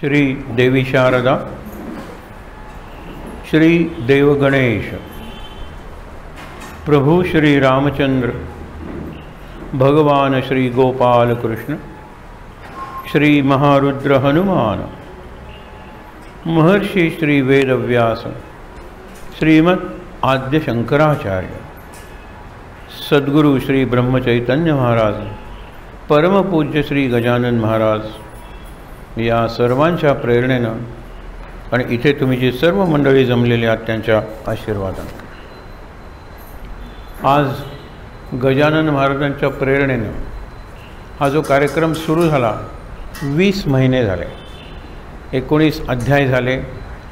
श्री देवी शारदा, श्री देव गणेश, प्रभु श्री रामचंद्र, भगवान श्री गोपाल कृष्ण, श्री महारुद्र हनुमान, महर्षि श्री वेदव्यास, श्रीमद् आद्य शंकराचार्य, सद्गुरु श्री ब्रह्मचैतन्य महाराज, परम पूज्य श्री गजानन महाराज या सर्वांच्या प्रेरणेनं आणि इथे तुम्ही जी सर्व मंडळी जमलेली आहात त्यांच्या आशीर्वादाने आज गजानन महाराजांच्या प्रेरणेनं हा जो कार्यक्रम सुरू झाला 20 महिने झाले, 19 अध्याय झाले,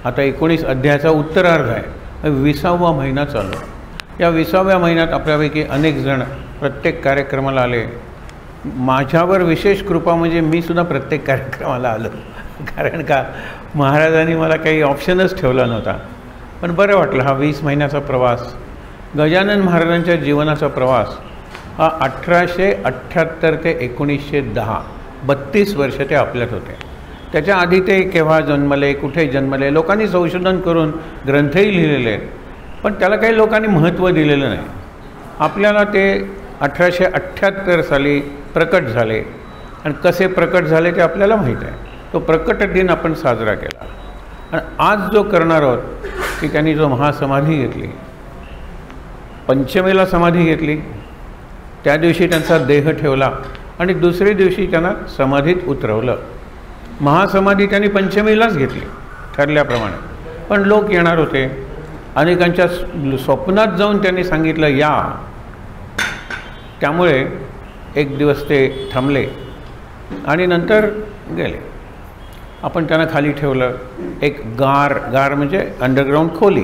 आता 19 अध्यायाचा उत्तरार्ध आहे, 20वा महिना चालू आहे। या 20व्या महिन्यात आपल्यापैकी अनेक जण प्रत्येक कार्यक्रमाला आले। माझ्यावर विशेष कृपा म्हणजे मी सुद्धा प्रत्येक कार्यक्रमाला आलो, कारण का महाराजांनी मला काही ऑप्शनच ठेवला नव्हता। पण बरं वाटलं हा 20 महिन्याचा प्रवास, गजानन महाराजांच्या जीवनाचा प्रवास हा 1878 ते 1910 32 वर्ष ते आपल्यात होते। त्याच्या आधी ते केव्हा जन्मले, कुठे जन्मले, लोकांनी संशोधन करून ग्रंथही लिहिलेले, पण त्याला काही लोकांनी महत्त्व दिलेलं नाही। आपल्याला ते 1878 साली प्रकट झाले आणि कसे प्रकट झाले ते आपल्याला माहीत आहे। तो प्रकट दिन आपण साजरा केला आणि आज जो करणार आहोत की त्यांनी जो महासमाधी घेतली, पंचमीला समाधी घेतली, त्या दिवशी त्यांचा देह ठेवला आणि दुसऱ्या दिवशी त्यांना समाधीत उतरवलं। महासमाधी त्यांनी पंचमीलाच घेतली ठरल्याप्रमाणे, पण लोक येणार होते, अनेकांच्या स्वप्नात जाऊन त्यांनी सांगितलं या, त्यामुळे एक दिवस ते थांबले आणि नंतर गेले। आपण त्यांना खाली ठेवलं, एक गार म्हणजे अंडरग्राऊंड खोली,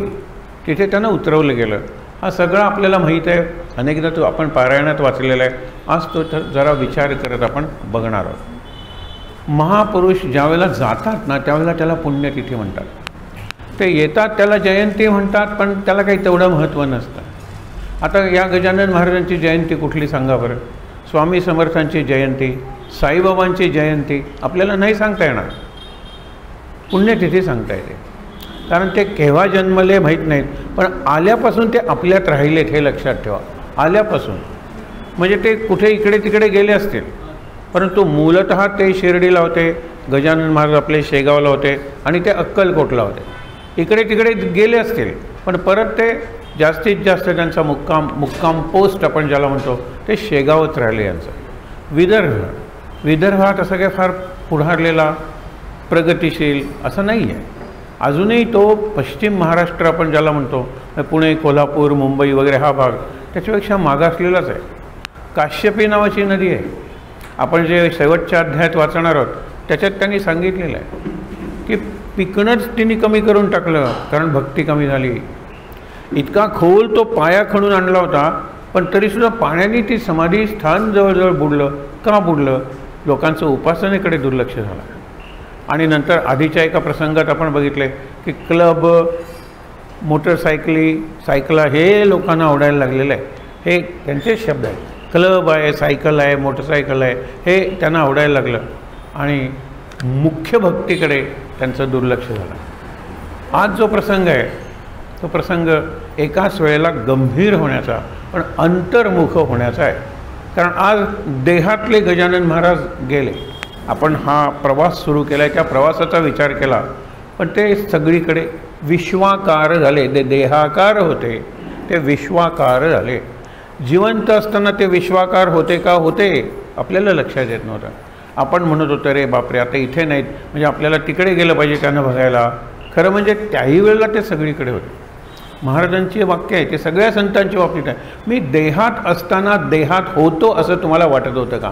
तिथे त्यांना उतरवलं गेलं। हा सगळं आपल्याला माहीत आहे, अनेकदा तो आपण पारायणात वाचलेला आहे। आज तो जरा विचार करत आपण बघणार आहोत। महापुरुष ज्यावेळेला जातात ना त्यावेळेला त्याला पुण्यतिथी म्हणतात, ते येतात त्याला जयंती म्हणतात, पण त्याला काही तेवढं महत्त्व नसतं। आता या गजानन महाराजांची जयंती कुठली सांगा बरं? स्वामी समर्थांची जयंती, साईबाबांची जयंती आपल्याला नाही सांगता येणार, पुण्यतिथी सांगता येते, कारण ते केव्हा जन्मले माहीत नाहीत, पण आल्यापासून ते आपल्यात राहिलेत हे लक्षात ठेवा। आल्यापासून म्हणजे ते कुठे इकडे तिकडे गेले असतील, परंतु मूलतः ते शिर्डीला होते, गजानन महाराज आपले शेगावला होते आणि ते अक्कलकोटला होते। इकडे तिकडे गेले असतील, पण परत ते जास्तीत जास्त त्यांचा मुक्काम पोस्ट आपण ज्याला म्हणतो ते शेगावत राहिले। यांचं विदर्भात असं काही फार पुढारलेला प्रगतिशील असं नाही आहे अजूनही। तो पश्चिम महाराष्ट्र आपण ज्याला म्हणतो, पुणे, कोल्हापूर, मुंबई वगैरे हा भाग त्याच्यापेक्षा मागासलेलाच आहे। काश्यपी नावाची नदी आहे, आपण जे शेवटच्या अध्यायात वाचणार आहोत त्याच्यात त्यांनी सांगितलेलं आहे की पिकणंच तिने कमी करून टाकलं, कारण भक्ती कमी झाली। इतका खोल तो पाया खणून आणला होता, पण तरीसुद्धा पाण्याने ती समाधी स्थान जवळजवळ बुडलं। का बुडलं? लोकांचं उपासनेकडे दुर्लक्ष झालं। आणि नंतर आधीच्या एका प्रसंगात आपण बघितले की क्लब, सायकला हे लोकांना आवडायला लागलेलं आहे। हे त्यांचे शब्द आहेत, क्लब आहे, सायकल आहे, मोटरसायकल आहे, हे त्यांना आवडायला लागलं आणि मुख्य भक्तीकडे त्यांचं दुर्लक्ष झालं। आज जो प्रसंग आहे तो प्रसंग एकाच वेळेला गंभीर होण्याचा पण अंतर्मुख होण्याचा आहे, कारण आज देहातले गजानन महाराज गेले। आपण हा प्रवास सुरू केला आहे, त्या प्रवासाचा विचार केला, पण ते सगळीकडे विश्वाकार झाले। ते देहाकार होते, ते विश्वाकार झाले। जिवंत असताना ते विश्वाकार होते का होते आपल्याला लक्षात येत नव्हतं। आपण म्हणत होतो रे बापरे आता इथे नाहीत, म्हणजे आपल्याला तिकडे गेलं पाहिजे त्यांना बघायला। खरं म्हणजे त्याही वेळेला ते सगळीकडे होते। महाराजांची वाक्य आहे, ते सगळ्या संतांच्या बाबतीत आहे, मी देहात असताना देहात होतो असं तुम्हाला वाटत होतं का?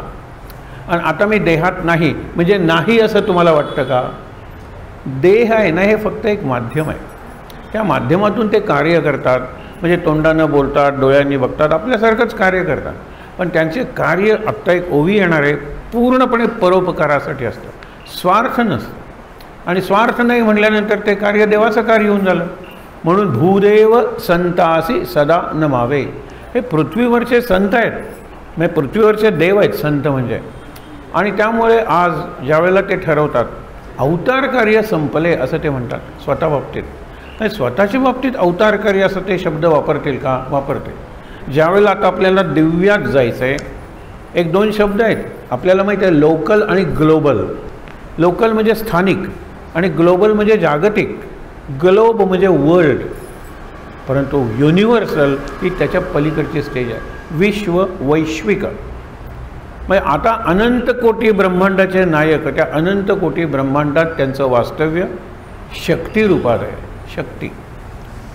आणि आता मी देहात नाही म्हणजे नाही असं तुम्हाला वाटतं का? देह आहे ना हे फक्त एक माध्यम आहे, त्या माध्यमातून ते कार्य करतात, म्हणजे तोंडानं बोलतात, डोळ्यांनी बघतात, आपल्यासारखंच कार्य करतात, पण त्यांचे कार्य आत्ता एक ओवी येणार आहे पूर्णपणे परोपकारासाठी असतं, स्वार्थ नसतं। आणि स्वार्थ नाही म्हटल्यानंतर ते कार्य देवाचं कार्य होऊन झालं। म्हणून भूदेव संतासी सदा नमावे, हे पृथ्वीवरचे संत आहेत, म्हणजे पृथ्वीवरचे देव आहेत संत म्हणजे। आणि त्यामुळे आज ज्यावेळेला ते ठरवतात अवतार कार्य संपले असं ते म्हणतात स्वतः बाबतीत. नाही, स्वतःच्या बाबतीत अवतार कार्य असं ते शब्द वापरतील का? वापरते. ज्यावेळेला आता आपल्याला दिव्यात जायचं आहे, एक दोन शब्द आहेत आपल्याला माहिती आहे, लोकल आणि ग्लोबल. लोकल म्हणजे स्थानिक आणि ग्लोबल म्हणजे जागतिक. ग्लोब म्हणजे वर्ल्ड, परंतु युनिव्हर्सल ही त्याच्या पलीकडची स्टेज आहे, विश्व वैश्विक. मग आता अनंत कोटी ब्रह्मांडाचे नायक, त्या अनंत कोटी ब्रह्मांडात त्यांचं वास्तव्य शक्ती रूपात आहे. शक्ती,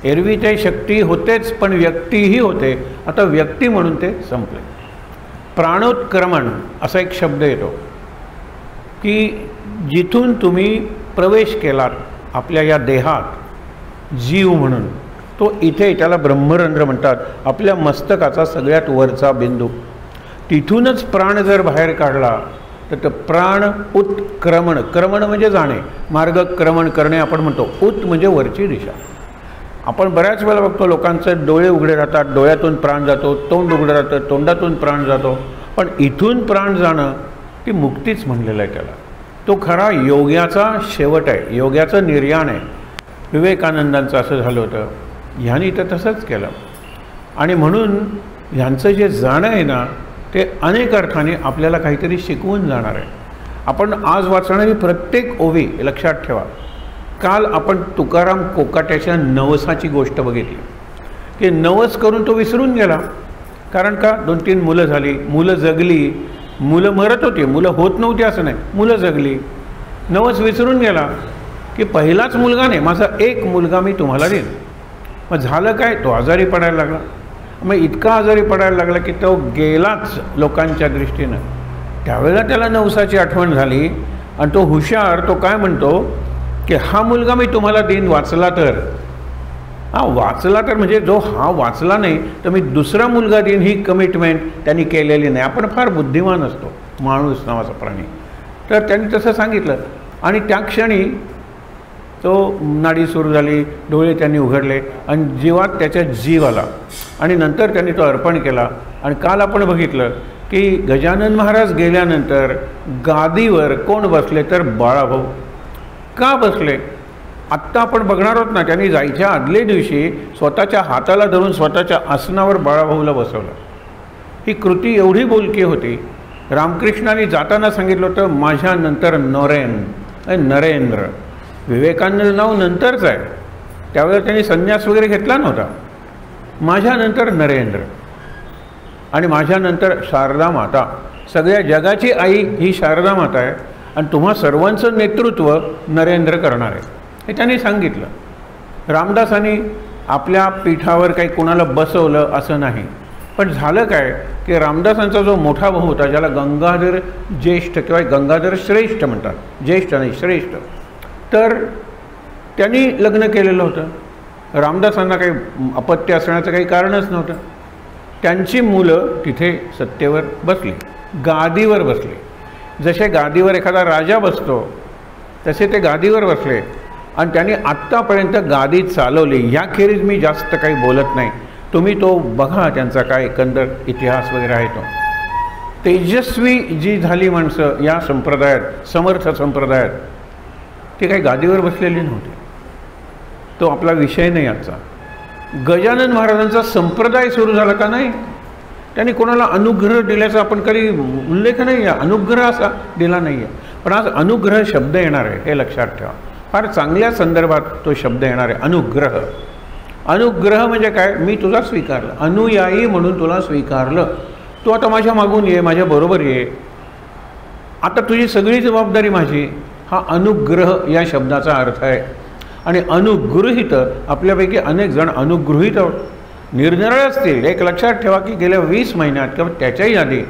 एरवी ते शक्ती होतेच पण व्यक्तीही होते, आता व्यक्ती म्हणून ते संपले. प्राणोत्क्रमण असा एक शब्द येतो की जिथून तुम्ही प्रवेश केलात आपल्या या देहात जीव म्हणून, तो इथे त्याला ब्रह्मरंध्र म्हणतात, आपल्या मस्तकाचा सगळ्यात वरचा बिंदू. तिथूनच प्राण जर बाहेर काढला तर प्राण उत्क्रमण, क्रमण म्हणजे जाणे, मार्गक्रमण करणे आपण म्हणतो. उत म्हणजे वरची दिशा. आपण बऱ्याच वेळा बघतो लोकांचे डोळे उघडे राहतात, डोळ्यातून प्राण जातो, तोंड उघडं राहतं, तोंडातून प्राण जातो, पण इथून प्राण जाणं ती मुक्तीच म्हणलेलं आहे त्याला. तो खरा योग्याचा शेवट आहे, योग्याचं निर्याण आहे. विवेकानंदांचं असं झालं होतं, ह्यांनी तर तसंच केलं. आणि म्हणून ह्यांचं जे जाणं आहे ना ते अनेक अर्थाने आपल्याला काहीतरी शिकवून जाणार आहे. आपण आज वाचणारी प्रत्येक ओवी लक्षात ठेवा. काल आपण तुकाराम कोकाट्याच्या नवसाची गोष्ट बघितली की नवस करून तो विसरून गेला. कारण का? 2-3 मुलं झाली, मुलं जगली, मुलं मरत होती, मुलं होत नव्हती असं नाही, मुलं जगली. नवस विसरून गेला की पहिलाच मुलगा नाही, माझा एक मुलगा मी तुम्हाला देईन. मग झालं काय? तो आजारी पडायला लागला. मग इतका आजारी पडायला लागला की तो गेलाच लोकांच्या दृष्टीनं. त्यावेळेला त्याला नवसाची आठवण झाली आणि तो हुशार, तो काय म्हणतो की हा मुलगा मी तुम्हाला देईन वाचला तर. हा वाचला तर म्हणजे जो हा वाचला नाही तर मी दुसरा मुलगा देईन, ही कमिटमेंट त्यांनी केलेली नाही. आपण फार बुद्धिमान असतो, माणूस नावाचा प्राणी. तर त्यांनी तसं सांगितलं आणि त्या क्षणी तो नाडी सुरू झाली, डोळे त्यांनी उघडले आणि जीवात त्याच्या जीव आला आणि नंतर त्यांनी तो अर्पण केला. आणि काल आपण बघितलं की गजानन महाराज गेल्यानंतर गादीवर कोण बसले तर बाळाभाऊ. का बसले? आत्ता आपण बघणार आहोत ना, त्यांनी जायच्या आदल्या दिवशी स्वतःच्या हाताला धरून स्वतःच्या आसनावर बाळाभाऊला बसवलं. ही कृती एवढी बोलकी होती. रामकृष्णाने जाताना सांगितलं होतं माझ्यानंतर नरेंद्र. विवेकानंद नाव नंतरच आहे, त्यावेळेला त्यांनी संन्यास वगैरे घेतला नव्हता. माझ्यानंतर नरेंद्र आणि माझ्यानंतर शारदा माता. सगळ्या जगाची आई ही शारदा माता आहे आणि तुम्हा सर्वांचं नेतृत्व नरेंद्र करणार आहे, हे त्यांनी सांगितलं. रामदासांनी आपल्या पीठावर काही कोणाला बसवलं असं नाही, पण झालं काय की रामदासांचा जो मोठा भाऊ होता, ज्याला गंगाधर ज्येष्ठ किंवा गंगाधर श्रेष्ठ म्हणतात, ज्येष्ठ नाही श्रेष्ठ, तर त्यांनी लग्न केलेलं होतं. रामदासांना काही अपत्य असण्याचं काही कारणच नव्हतं. त्यांची मुलं तिथे सत्तेवर बसली, गादीवर बसले. जसे गादीवर एखादा राजा बसतो तसे ते गादीवर बसले आणि त्यांनी आत्तापर्यंत गादी चालवली. याखेरीज मी जास्त काही बोलत नाही, तुम्ही तो बघा, त्यांचा काय एकंदर इतिहास वगैरे आहे. तो तेजस्वी जी झाली माणसं या संप्रदायात, समर्थ संप्रदायात, ते काही गादीवर बसलेली नव्हती. तो आपला विषय नाही आजचा. गजानन महाराजांचा संप्रदाय सुरू झाला का? नाही. त्यांनी कोणाला अनुग्रह दिल्याचा आपण कधी उल्लेख नाही आहे, अनुग्रह असा दिला नाही आहे. पण आज अनुग्रह शब्द येणार आहे, हे लक्षात ठेवा. फार चांगल्या संदर्भात तो शब्द येणार आहे, अनुग्रह. अनुग्रह म्हणजे काय? मी तुला स्वीकारलं, अनुयायी म्हणून तुला स्वीकारलं, तू आता माझ्या मागून ये, माझ्या बरोबर ये, आता तुझी सगळी जबाबदारी माझी. हा अनुग्रह या शब्दाचा अर्थ आहे. आणि अनुगृहीत, आपल्यापैकी अनेक जण अनुगृहीत निरनिराळे असतील. एक लक्षात ठेवा की गेल्या 20 महिन्यात किंवा त्याच्याही आधी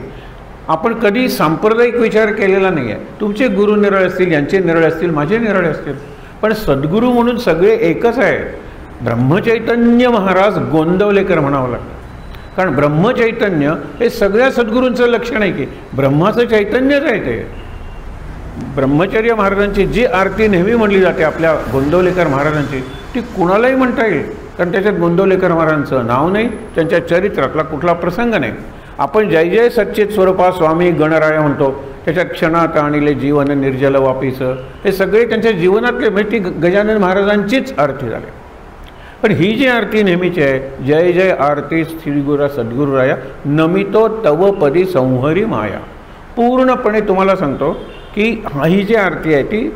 आपण कधी सांप्रदायिक विचार केलेला नाही आहे. तुमचे गुरु निराळे असतील, यांचे निराळे असतील, माझे निराळे असतील, पण सद्गुरू म्हणून सगळे एकच आहे. ब्रह्मचैतन्य महाराज गोंदवलेकर म्हणावं लागतं, कारण ब्रह्मचैतन्य हे सगळ्या सद्गुरूंचं लक्षण आहे की ब्रह्माचं चैतन्यच आहे. ते ब्रह्मचर्य महाराजांची जी आरती नेहमी म्हणली जाते आपल्या गोंदवलेकर महाराजांची, ती कुणालाही म्हणता येईल, कारण त्याच्यात गोंदवलेकर महाराजांचं नाव नाही, त्यांच्या चरित्रातला कुठला प्रसंग नाही. आपण जय जय सच्चित स्वरूपा स्वामी गणराय म्हणतो, त्याच्यात क्षणात आणिले जीवन निर्जल वापीचं, हे सगळे त्यांच्या जीवनातले म्हणजे ती गजानन महाराजांचीच आरती झाली. पण ही जी आरती नेहमीची आहे, जय जय आरती श्री गुरा सद्गुरुराया नमितो तव पदी संहरी माया, पूर्णपणे तुम्हाला सांगतो की ही जी आरती आहे ती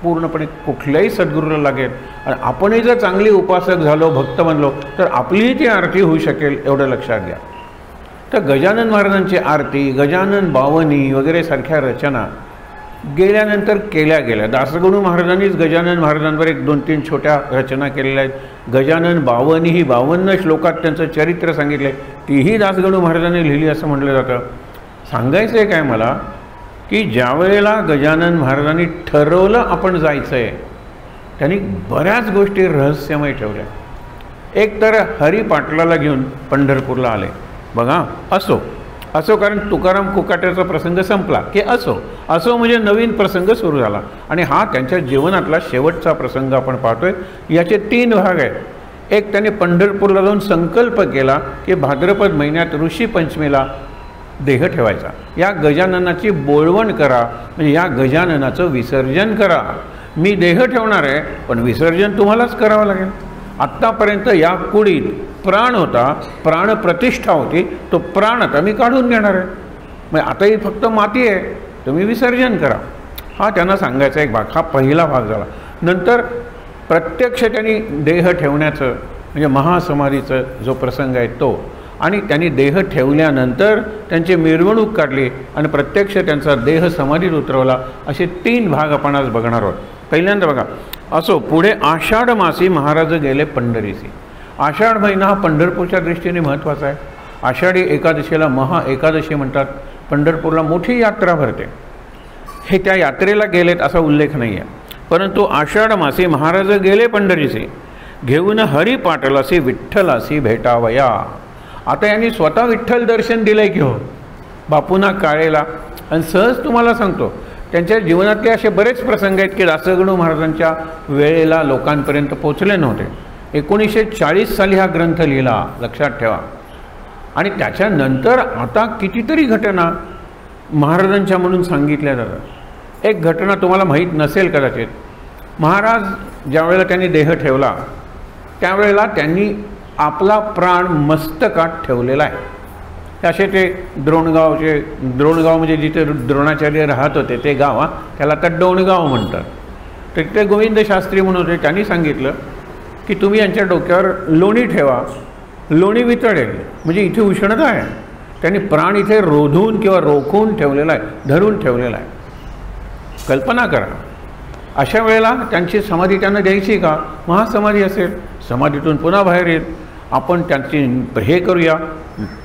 पूर्णपणे कुठल्याही सद्गुरूला लागेल. आणि आपणही जर चांगली उपासक झालो, भक्त बनलो, तर आपलीही ती आरती होऊ शकेल, एवढं लक्षात घ्या. तर गजानन महाराजांची आरती, गजानन बावनी वगैरे सारख्या रचना गेल्यानंतर केल्या गेल्या. दासगणू महाराजांनीच गजानन महाराजांवर 1-2-3 छोट्या रचना केलेल्या आहेत. गजानन बावनी ही 52 श्लोकात त्यांचं चरित्र सांगितलं आहे, तीही दासगणू महाराजांनी लिहिली असं म्हटलं जातं. सांगायचं आहे काय मला की ज्या वेळेला गजानन महाराजांनी ठरवलं आपण जायचं आहे, त्यांनी बऱ्याच गोष्टी रहस्यमय ठेवल्या. एक तर हरिपाटलाला घेऊन पंढरपूरला आले. बघा, असो असो, कारण तुकाराम कुकाट्याचा प्रसंग संपला की असो असो म्हणजे नवीन प्रसंग सुरू झाला. आणि हा त्यांच्या जीवनातला शेवटचा प्रसंग आपण पाहतोय. याचे 3 भाग आहेत. एक, त्यांनी पंढरपूरला जाऊन संकल्प केला की भाद्रपद महिन्यात ऋषी पंचमीला देह ठेवायचा. या गजाननाची बोळवण करा, म्हणजे या गजाननाचं विसर्जन करा. मी देह ठेवणार आहे, पण विसर्जन तुम्हालाच करावं लागेल. आत्तापर्यंत या कुडीत प्राण होता, प्राणप्रतिष्ठा होती, तो प्राण आता मी काढून घेणार आहे. मग आताही फक्त माती आहे, तुम्ही विसर्जन करा. हा त्यांना सांगायचा एक भाग, हा पहिला भाग झाला. नंतर प्रत्यक्ष त्यांनी देह ठेवण्याचं म्हणजे महासमाधीचा जो प्रसंग आहे तो, आणि त्यांनी देह ठेवल्यानंतर त्यांची मिरवणूक काढली आणि प्रत्यक्ष त्यांचा देह समाधीत उतरवला. असे 3 भाग आपण आज बघणार आहोत. पहिल्यांदा बघा, असो पुढे आषाढ मासी महाराज गेले पंढरीसी. आषाढ महिना हा पंढरपूरच्या दृष्टीने महत्त्वाचा आहे. आषाढी एकादशीला महा एकादशी म्हणतात. पंढरपूरला मोठी यात्रा भरते. हे त्या यात्रेला गेलेत असा उल्लेख नाही आहे, परंतु आषाढ मासी महाराज गेले पंढरीसी, घेऊन हरिपाटलासी विठ्ठलासी भेटावया. आता यांनी स्वतः विठ्ठल दर्शन दिलंय की हो बापूंना काळेला. आणि सहज तुम्हाला सांगतो, त्यांच्या जीवनातले असे बरेच प्रसंग आहेत की दासगणू महाराजांच्या वेळेला लोकांपर्यंत पोचले नव्हते. 1940 साली हा ग्रंथ लिहिला, लक्षात ठेवा. आणि त्याच्यानंतर आता कितीतरी घटना महाराजांच्या म्हणून सांगितल्या जातात. एक घटना तुम्हाला माहीत नसेल कदाचित. महाराज ज्यावेळेला त्यांनी देह ठेवला त्यावेळेला त्यांनी आपला प्राण मस्तकात ठेवलेला आहे. असे ते द्रोणगाव म्हणजे जिथे द्रोणाचार्य राहत होते ते गाव, त्याला आता डोणगाव म्हणतात. तर ते गोविंद शास्त्री म्हणून होते, त्यांनी सांगितलं की तुम्ही यांच्या डोक्यावर लोणी ठेवा, लोणी वितळेल, म्हणजे इथे उष्णता आहे. त्यांनी प्राण इथे रोधून किंवा रोखून ठेवलेला आहे, धरून ठेवलेला आहे. कल्पना करा, अशा वेळेला त्यांची समाधी त्यांना द्यायची का? महासमाधी असेल, समाधीतून पुन्हा बाहेर येईल. आपण त्यांची हे करूया,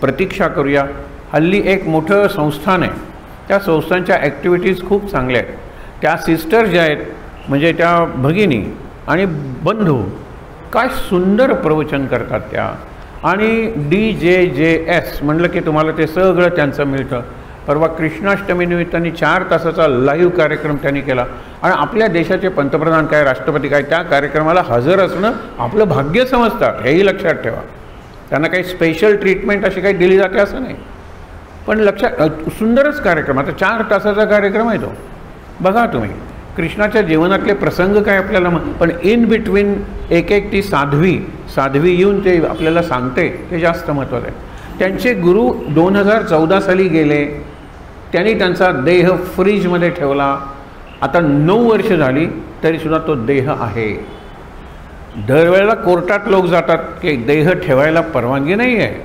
प्रतीक्षा करूया. हल्ली एक मोठं संस्थान आहे, त्या संस्थांच्या ॲक्टिव्हिटीज खूप चांगल्या आहेत. त्या सिस्टर ज्या आहेत म्हणजे त्या भगिनी आणि बंधू काय सुंदर प्रवचन करतात त्या. आणि DJJS म्हटलं की तुम्हाला ते सगळं त्यांचं मिळतं. परवा कृष्णाष्टमी निमित्ताने 4 तासाचा लाईव्ह कार्यक्रम त्यांनी केला. आणि आपल्या देशाचे पंतप्रधान काय, राष्ट्रपती काय, त्या कार्यक्रमाला हजर असणं आपलं भाग्य समजतात, हेही लक्षात ठेवा. त्यांना काही स्पेशल ट्रीटमेंट अशी काही दिली जाते असं नाही, पण लक्षात, सुंदरच कार्यक्रम. आता 4 तासाचा कार्यक्रम आहे तो. बघा तुम्ही कृष्णाच्या जीवनातले प्रसंग काय आपल्याला, पण इन बिटवीन एक ती साध्वी येऊन ते आपल्याला सांगते, ते जास्त महत्त्वाचं आहे. त्यांचे गुरु 2014 साली गेले. त्यांनी त्यांचा देह फ्रीजमध्ये ठेवला. आता 9 वर्ष झाली तरीसुद्धा तो देह आहे. दरवेळेला कोर्टात लोक जातात की देह ठेवायला परवानगी नाही आहे.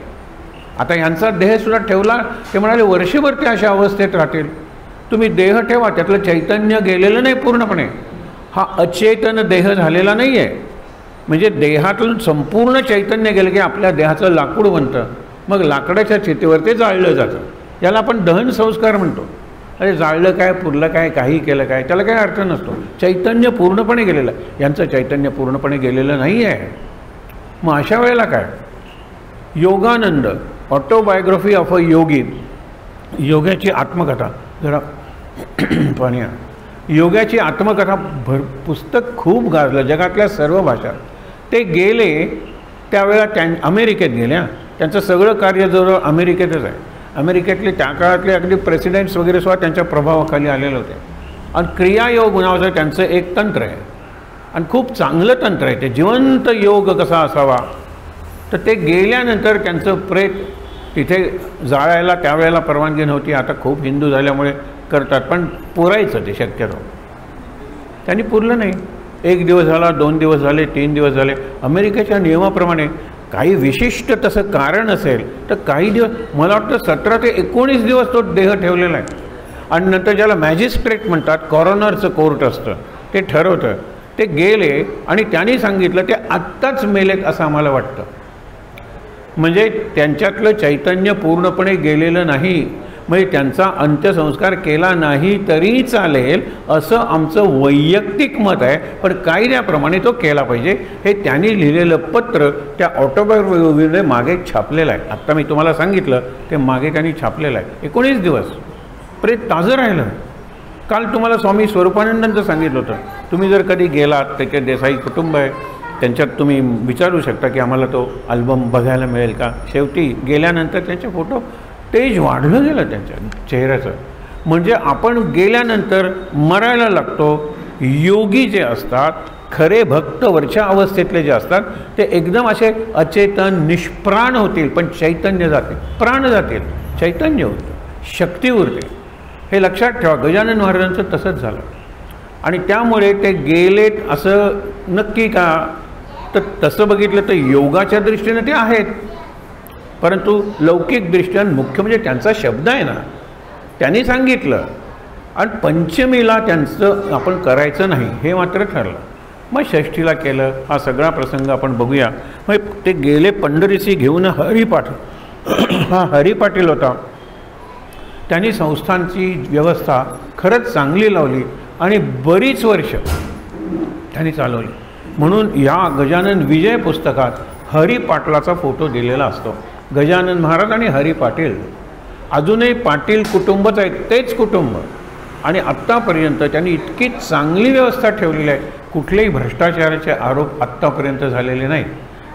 आता यांचा देहसुद्धा ठेवला, ते म्हणाले वर्षभर ते अशा अवस्थेत राहतील. तुम्ही देह ठेवा, त्यातलं चैतन्य गेलेलं नाही पूर्णपणे. हा अचेतन देह झालेला नाही आहे. म्हणजे देहातून संपूर्ण चैतन्य गेलं की आपल्या देहाचं लाकूड बनतं. मग लाकडाच्या चितेवर ते जाळलं जातं. याला आपण दहन संस्कार म्हणतो. अरे जाळलं काय, पुरलं काय, काही केलं काय, त्याला काही अर्थ नसतो. चैतन्य पूर्णपणे गेलेलं आहे. यांचं चैतन्य पूर्णपणे गेलेलं नाही आहे. मग अशा वेळेला काय, योगानंद ऑटोबायोग्राफी ऑफ अ योगी, योगाची आत्मकथा, जरा पाणी, योगाची आत्मकथा पुस्तक खूप गाजलं जगातल्या सर्व भाषात. ते गेले त्यावेळेला अमेरिकेत गेल्या. त्यांचं सगळं कार्य जवळ अमेरिकेतच आहे. अमेरिकेतले त्या काळातले अगदी प्रेसिडेंट्स वगैरे सुद्धा त्यांच्या प्रभावाखाली आलेले होते. आणि क्रियायोग नावाचं त्यांचं एक तंत्र आहे आणि खूप चांगलं तंत्र आहे ते. जिवंत योग कसा असावा, तर ते गेल्यानंतर त्यांचं प्रेत तिथे जाळायला त्यावेळेला परवानगी नव्हती. आता खूप हिंदू झाल्यामुळे करतात, पण पुरायचं ते शक्यतो. त्यांनी पुरलं नाही. 1 दिवस झाला, 2 दिवस झाले, 3 दिवस झाले. अमेरिकेच्या नियमाप्रमाणे काही विशिष्ट तसं कारण असेल तर काही दिवस, मला वाटतं 17 ते 19 दिवस तो देह ठेवलेला आहे. आणि नंतर ज्याला मॅजिस्ट्रेट म्हणतात, कॉरोनरचं कोर्ट असतं, ते ठरवतं. ते गेले आणि त्यांनी सांगितलं ते आत्ताच मेलेत असं आम्हाला वाटतं. म्हणजे त्यांच्यातलं चैतन्य पूर्णपणे गेलेलं नाही. म्हणजे त्यांचा अंत्यसंस्कार केला नाही तरी चालेल असं आमचं वैयक्तिक मत आहे, पण कायद्याप्रमाणे तो केला पाहिजे. हे त्यांनी लिहिलेलं पत्र त्या ऑटोबायोग्राफीने मागे छापलेलं आहे. आत्ता मी तुम्हाला सांगितलं ते मागे त्यांनी छापलेलं आहे. 19 दिवस प्रेत ताजं राहिलं. काल तुम्हाला स्वामी स्वरूपानंदांचं सांगितलं होतं. तुम्ही जर कधी गेलात, त्याचे देसाई कुटुंब आहे, त्यांच्यात तुम्ही विचारू शकता की आम्हाला तो अल्बम बघायला मिळेल का. शेवटी गेल्यानंतर त्यांचे फोटो तेज वाढलं गेलं त्यांच्या चेहऱ्याचं. म्हणजे आपण गेल्यानंतर मरायला लागतो. योगी जे असतात, खरे भक्त वरच्या अवस्थेतले जे असतात, ते एकदम असे अचेतन निष्प्राण होतील, पण चैतन्य जाते, प्राण जातील, चैतन्य होतं, शक्ती उरते. हे लक्षात ठेवा. गजानन महाराजांचं तसंच झालं. आणि त्यामुळे ते गेलेत असं नक्की का, तर तसं बघितलं तर योगाच्या दृष्टीने ते आहेत, परंतु लौकिकदृष्ट्या मुख्य म्हणजे त्यांचा शब्द आहे ना, त्यांनी सांगितलं. आणि पंचमीला त्यांचं आपण करायचं नाही हे मात्र ठरलं. मग षष्ठीला केलं. हा सगळा प्रसंग आपण बघूया. मग ते गेले पंढरीसी घेऊन हरिपाटील, हा हरिपाटील होता. त्यांनी संस्थांची व्यवस्था खरंच चांगली लावली आणि बरीच वर्ष त्यांनी चालवली. म्हणून या गजानन विजय पुस्तकात हरिपाटलाचा फोटो दिलेला असतो. गजानन महाराज आणि हरी पाटील अजूनही पाटील कुटुंबच आहे, तेच कुटुंब. आणि आत्तापर्यंत त्यांनी इतकी चांगली व्यवस्था ठेवलेली आहे, कुठलेही भ्रष्टाचाराचे आरोप आत्तापर्यंत झालेले नाहीत.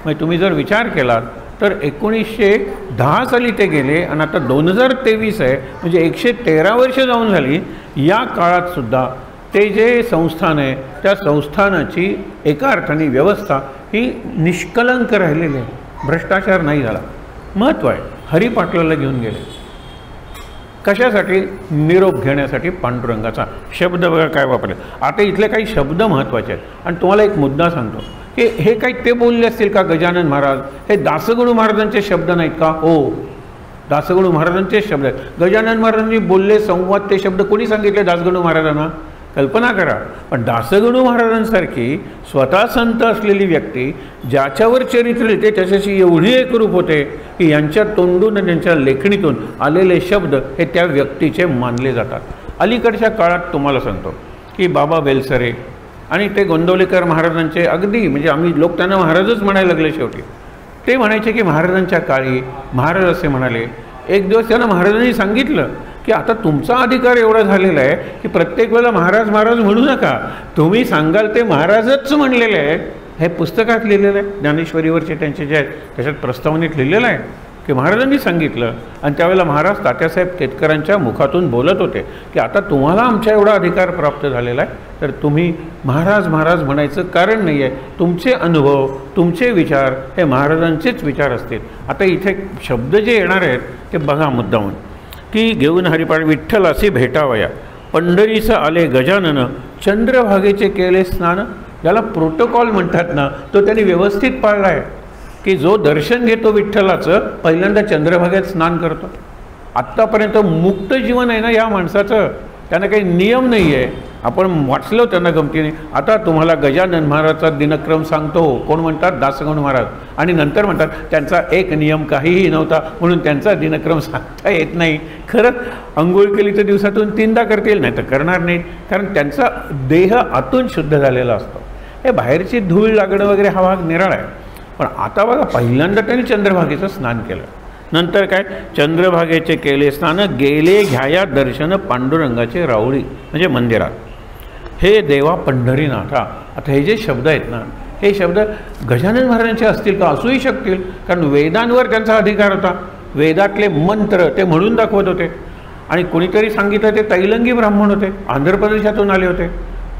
म्हणजे तुम्ही जर विचार केलात तर 1910 साली ते गेले आणि आता 2023 आहे, म्हणजे 113 वर्ष जाऊन झाली. या काळातसुद्धा ते जे संस्थान आहे त्या संस्थानाची एका अर्थाने व्यवस्था ही निष्कलंक राहिलेली आहे, भ्रष्टाचार नाही झाला. महत्त्व आहे. हरिपाटलाला घेऊन गेले कशासाठी? निरोप घेण्यासाठी. पांडुरंगाचा शब्द बघा काय वापरले. आता इथले काही शब्द महत्त्वाचे आहेत आणि तुम्हाला एक मुद्दा सांगतो की हे काही ते बोलले असतील का गजानन महाराज? हे दासगणू महाराजांचे शब्द नाहीत का? हो, दासगणू महाराजांचे शब्द आहेत. गजानन महाराजांनी बोलले संवाद ते शब्द कोणी सांगितले दासगणू महाराजांना? कल्पना करा. पण दासगणू महाराजांसारखी स्वतः संत असलेली व्यक्ती ज्याच्यावर चरित्र लिहिते त्याच्याशी एवढी एकरूप होते की यांच्या तोंडून आणि यांच्या लेखणीतून आलेले शब्द हे त्या व्यक्तीचे मानले जातात. अलीकडच्या काळात तुम्हाला सांगतो की बाबा बेलसरे आणि ते गोंदवलेकर महाराजांचे अगदी म्हणजे आम्ही लोक त्यांना महाराजच म्हणायला लागले. शेवटी ते म्हणायचे की महाराजांच्या काळी महाराज असे म्हणाले. एक दिवस त्यांना महाराजांनी सांगितलं की आता तुमचा अधिकार एवढा झालेला आहे की प्रत्येक वेळेला महाराज महाराज म्हणू नका, तुम्ही सांगाल ते महाराजच म्हणलेले आहे. हे पुस्तकात लिहिलेलं आहे, ज्ञानेश्वरीवरचे त्यांचे जे आहेत त्याच्यात प्रस्तावनेत लिहिलेलं आहे की महाराजांनी सांगितलं. आणि त्यावेळेला महाराज तात्यासाहेब केतकरांच्या मुखातून बोलत होते की आता तुम्हाला आमच्या एवढा अधिकार प्राप्त झालेला आहे, तर तुम्ही महाराज महाराज म्हणायचं कारण नाही आहे. तुमचे अनुभव, तुमचे विचार हे महाराजांचेच विचार असतील. आता इथे शब्द जे येणार आहेत ते बघा मुद्दामून की घेऊन हरिपाठ विठ्ठलासी भेटावया, पंढरीचं आले गजानन, चंद्रभागेचे केले स्नान. ज्याला प्रोटोकॉल म्हणतात ना, तो त्यांनी व्यवस्थित पाळला आहे की जो दर्शन घेतो विठ्ठलाचं पहिल्यांदा चंद्रभागेत स्नान करतो. आत्तापर्यंत मुक्त जीवन आहे ना या माणसाचं, त्यांना काही नियम नाही आहे. आपण वाचलं त्यांना गमतीने. आता तुम्हाला गजानन महाराजचा दिनक्रम सांगतो. कोण म्हणतात? दासगणू महाराज. आणि नंतर म्हणतात त्यांचा एक नियम काहीही नव्हता म्हणून त्यांचा दिनक्रम सांगता येत नाही. खरंच अंघोळ केली तर दिवसातून 3दा करतील, नाही तर करणार नाहीत, कारण त्यांचा देह आतून शुद्ध झालेला असतो. हे बाहेरची धूळ लागणं वगैरे हा भाग निराळा आहे. पण आता बघा पहिल्यांदा त्यांनी चंद्रभागेचं स्नान केलं. नंतर काय? चंद्रभागेचे केले स्नान, गेले घ्याया दर्शन पांडुरंगाचे राऊळी, म्हणजे मंदिरात. हे देवा पंढरीनाथा. आता हे जे शब्द आहेत ना, हे शब्द गजानन महाराजांचे असतील का? असूही शकतील, कारण वेदांवर त्यांचा अधिकार होता. वेदातले मंत्र ते म्हणून दाखवत होते. आणि कोणीतरी सांगितलं ते तैलंगी ब्राह्मण होते, आंध्र प्रदेशातून आले होते.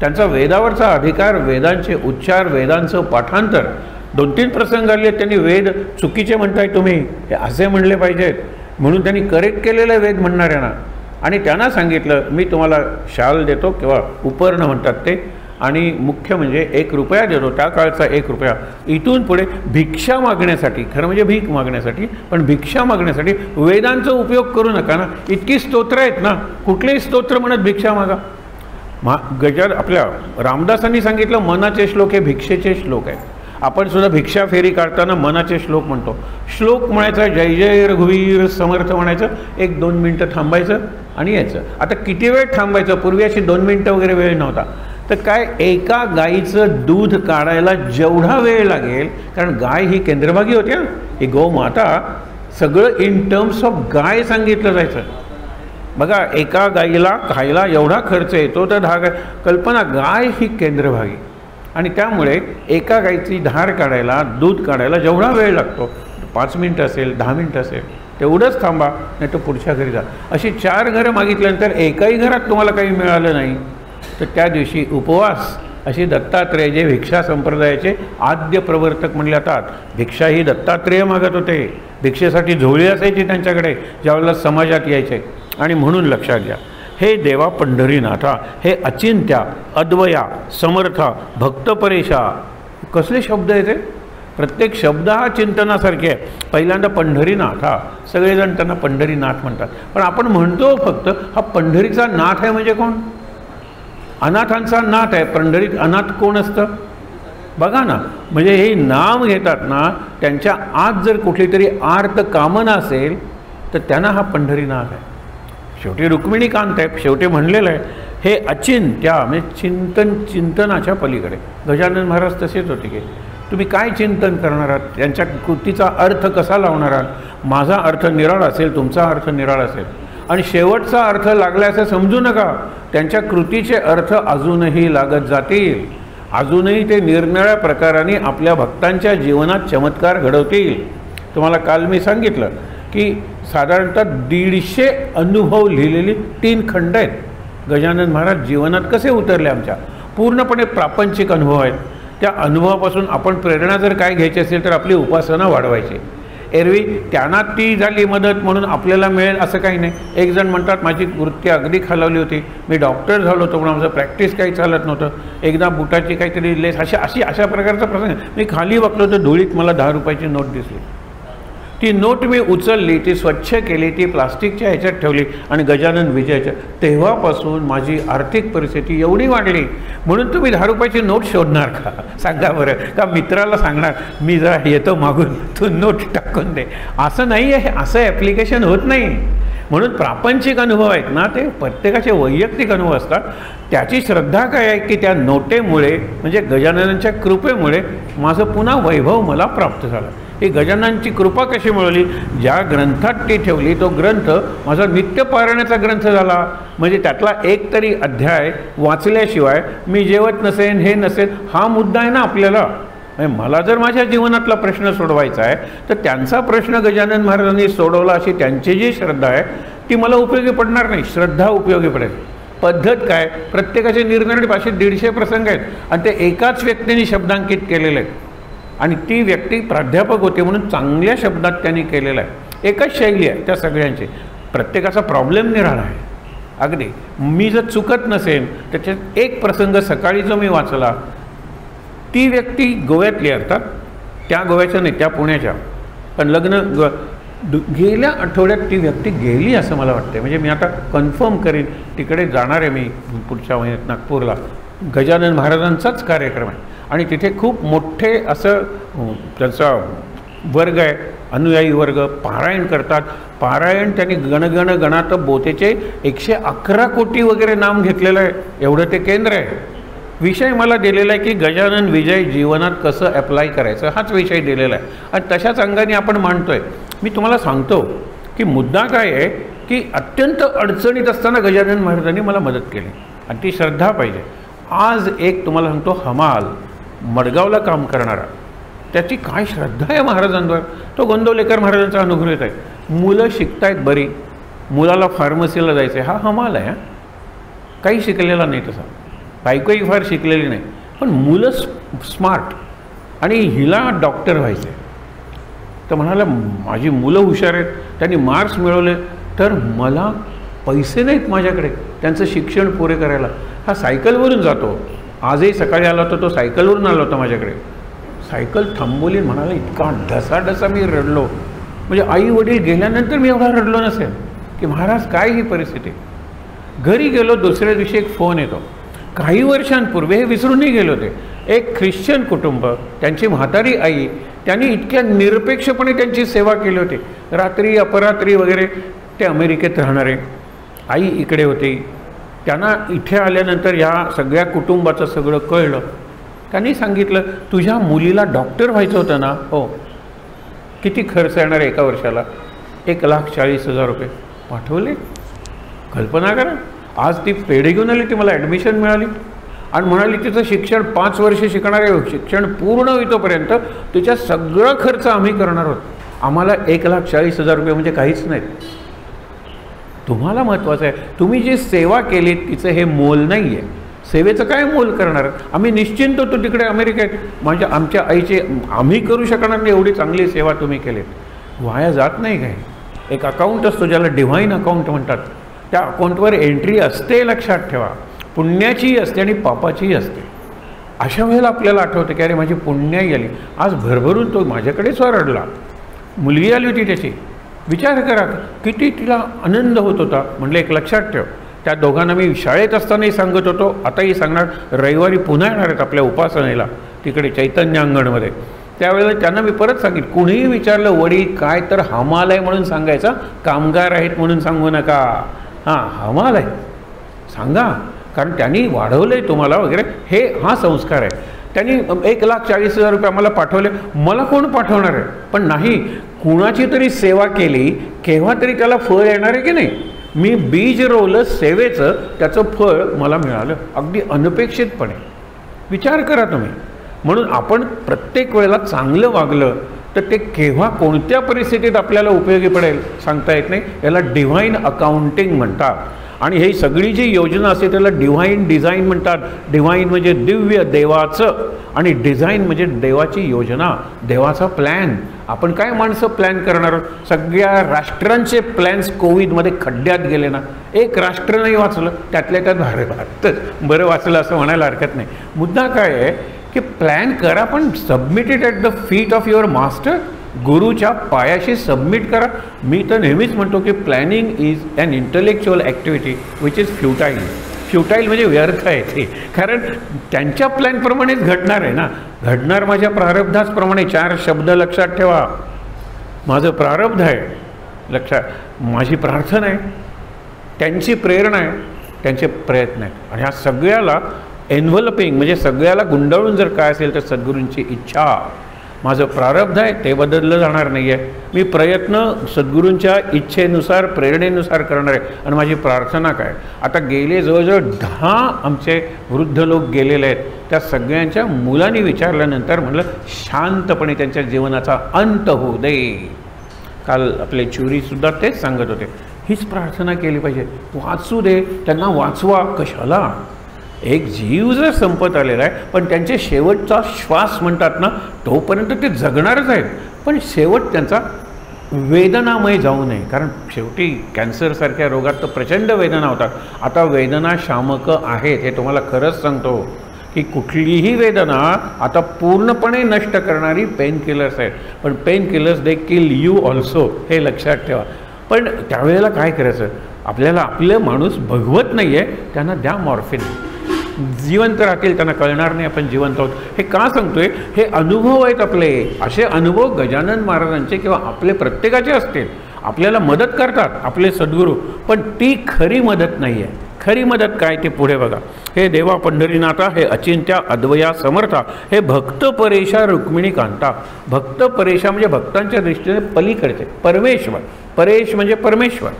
त्यांचा वेदावरचा अधिकार, वेदांचे उच्चार, वेदांचं पाठांतर, 2-3 प्रसंग आले त्यांनी वेद चुकीचे म्हणताय तुम्ही, हे असे म्हणले पाहिजेत म्हणून त्यांनी करेक्ट केलेलं वेद म्हणणाऱ्यांना. आणि त्यांना सांगितलं मी तुम्हाला शाल देतो किंवा उपर्ण म्हणतात ते, आणि मुख्य म्हणजे 1 रुपया देतो, त्या काळचा 1 रुपया. इथून पुढे भिक्षा मागण्यासाठी, खरं म्हणजे भीक मागण्यासाठी, पण भिक्षा मागण्यासाठी वेदांचा उपयोग करू नका ना. इतकी स्तोत्र आहेत ना, कुठलेही स्तोत्र म्हणत भिक्षा मागा. आपल्या रामदासांनी सांगितलं मनाचे श्लोक हे भिक्षेचे श्लोक आहेत. आपण सुद्धा भिक्षा फेरी काढताना मनाचे श्लोक म्हणतो. श्लोक म्हणायचा, जय जय रघुवीर समर्थ म्हणायचं, 1-2 मिनटं थांबायचं आणि यायचं. आता किती वेळ थांबायचं, पूर्वी अशी 2 मिनटं वगैरे वेळ नव्हता. तर काय, एका गाईचं दूध काढायला जेवढा वेळ लागेल, कारण गाय ही केंद्रभागी होती ना, ही गोमाता, सगळं इन टर्म्स ऑफ गाय सांगितलं जायचं. बघा, एका गाईला खायला एवढा खर्च येतो, तर 10 गाय, कल्पना, गाय ही केंद्रभागी. आणि त्यामुळे एका गाईची धार काढायला, दूध काढायला जेवढा वेळ लागतो, 5 मिनटं असेल, 10 मिनटं असेल, तेवढंच थांबा, नाही तर पुढच्या घरी जा. अशी 4 घरं मागितल्यानंतर एकही घरात तुम्हाला काही मिळालं नाही, तर त्या दिवशी उपवास. अशी दत्तात्रेय जे भिक्षा संप्रदायाचे आद्य प्रवर्तक म्हणले जातात. भिक्षा ही दत्तात्रेय मागत होते. भिक्षेसाठी झोळी असायची त्यांच्याकडे ज्यावेळेला समाजात यायचे. आणि म्हणून लक्षात घ्या, हे देवा पंढरीनाथा, हे अचिंत्या, अद्वया, समर्था, भक्तपरेशा, कसले शब्द आहेत ते. प्रत्येक शब्द हा चिंतनासारखे आहे. पहिल्यांदा पंढरीनाथा, सगळेजण त्यांना पंढरीनाथ म्हणतात, पण आपण म्हणतो फक्त हा पंढरीचा नाथ आहे म्हणजे कोण? अनाथांचा नाथ आहे. पंढरीत अनाथ कोण असतं बघा ना. म्हणजे हे नाम घेतात ना, त्यांच्या आत जर कुठली तरी आर्त कामना असेल तर त्यांना हा पंढरीनाथ आहे. शेवटी रुक्मिणीकांत आहे, शेवटी म्हणलेलं आहे हे अचिंत्या, म्हणजे चिंतनाच्या पलीकडे. गजानन महाराज तसेच होते की तुम्ही काय चिंतन करणार आहात, त्यांच्या कृतीचा अर्थ कसा लावणार आहात. माझा अर्थ निराळा असेल, तुमचा अर्थ निराळा असेल, आणि शेवटचा अर्थ लागला असं समजू नका. त्यांच्या कृतीचे अर्थ अजूनही लागत जातील, अजूनही ते निरनिराळ्या प्रकाराने आपल्या भक्तांच्या जीवनात चमत्कार घडवतील. तुम्हाला काल मी सांगितलं की साधारणतः 150 अनुभव लिहिलेली 3 खंड आहेत. गजानन महाराज जीवनात कसे उतरले आमच्या, पूर्णपणे प्रापंचिक अनुभव आहेत. त्या अनुभवापासून आपण प्रेरणा जर काय घ्यायची असेल तर आपली उपासना वाढवायची. एरवी त्यांना ती झाली मदत म्हणून आपल्याला मिळेल असं काही नाही. एक जण म्हणतात माझी वृत्ती अगदी खालावली होती, मी डॉक्टर झालो होतो पण माझं प्रॅक्टिस काही चालत नव्हतं, एकदा बुटाची काहीतरी लेस, अशा प्रकारचा प्रसंग. मी खाली बघलो तर धुळीत मला 10 रुपयाची नोट दिसली. ती नोट मी उचलली, ती स्वच्छ केली, ती प्लास्टिकच्या ह्याच्यात ठेवली आणि गजानन विजयाच्या. तेव्हापासून माझी आर्थिक परिस्थिती एवढी वाढली. म्हणून तुम्ही 10 रुपयाची नोट शोधणार का सांगा बरं, का मित्राला सांगणार मी जरा येतो मागून तू नोट टाकून दे, असं नाही आहे. असं ॲप्लिकेशन होत नाही. म्हणून प्रापंचिक अनुभव आहेत ना, ते प्रत्येकाचे वैयक्तिक अनुभव असतात. त्याची श्रद्धा काय आहे की त्या नोटेमुळे म्हणजे गजाननांच्या कृपेमुळे माझं पुन्हा वैभव मला प्राप्त झालं. ही गजाननांची कृपा कशी मिळवली, ज्या ग्रंथात ती ठेवली तो ग्रंथ माझा नित्यपारायणाचा ग्रंथ झाला. म्हणजे त्यातला एक तरी अध्याय वाचल्याशिवाय मी जेवत नसेन, हे नसेन, हा मुद्दा आहे ना आपल्याला. मला जर माझ्या जीवनातला प्रश्न सोडवायचा आहे तर त्यांचा प्रश्न गजानन महाराजांनी सोडवला अशी त्यांची जी श्रद्धा आहे ती मला उपयोगी पडणार नाही. श्रद्धा उपयोगी पडेल. पद्धत काय, प्रत्येकाचे निरनिराळे भाषेत 150 प्रसंग आहेत आणि ते एकाच व्यक्तीने शब्दांकित केलेले आहेत. आणि ती व्यक्ती प्राध्यापक होते म्हणून चांगल्या शब्दात त्यांनी केलेलं आहे. एकच शैली आहे त्या सगळ्यांची, प्रत्येकाचा प्रॉब्लेम निराळा आहे. अगदी मी जर चुकत नसेल त्याच्यात एक प्रसंग सकाळी जो मी वाचला, ती व्यक्ती गोव्यातली अर्थात, त्या गोव्याच्या नाही, त्या पुण्याच्या, पण लग्न गेल्या आठवड्यात ती व्यक्ती गेली असं मला वाटतं. म्हणजे मी आता कन्फर्म करीन, तिकडे जाणार आहे मी पुढच्या महिन्यात नागपूरला. गजानन महाराजांचाच कार्यक्रम आहे आणि तिथे खूप मोठे असं त्यांचा वर्ग आहे, अनुयायी वर्ग पारायण करतात. पारायण त्यांनी गणगण गणात बोतेचे 111 कोटी वगैरे नाम घेतलेलं आहे. एवढं ते केंद्र आहे. विषय मला दिलेला आहे की गजानन विजय जीवनात कसं ॲप्लाय करायचं, हाच विषय दिलेला आहे आणि तशाच अंगाने आपण मांडतो आहे. मी तुम्हाला सांगतो की मुद्दा काय आहे की अत्यंत अडचणीत असताना गजानन महाराजांनी मला मदत केली आणि ती श्रद्धा पाहिजे. आज एक तुम्हाला सांगतो, हमाल मडगावला काम करणारा, त्याची काय श्रद्धा आहे महाराजांवर. तो गोंदवलेकर महाराजांचा अनुग्रहित आहे. मुलं शिकतायत बरी, मुलाला फार्मसीला जायचं आहे, हा हमाल आहे, काही शिकलेला नाही तसा, बायकोही फार शिकलेली नाही, पण मुलं स्मार्ट, आणि हिला डॉक्टर व्हायचं आहे. तर म्हणाला माझी मुलं हुशार आहेत, त्यांनी मार्क्स मिळवले, तर मला पैसे नाहीत माझ्याकडे त्यांचं शिक्षण पुरे करायला. हा सायकलवरून जातो, आजही सकाळी आला होता तो सायकलवरून आला होता माझ्याकडे. सायकल थांबवली, म्हणाला इतका ढसाढसा मी रडलो, म्हणजे आई वडील गेल्यानंतर मी एवढा रडलो नसेल की महाराज काय ही परिस्थिती. घरी गेलो, दुसऱ्या दिवशी एक फोन येतो. काही वर्षांपूर्वी हे विसरूनही गेले होते. एक ख्रिश्चन कुटुंब, त्यांची म्हातारी आई, त्यांनी इतक्या निरपेक्षपणे त्यांची सेवा केली होती, रात्री अपरात्री वगैरे. ते अमेरिकेत राहणारे, आई इकडे होती. त्यांना इथे आल्यानंतर या सगळ्या कुटुंबाचं सगळं कळलं. त्यांनी सांगितलं तुझ्या मुलीला डॉक्टर व्हायचं होतं ना? हो. किती खर्च येणार एका वर्षाला? 1,40,000 रुपये. पाठवले. कल्पना करा, आज ती पेढे घेऊन आली, ती मला ॲडमिशन मिळाली आणि म्हणाली तिचं शिक्षण 5 वर्ष शिकणार आहे, शिक्षण पूर्ण होईतोपर्यंत तिच्या सगळं खर्च आम्ही करणार आहोत. आम्हाला 1,40,000 रुपये म्हणजे काहीच नाहीत. तुम्हाला महत्त्वाचं आहे, तुम्ही जी सेवा केली तिचं हे मोल नाही आहे. सेवेचं काय मोल करणार? आम्ही निश्चिंत होतो तिकडे अमेरिकेत, म्हणजे आमच्या आईचे आम्ही करू शकणार नाही एवढी चांगली सेवा तुम्ही केलीत. वाया जात नाही काय? एक अकाउंट असतो ज्याला डिव्हाइन अकाउंट म्हणतात, त्या अकाउंटवर एंट्री असते, लक्षात ठेवा. पुण्याचीही असते आणि पापाचीही असते. अशा वेळेला आपल्याला आठवतं की अरे माझी पुण्याही आली, आज भरभरून तो माझ्याकडेच रडला. मुलगी आली होती त्याची, विचार करा किती तिला आनंद होत होता. म्हटलं एक लक्षात ठेव, त्या दोघांना मी शाळेत असतानाही सांगत होतो, आताही सांगणार, रविवारी पुन्हा येणार आहेत आपल्या उपासनेला तिकडे चैतन्य अंगणमध्ये. त्यावेळेला त्यांना मी परत सांगितलं, कुणीही विचारलं वडील काय तर हमाल आहे म्हणून सांगायचा, कामगार आहेत म्हणून सांगू नका. हां, हमाल आहे सांगा, कारण त्यांनी वाढवलं आहे तुम्हाला वगैरे, हे हा संस्कार आहे. त्यांनी 1,40,000 रुपये आम्हाला पाठवले. मला कोण पाठवणार आहे? पण नाही, कुणाची तरी सेवा केली, केव्हा तरी त्याला फळ येणार आहे की नाही. मी बीज रोवलं सेवेचं, त्याचं फळ मला मिळालं अगदी अनपेक्षितपणे. विचार करा तुम्ही. म्हणून आपण प्रत्येक वेळेला चांगलं वागलं तर ते केव्हा कोणत्या परिस्थितीत आपल्याला उपयोगी पडेल सांगता येत नाही. याला डिव्हाइन अकाउंटिंग म्हणतात. आणि ही सगळी जी योजना असते त्याला डिव्हाइन डिझाईन म्हणतात. डिव्हाइन म्हणजे दिव्य, देवाचं, आणि डिझाईन म्हणजे देवाची योजना, देवाचा प्लॅन. आपण काय माणसं प्लॅन करणार आहोत? सगळ्या राष्ट्रांचे प्लॅन्स कोविडमध्ये खड्ड्यात गेले ना. एक राष्ट्र नाही वाचलं, त्यातल्या त्यात भारत बरं वाचलं असं म्हणायला हरकत नाही. मुद्दा काय आहे की प्लॅन करा, पण submit it at the feet of your master. गुरुच्या पायाशी सबमिट करा. मी तर नेहमीच म्हणतो की planning is an intellectual activity which is futile. Futile म्हणजे व्यर्थ आहे ते, कारण त्यांच्या प्लॅनप्रमाणेच घडणार आहे ना. घडणार माझ्या प्रारब्धाचप्रमाणे. 4 शब्द लक्षात ठेवा. माझं प्रारब्ध आहे, लक्षात, माझी प्रार्थना आहे, त्यांची प्रेरणा आहे, त्यांचे प्रयत्न आहेत. आणि ह्या सगळ्याला एन्व्हलपिंग म्हणजे सगळ्याला गुंडाळून जर काय असेल तर सद्गुरूंची इच्छा. माझं प्रारब्ध आहे ते बदललं जाणार नाही आहे. मी प्रयत्न सद्गुरूंच्या इच्छेनुसार, प्रेरणेनुसार करणार आहे. आणि माझी प्रार्थना काय? आता गेले जवळजवळ 10 आमचे वृद्ध लोक गेलेले आहेत. त्या सगळ्यांच्या मुलांनी विचारल्यानंतर म्हटलं शांतपणे त्यांच्या जीवनाचा अंत होऊ दे. काल आपले चुरीसुद्धा तेच सांगत होते, हीच प्रार्थना केली पाहिजे. वाचू दे, त्यांना वाचवा. कशाला? एक जीव जर संपत आलेला आहे, पण त्यांचे शेवटचा श्वास म्हणतात ना, तोपर्यंत ते जगणारच आहेत. पण शेवट त्यांचा वेदनामय जाऊ नये, कारण शेवटी कॅन्सरसारख्या रोगात तर प्रचंड वेदना होतात. आता वेदना शामक आहेत, हे तुम्हाला खरंच सांगतो की कुठलीही वेदना आता पूर्णपणे नष्ट करणारी पेन किलर्स आहेत. पण pain killers they kill you also, हे लक्षात ठेवा. पण त्यावेळेला काय करायचं? आपल्याला आपलं माणूस भगवत नाही आहे, त्यांना द्या मॉर्फिन. जिवंत राहतील, त्यांना कळणार नाही आपण जिवंत आहोत. हे का सांगतोय? हे अनुभव आहेत आपले. असे अनुभव गजानन महाराजांचे किंवा आपले प्रत्येकाचे असतील. आपल्याला मदत करतात आपले सद्गुरू, पण ती खरी मदत नाही आहे. खरी मदत काय ते पुढे बघा. हे देवा पंढरीनाथा, हे अचिंत्या अद्वया समर्था, हे भक्त परेशा रुक्मिणी कांता. भक्त परेशा म्हणजे भक्तांच्या दृष्टीने पलीकडचे परमेश्वर. परेश म्हणजे परमेश्वर.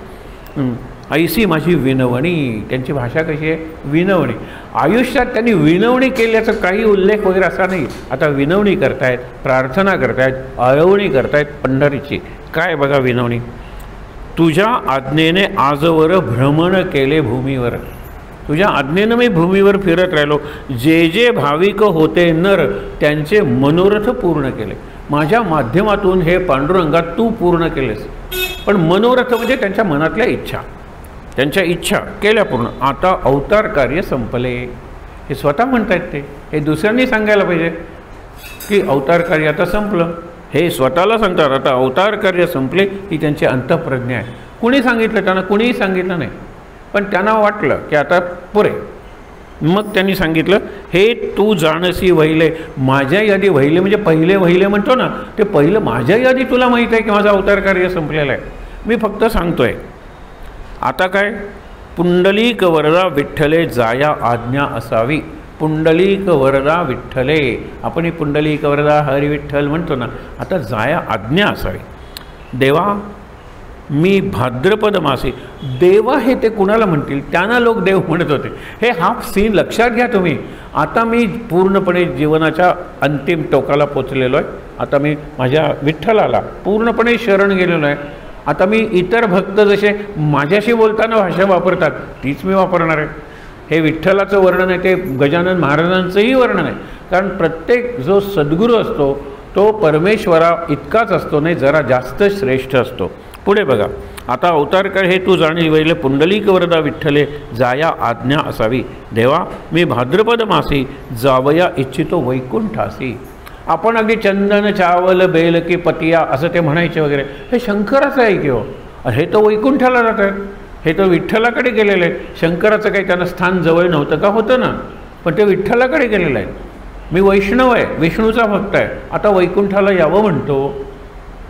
ऐसी माझी विनवणी. त्यांची भाषा कशी आहे? विनवणी. आयुष्यात त्यांनी विनवणी केल्याचा काही उल्लेख वगैरे असा नाही. आता विनवणी करतायत, प्रार्थना करतायत, आळवणी करतायत पंढरीची. काय बघा विनवणी. तुझ्या आज्ञेने आजवर भ्रमण केले भूमीवर. तुझ्या आज्ञेनं मी भूमीवर फिरत राहिलो. जे जे भाविक होते नर त्यांचे मनोरथ पूर्ण केले. माझ्या माध्यमातून हे पांडुरंगा तू पूर्ण केलेस. पण मनोरथ म्हणजे त्यांच्या मनातल्या इच्छा, त्यांच्या इच्छा केल्या पूर्ण. आता अवतार कार्य संपले. हे स्वतः म्हणतायत ते, हे दुसऱ्यांनी सांगायला पाहिजे की अवतार कार्य आता संपलं. हे स्वतःला सांगतात आता अवतार कार्य संपले. ही त्यांची अंतःप्रज्ञा आहे. कुणी सांगितलं त्यांना? कुणीही सांगितलं नाही, पण त्यांना वाटलं की आता पुरे. मग त्यांनी सांगितलं हे तू जाणसी वहिले. माझ्या यादी वहिले म्हणजे पहिले वहिले म्हणतो ना, ते पहिलं माझ्या यादी तुला माहीत आहे की माझं अवतार कार्य संपलेलं आहे. मी फक्त सांगतोय. आता काय? पुंडलिक वरदा विठ्ठले जाया आज्ञा असावी. पुंडलिक वरदा विठ्ठले. आपण ही पुंडलिक वरदा हरी विठ्ठल म्हणतो ना, आता जाया आज्ञा असावी. देवा मी भाद्रपद मासी. देवा हे ते कुणाला म्हणतील? त्यांना लोक देव म्हणत होते. हे हा सीन लक्षात घ्या तुम्ही. आता मी पूर्णपणे जीवनाच्या अंतिम टोकाला पोचलेलो आहे. आता मी माझ्या विठ्ठलाला पूर्णपणे शरण गेलेलो आहे. आता मी इतर भक्त जसे माझ्याशी बोलताना भाषा वापरतात तीच मी वापरणार आहे. हे विठ्ठलाचं वर्णन आहे, ते गजानन महाराजांचंही वर्णन आहे. कारण प्रत्येक जो सद्गुरू असतो तो परमेश्वरा इतकाच असतो, नाही जरा जास्त श्रेष्ठ असतो. पुढे बघा. आता अवतारकर हे तू जाणी वैले पुंडलिक वरदा विठ्ठले जाया आज्ञा असावी. देवा मी भाद्रपद मासी जावया इच्छितो वैकुंठासी. आपण अगदी चंदन चावल बेल की पतिया असं ते म्हणायचे वगैरे. हे शंकराचं आहे की हो. हे तर वैकुंठाला जात आहेत. हे तर विठ्ठलाकडे गेलेले आहेत. शंकराचं काही त्यांना स्थान जवळ नव्हतं का? होतं ना, पण ते विठ्ठलाकडे गेलेलं आहे. मी वैष्णव आहे, विष्णूचा भक्त आहे, आता वैकुंठाला यावं म्हणतो.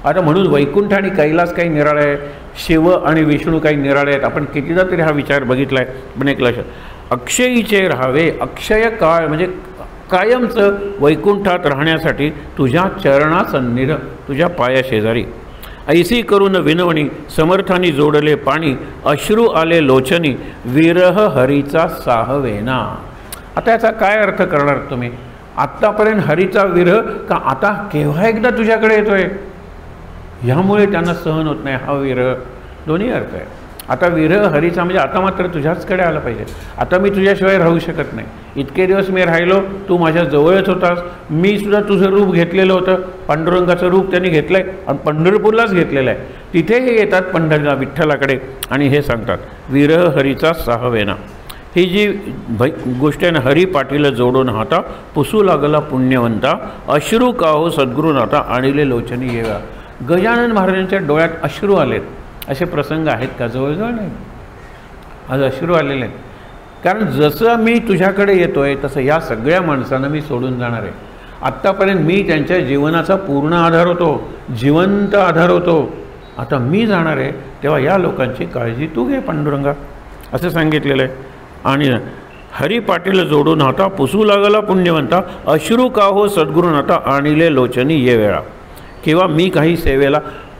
आता म्हणून वैकुंठ आणि कैलास काही निराळे आहे, शिव आणि विष्णू काही निराळे आहेत. आपण कितीदा तरी हा विचार बघितला आहे. पण एक लक्षात, अक्षयीचे राहावे. अक्षय काळ म्हणजे कायमचं वैकुंठात राहण्यासाठी तुझ्या चरणासन्निध, तुझ्या पायाशेजारी. ऐसी करून विनवणी समर्थानी जोडले पाणी. अश्रू आले लोचनी विरह हरीचा साहवेना. आता याचा काय अर्थ करणार तुम्ही? आत्तापर्यंत हरीचा विरह का आता केव्हा एकदा तुझ्याकडे येतोय, ह्यामुळे त्यांना सहन होत नाही हा विरह. दोन्ही अर्थ आहे. आता विरह हरीचा म्हणजे आता मात्र तुझ्याचकडे आला पाहिजे. आता मी तुझ्याशिवाय राहू शकत नाही. इतके दिवस मी राहिलो, तू माझ्या जवळच होतास. मी सुद्धा तुझं रूप घेतलेलं होतं. पांडुरंगाचं रूप त्यांनी घेतलं आहे आणि पंढरपूरलाच घेतलेलं आहे. तिथे हे येतात पंढरीला विठ्ठलाकडे आणि हे सांगतात विरह हरीचा साहवेना. ही जी गोष्ट आहे ना, हरी पाटील जोडून हाता पुसू लागला पुण्यवंता. अश्रू का हो सद्गुरू नाता आणिले लोचनी येवा. गजानन महाराजांच्या डोळ्यात अश्रू आलेत. असे प्रसंग आहेत का? जवळजवळ नाही. आज अश्रू आलेले आहेत. कारण जसं मी तुझ्याकडे येतो आहे तसं या सगळ्या माणसांना मी सोडून जाणार आहे. आत्तापर्यंत मी त्यांच्या जीवनाचा पूर्ण आधार होतो, जिवंत आधार होतो. आता मी जाणार आहे, तेव्हा या लोकांची काळजी तू घे पांडुरंगा, असं सांगितलेलं आहे. आणि हरी पाटील जोडून हाता पुसू लागला पुण्यवंता. अश्रू का हो सद्गुरुनाथा आणिले लोचनी ये वेळा. किंवा मी काही सेवेला,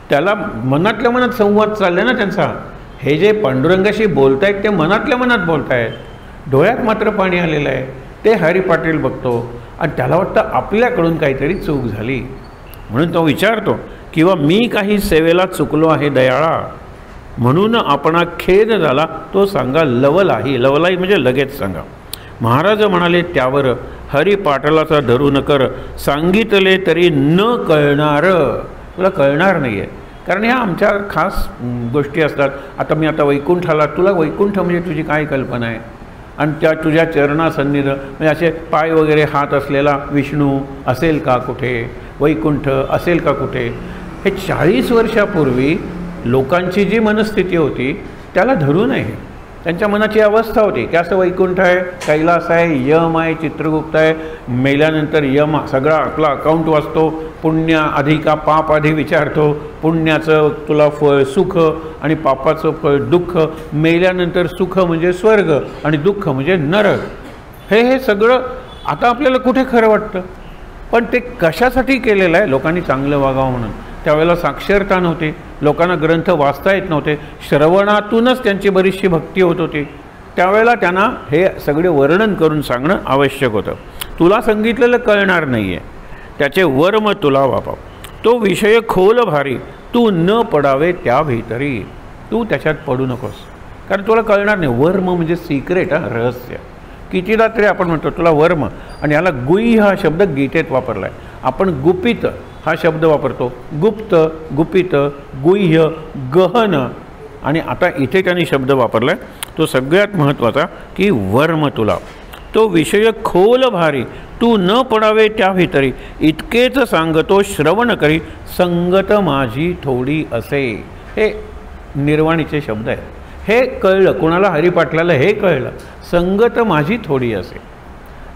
त्याला मनातल्या मनात संवाद चालले ना त्यांचा. हे जे पांडुरंगाशी बोलतायत ते मनातल्या मनात बोलतायत. डोळ्यात मात्र पाणी आलेलं आहे. ते हरी पाटील बघतो आणि त्याला वाटतं आपल्याकडून काहीतरी चूक झाली, म्हणून तो विचारतो किंवा मी काही सेवेला चुकलो आहे दयाळा, म्हणून आपणा खेद झाला तो सांगा लवलाही. लवलाई म्हणजे लगेच सांगा. महाराज म्हणाले त्यावर हरी पाटलाचा धरून कर. सांगितले तरी न कळणार. तुला कळणार नाही आहे, कारण ह्या आमच्या खास गोष्टी असतात. आता वैकुंठाला, तुला वैकुंठ म्हणजे तुझी काय कल्पना आहे? आणि त्या तुझ्या चरणासन्निध म्हणजे असे पाय वगैरे हात असलेला विष्णू असेल का कुठे? वैकुंठ असेल का कुठे? हे 40 वर्षापूर्वी लोकांची जी मनस्थिती होती त्याला धरून आहे. त्यांच्या मनाची अवस्था होती की असं वैकुंठ आहे, कैलास आहे, यम आहे, चित्रगुप्त आहे. मेल्यानंतर यम सगळा आपला अकाउंट वाचतो. पुण्य आधी का पाप आधी विचारतो. पुण्याचं तुला फळ सुख आणि पापाचं फळ दुःख. मेल्यानंतर सुख म्हणजे स्वर्ग आणि दुःख म्हणजे नरक. हे सगळं आता आपल्याला कुठे खरं वाटतं, पण ते कशासाठी केलेलं आहे? लोकांनी चांगलं वागावं म्हणून. त्यावेळेला साक्षरता नव्हती, लोकांना ग्रंथ वाचता येत नव्हते, श्रवणातूनच त्यांची बरीचशी भक्ती होत होती. त्यावेळेला त्यांना हे सगळे वर्णन करून सांगणं आवश्यक होतं. तुला सांगितलेलं कळणार नाही आहे, त्याचे वर्म तुला वापाव. तो विषय खोल भारी, तू न पडावे त्या भीतरी. तू त्याच्यात पडू नकोस, कारण तुला कळणार नाही. वर्म म्हणजे सिक्रेट, रहस्य. कितीदा तरी आपण म्हणतो तुला वर्म, आणि याला गुह्य हा शब्द गीतेत वापरला आहे. आपण गुपित हा शब्द वापरतो, गुप्त, गुपित, गुह्य, गहन, आणि आता इथे त्यांनी शब्द वापरला आहे तो सगळ्यात महत्त्वाचा की वर्म तुला. तो विषय खोल भारी तू न पडावे त्या भितरी, इतकेच सांगतो श्रवण करी, संगत माझी थोडी असे. हे निर्वाणीचे शब्द आहेत. हे कळलं कोणाला? हरिपाटलाला हे कळलं, संगत माझी थोडी असे.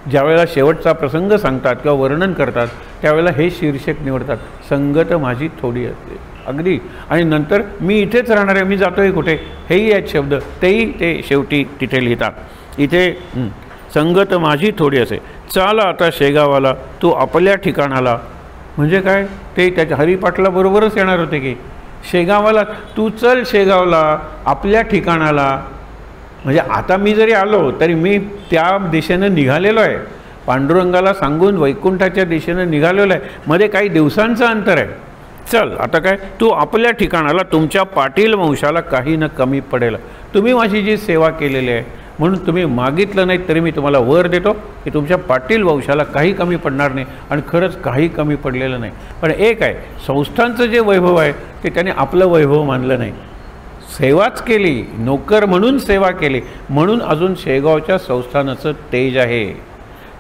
ज्यावेळेला शेवटचा प्रसंग सांगतात किंवा वर्णन करतात त्यावेळेला हे शीर्षक निवडतात, संगत माझी थोडी असते. अगदी. आणि नंतर मी इथेच राहणार आहे, मी जातोय कुठे, हेही आहेत शब्द, तेही ते शेवटी तिथे लिहितात. इथे संगत माझी थोडी असे, चाल आता शेगावाला तू आपल्या ठिकाणाला. म्हणजे काय? ते त्याच्या हरिपाटलाबरोबरच येणार होते की शेगावाला, तू चल शेगावला आपल्या ठिकाणाला. म्हणजे आता मी जरी आलो तरी मी त्या दिशेनं निघालेलो आहे, पांडुरंगाला सांगून वैकुंठाच्या दिशेनं निघालेलो आहे. मध्ये काही दिवसांचं अंतर आहे. चल आता काय, तू आपल्या ठिकाणाला, तुमच्या पाटील वंशाला काही न कमी पडेल. तुम्ही माझी जी सेवा केलेली आहे म्हणून तुम्ही मागितलं नाही तरी मी तुम्हाला वर देतो की तुमच्या पाटील वंशाला काही कमी पडणार नाही. आणि खरंच काही कमी पडलेलं नाही. पण एक आहे, संस्थांचं जे वैभव आहे ते त्याने आपलं वैभव मानलं नाही, सेवाच केली, नोकर म्हणून सेवा केली, म्हणून अजून शेगावच्या संस्थानाचं तेज आहे.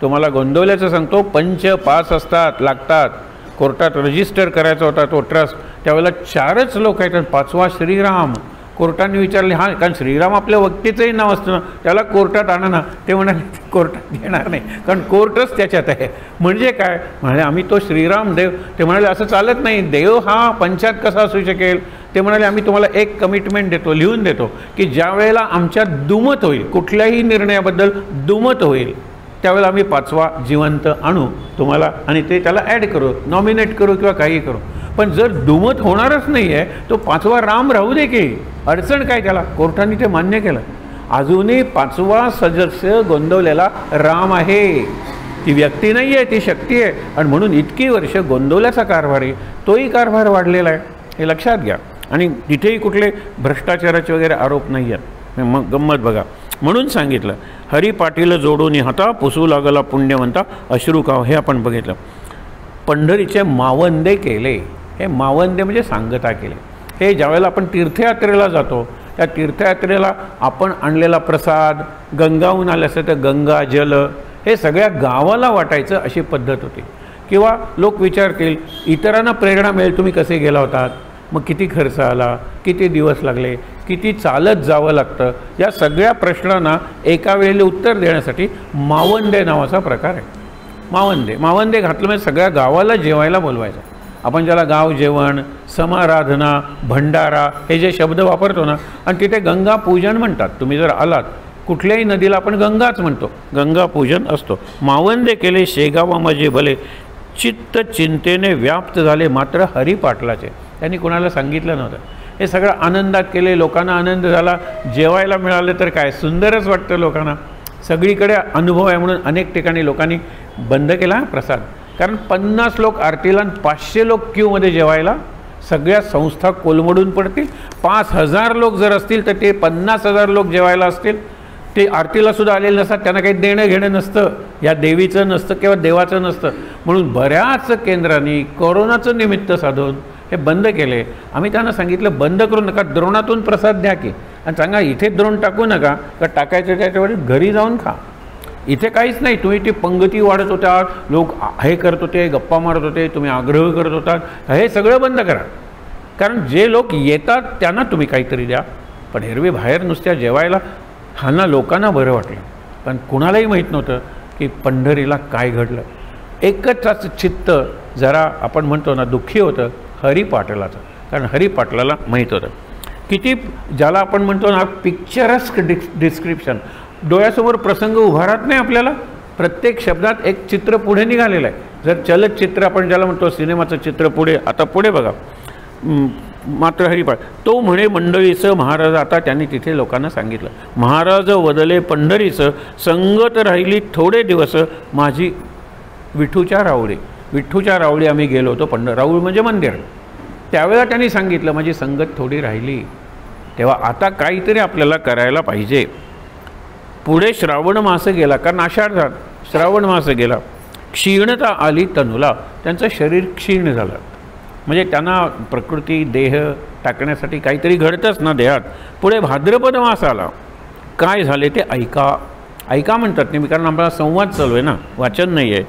तुम्हाला गोंदवल्याचं सांगतो, 5 असतात लागतात. कोर्टात रजिस्टर करायचा होता तो ट्रस्ट, त्यावेळेला 4च लोक आहेत, 5वा श्रीराम. कोर्टाने विचारले, हां कारण श्रीराम आपल्या वक्तीचंही नाव असतं ना, त्याला कोर्टात आणा ना. ते म्हणाले कोर्टात घेणार नाही कारण कोर्टच त्याच्यात आहे. म्हणजे काय? म्हणाले आम्ही तो श्रीराम देव. ते म्हणाले असं चालत नाही, देव हा पंचात कसा असू शकेल. ते म्हणाले आम्ही तुम्हाला एक कमिटमेंट देतो, लिहून देतो की ज्या वेळेला आमच्यात दुमत होईल, कुठल्याही निर्णयाबद्दल दुमत होईल, त्यावेळेला आम्ही 5वा जिवंत आणू तुम्हाला आणि ते त्याला ॲड करू, नॉमिनेट करू किंवा काही करू. पण जर दुमत होणारच नाही आहे तो 5वा राम राहू दे की, अडचण काय त्याला. कोर्टाने ते मान्य केलं. अजूनही 5वा सदस्य गोंदवलेला राम आहे. ती व्यक्ती नाही आहे, ती शक्ती आहे. आणि म्हणून इतकी वर्ष गोंदवल्याचा कारभार आहे, तोही कारभार वाढलेला आहे, हे लक्षात घ्या. आणि तिथेही कुठले भ्रष्टाचाराचे वगैरे आरोप नाही आहेत. मग गंमत बघा. म्हणून सांगितलं, हरी पाटील जोडून हाता पुसू लागला पुण्यवंता अश्रू काव. हे आपण बघितलं. पंढरीचे मावंदे केले. हे मावंदे म्हणजे सांगता केले. हे ज्यावेळेला आपण तीर्थयात्रेला जातो त्या तीर्थयात्रेला आपण आणलेला प्रसाद, गंगाहून आले असेल तर गंगा जल हे सगळ्या गावाला वाटायचं अशी पद्धत होती. किंवा लोक विचारतील, इतरांना प्रेरणा मिळेल तुम्ही कसे गेला होतात, मग किती खर्च आला, किती दिवस लागले, किती चालत जावं लागतं, या सगळ्या प्रश्नांना एका वेळेला उत्तर देण्यासाठी मावंदे नावाचा प्रकार आहे. मावंदे घातलं म्हणजे सगळ्या गावाला जेवायला बोलवायचं. आपण ज्याला गाव जेवण, समाराधना, भंडारा हे जे शब्द वापरतो ना, आणि तिथे गंगा पूजन म्हणतात. तुम्ही जर आलात कुठल्याही नदीला आपण गंगाच म्हणतो, गंगा पूजन असतो. मावंदे केले शेगावा माझे भले, चित्त चिंतेने व्याप्त झाले मात्र हरिपाटलाचे. त्यांनी कोणाला सांगितलं नव्हतं. हे सगळं आनंदात केले, लोकांना आनंद झाला, जेवायला मिळालं तर काय सुंदरच वाटतं लोकांना. सगळीकडे अनुभव आहे म्हणून अनेक ठिकाणी लोकांनी बंद केला प्रसाद. कारण 50 लोक आरतीला आणि 500 लोक क्यूमध्ये जेवायला, सगळ्या संस्था कोलमडून पडतील. 5000 लोक जर असतील तर ते 50,000 लोक जेवायला असतील. ते आरतीलासुद्धा आलेले नसतात, त्यांना काही देणं घेणं नसतं, या देवीचं नसतं किंवा देवाचं नसतं. म्हणून बऱ्याच केंद्रांनी कोरोनाचं निमित्त साधून हे बंद केले. आम्ही त्यांना सांगितलं बंद करू नका, द्रोणातून प्रसाद द्या की, आणि सांगा इथे द्रोण टाकू नका, का टाकायचं त्याच्यावर घरी जाऊन खा. इथे काहीच नाही. तुम्ही ती पंगती वाढत होता, लोक हे करत होते, गप्पा मारत होते, तुम्ही आग्रह करत होतात, हे सगळं बंद करा. कारण जे लोक येतात त्यांना तुम्ही काहीतरी द्या. पण एरवी बाहेर नुसत्या जेवायला ह्यांना लोकांना बरं वाटलं. पण कुणालाही माहीत नव्हतं की पंढरीला काय घडलं. एकच चित्त जरा आपण म्हणतो ना दुःखी होतं हरिपाटलाचं. कारण हरिपाटलाला माहीत होतं किती, ज्याला आपण म्हणतो ना पिक्चरस्क डिस्क्रिप्शन, डोळ्यासमोर प्रसंग उभा राहत नाही आपल्याला, प्रत्येक शब्दात एक चित्र पुढे निघालेलं आहे. जर चलचित्र आपण ज्याला म्हणतो सिनेमाचं चित्र पुढे, आता पुढे बघा, मात्र हरिपाठ तो म्हणे मंडळीचं महाराज. आता त्यांनी तिथे लोकांना सांगितलं, महाराज वदले पंढरीचं, संगत राहिली थोडे दिवस माझी विठूच्या रावळी. विठूच्या रावळी आम्ही गेलो होतो. राऊळ म्हणजे मंदिर. त्यावेळेला त्यांनी सांगितलं माझी संगत थोडी राहिली. तेव्हा आता काहीतरी आपल्याला करायला पाहिजे. पुढे श्रावण मास गेला, कारण आषाढ झाला, श्रावण मास गेला. क्षीणता आली तनुला, त्यांचं शरीर क्षीण झालं. म्हणजे त्यांना प्रकृती देह टाकण्यासाठी काहीतरी घडतंच ना देहात. पुढे भाद्रपद मास आला. काय झाले ते ऐका. ऐका म्हणतात नेहमी, कारण आपला संवाद चालू आहे ना, वाचन नाही आहे.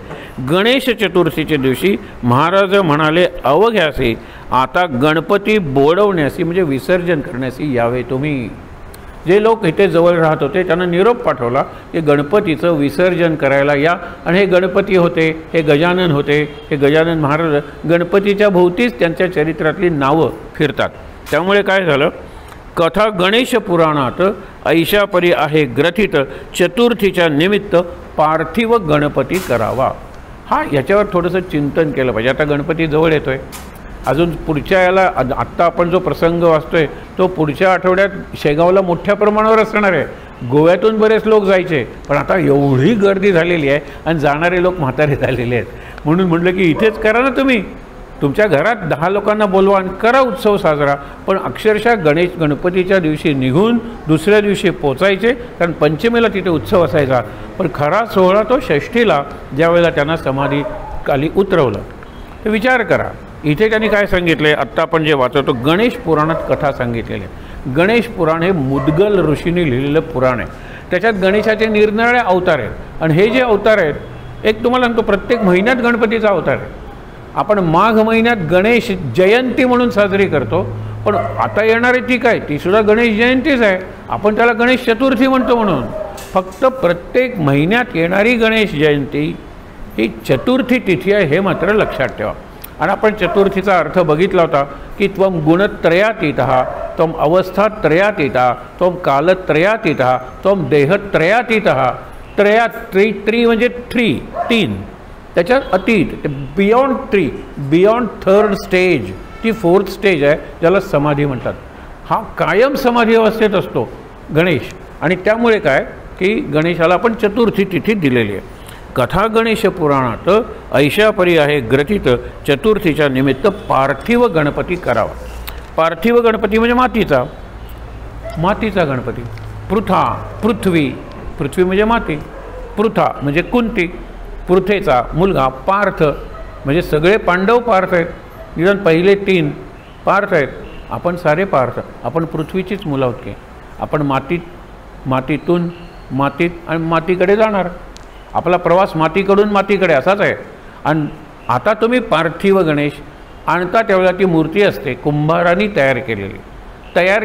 गणेश चतुर्थीच्या दिवशी महाराज म्हणाले, अवघ्यासी आता गणपती बोडवण्यासी म्हणजे विसर्जन करण्यासी यावे तुम्ही. जे लोक इथे जवळ राहत होते त्यांना निरोप पाठवला की गणपतीचं विसर्जन करायला या. आणि हे गणपती होते, हे गजानन होते, हे गजानन महाराज गणपतीच्या भोवतीच त्यांच्या चरित्रातली नावं फिरतात. त्यामुळे काय झालं, कथा गणेश पुराणात ऐशापरी आहे ग्रथित, चतुर्थीच्या निमित्त पार्थिव गणपती करावा. याच्यावर थोडंसं चिंतन केलं पाहिजे. आता गणपती जवळ येतो आहे, अजून पुढच्या याला आत्ता आपण जो प्रसंग वाचतोय तो पुढच्या आठवड्यात शेगावला मोठ्या प्रमाणावर असणार आहे. गोव्यातून बरेच लोक जायचे, पण आता एवढी गर्दी झालेली आहे आणि जाणारे लोक म्हातारे झालेले आहेत. म्हणून म्हटलं की इथेच करा ना, तुम्ही तुमच्या घरात 10 लोकांना बोलवा आणि करा उत्सव साजरा. पण अक्षरशः गणपतीच्या दिवशी निघून दुसऱ्या दिवशी पोचायचे, कारण पंचमीला तिथे उत्सव असायचा. पण खरा सोहळा तो षष्ठीला ज्या वेळेला त्यांना समाधी खाली उतरवलं. तर विचार करा, इथे त्यांनी काय सांगितलं आहे. आत्ता आपण जे वाचतो गणेश पुराणात कथा सांगितलेली आहे. गणेश पुराण हे मुद्गल ऋषीने लिहिलेलं पुराण आहे. त्याच्यात गणेशाचे निरनिराळे अवतार आहेत. आणि हे जे अवतार आहेत, एक तुम्हाला सांगतो, प्रत्येक महिन्यात गणपतीचा अवतार आहे. आपण माघ महिन्यात गणेश जयंती म्हणून साजरी करतो, पण आता येणारी ती काय, ती सुद्धा गणेश जयंतीच आहे. आपण त्याला गणेश चतुर्थी म्हणतो. म्हणून फक्त प्रत्येक महिन्यात येणारी गणेश जयंती ही चतुर्थी तिथी आहे, हे मात्र लक्षात ठेवा. आणि आपण चतुर्थीचा अर्थ बघितला होता की त्वम गुणत्रयातीतः, त्वम अवस्थात्रयातीतः, त्वम कालत्रयातीतः, त्वम देहत्रयातीतः. त्रि म्हणजे 3 त्याच्यात अतीत, बियॉन्ड 3, बियॉन्ड 3rd स्टेज, ती 4th स्टेज आहे ज्याला समाधी म्हणतात. हा कायम समाधी अवस्थेत असतो गणेश. आणि त्यामुळे काय की गणेशाला आपण चतुर्थी तिथी दिलेली आहे. कथा गणेश पुराणात ऐशापरी आहे ग्रथित, चतुर्थीच्या निमित्त पार्थिव गणपती करावा. पार्थिव गणपती म्हणजे मातीचा गणपती. पृथ्वी म्हणजे माती. पृथा म्हणजे कुंती, पृथेचा मुलगा पार्थ, म्हणजे सगळे पांडव पार्थ आहेत. निदान पहिले 3 पार्थ आहेत. आपण सारे पार्थ, आपण पृथ्वीचीच मुलं आहोत की. आपण मातीतून मातीत आणि मातीकडे जाणार. आपला प्रवास मातीकडून मातीकडे असाच आहे. आणि आता तुम्ही पार्थिव गणेश आणता त्यावेळेला ती मूर्ती असते कुंभारांनी तयार